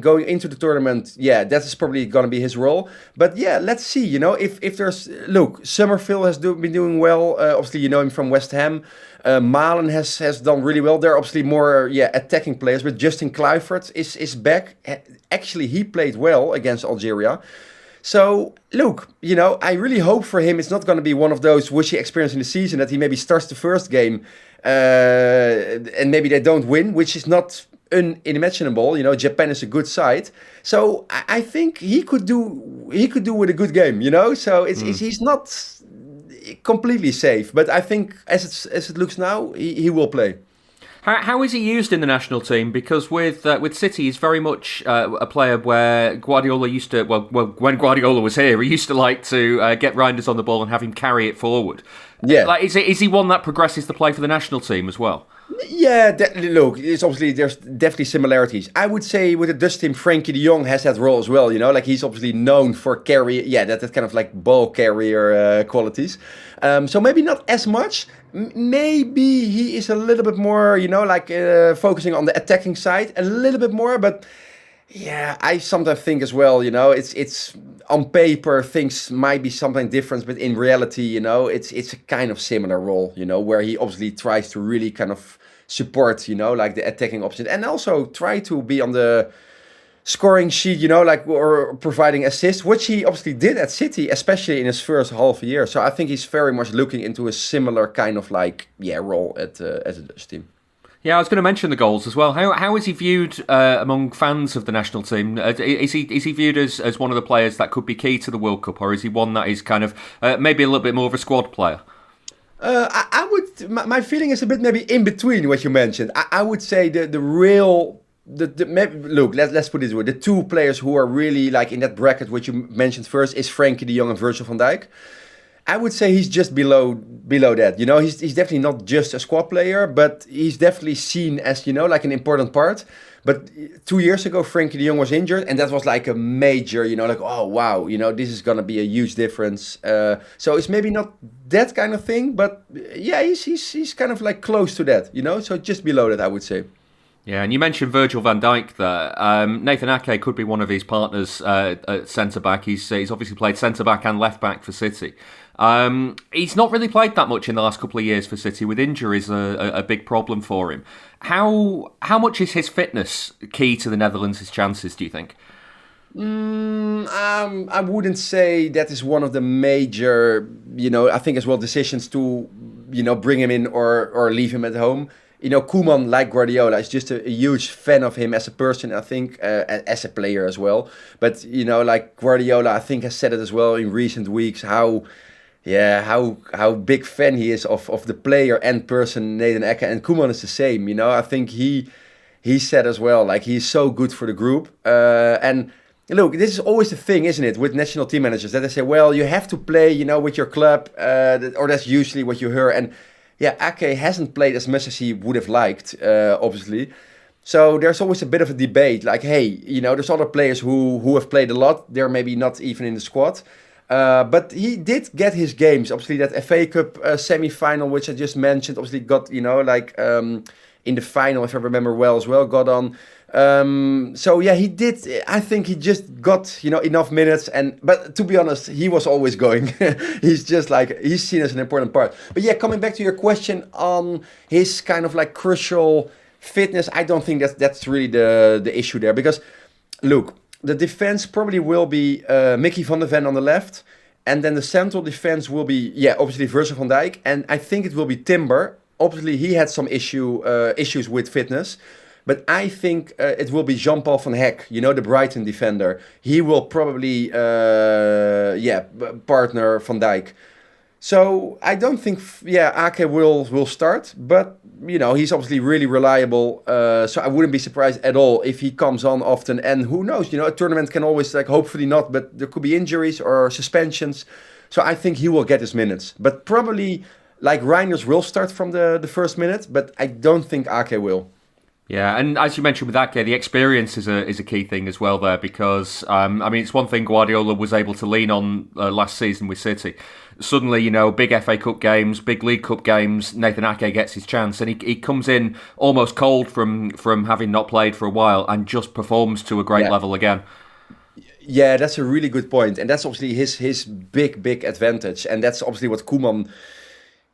going into the tournament, that is probably going to be his role. But let's see, if there's... Look, Summerville has been doing well. Obviously, you know him from West Ham. Malen has done really well. They're obviously more attacking players. But Justin Kluivert is back. Actually, he played well against Algeria. So, look, I really hope for him it's not going to be one of those which he experienced in the season, that he maybe starts the first game and maybe they don't win, which is not unimaginable. Japan is a good side. So, I think he could do with a good game, So, he's not completely safe. But I think as it looks now, he will play. How is he used in the national team? Because with City, he's very much a player where Guardiola used to... Well, when Guardiola was here, he used to like to get Reinders on the ball and have him carry it forward. Yeah. Is he one that progresses the play for the national team as well? Yeah, look, there's definitely similarities. I would say with the Dutch team, Frankie de Jong has that role as well, he's obviously known for that kind of like ball carrier qualities. So maybe not as much. Maybe he is a little bit more, focusing on the attacking side a little bit more, but I sometimes think as well, it's on paper things might be something different, but in reality, it's a kind of similar role, where he obviously tries to really kind of support, like the attacking option, and also try to be on the scoring sheet, or providing assists, which he obviously did at City, especially in his first half a year. So I think he's very much looking into a similar kind of role at a Dutch team. Yeah, I was going to mention the goals as well. How is he viewed among fans of the national team? Is he viewed as one of the players that could be key to the World Cup, or is he one that is kind of maybe a little bit more of a squad player? I would. My feeling is a bit maybe in between what you mentioned. I would say the real. Look, let's put it this way. The two players who are really in that bracket, which you mentioned first, is Frankie de Jong and Virgil van Dijk. I would say he's just below that. He's definitely not just a squad player, but he's definitely seen as, an important part. But 2 years ago, Frankie de Jong was injured, and that was a major, oh wow, this is gonna be a huge difference. So it's maybe not that kind of thing, but he's kind of close to that, so just below that, I would say. Yeah, and you mentioned Virgil van Dijk there. Nathan Ake could be one of his partners at centre-back. He's obviously played centre-back and left-back for City. He's not really played that much in the last couple of years for City, with injuries a big problem for him. How much is his fitness key to the Netherlands' chances, do you think? I wouldn't say that is one of the major, I think as well, decisions to, bring him in or leave him at home. Koeman, like Guardiola, is just a huge fan of him as a person, I think, as a player as well. But, Guardiola, I think, has said it as well in recent weeks, how big fan he is of the player and person, Nathan Ake. And Koeman is the same, I think he said as well, he's so good for the group. And look, this is always the thing, isn't it, with national team managers, that they say, well, you have to play, with your club, or that's usually what you hear. And Ake hasn't played as much as he would have liked, obviously. So there's always a bit of a debate, hey, there's other players who have played a lot. They're maybe not even in the squad. But he did get his games. Obviously, that FA Cup semi-final, which I just mentioned, obviously got, in the final, if I remember well as well, got on. He did. I think he just got, enough minutes. But to be honest, he was always going. He's just he's seen as an important part. But coming back to your question on his kind of crucial fitness, I don't think that's really the issue there. Because, look, the defense probably will be Mickey van der Ven on the left. And then the central defense will be, obviously Virgil van Dijk. And I think it will be Timber. Obviously, he had some issues with fitness. But I think it will be Jean-Paul van Hek, the Brighton defender. He will probably, partner Van Dijk. So I don't think, Ake will start, but he's obviously really reliable. So I wouldn't be surprised at all if he comes on often. And who knows? A tournament can always, hopefully not, but there could be injuries or suspensions. So I think he will get his minutes, but probably Reinders will start from the first minute, but I don't think Ake will. Yeah, and as you mentioned with Adjei, the experience is a key thing as well there, because it's one thing Guardiola was able to lean on last season with City. Suddenly, big FA Cup games, big League Cup games, Nathan Ake gets his chance, and he comes in almost cold from having not played for a while and just performs to a great level again. Yeah, that's a really good point, and that's obviously his big advantage, and that's obviously what Koeman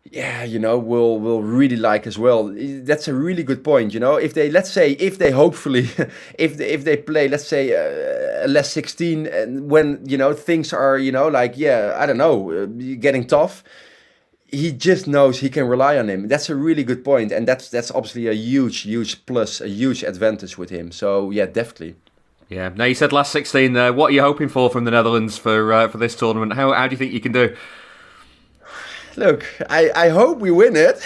will really like as well. That's a really good point. If they hopefully play, let's say less 16, and when things are I don't know, getting tough, he just knows he can rely on him. That's a really good point, and that's obviously a huge plus, a huge advantage with him. So yeah, definitely. Yeah. Now you said last 16 there. What are you hoping for from the Netherlands for this tournament? How do you think you can do? Look, I hope we win it.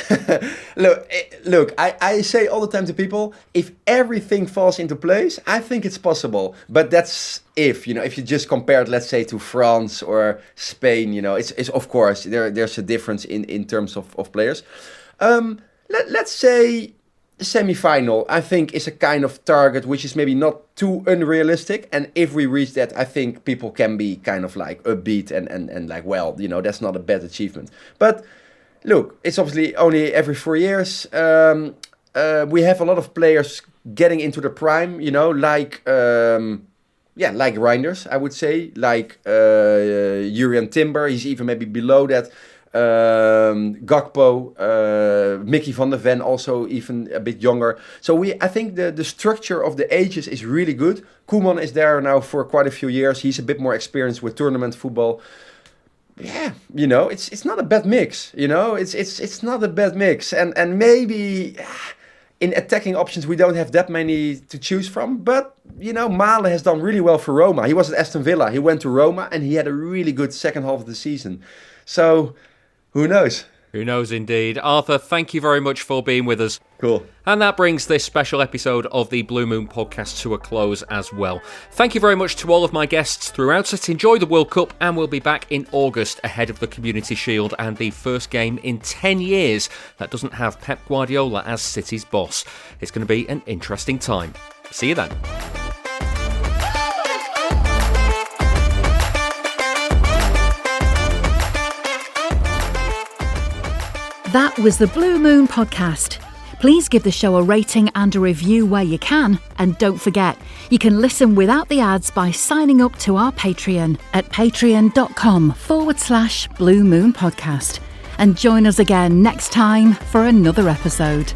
Look, I say all the time to people, if everything falls into place, I think it's possible. But that's if you just compare it, let's say, to France or Spain, it's of course, there's a difference in terms of players. Let's say semi-final, I think, is a kind of target which is maybe not too unrealistic, and if we reach that, I think people can be kind of upbeat and that's not a bad achievement. But look, it's obviously only every 4 years. We have a lot of players getting into the prime, like Reinders, I would say, Jurriën Timber, he's even maybe below that. Gakpo, Mickey van der Ven, also even a bit younger. So I think the structure of the ages is really good. Koeman is there now for quite a few years. He's a bit more experienced with tournament football. Yeah, it's not a bad mix. It's not a bad mix. And maybe in attacking options we don't have that many to choose from. But Malen has done really well for Roma. He was at Aston Villa. He went to Roma and he had a really good second half of the season. So who knows? Who knows indeed. Arthur, thank you very much for being with us. Cool. And that brings this special episode of the Blue Moon podcast to a close as well. Thank you very much to all of my guests throughout it. Enjoy the World Cup, and we'll be back in August ahead of the Community Shield and the first game in 10 years that doesn't have Pep Guardiola as City's boss. It's going to be an interesting time. See you then. That was the Blue Moon podcast. Please give the show a rating and a review where you can. And don't forget, you can listen without the ads by signing up to our Patreon at patreon.com/Blue Moon Podcast. And join us again next time for another episode.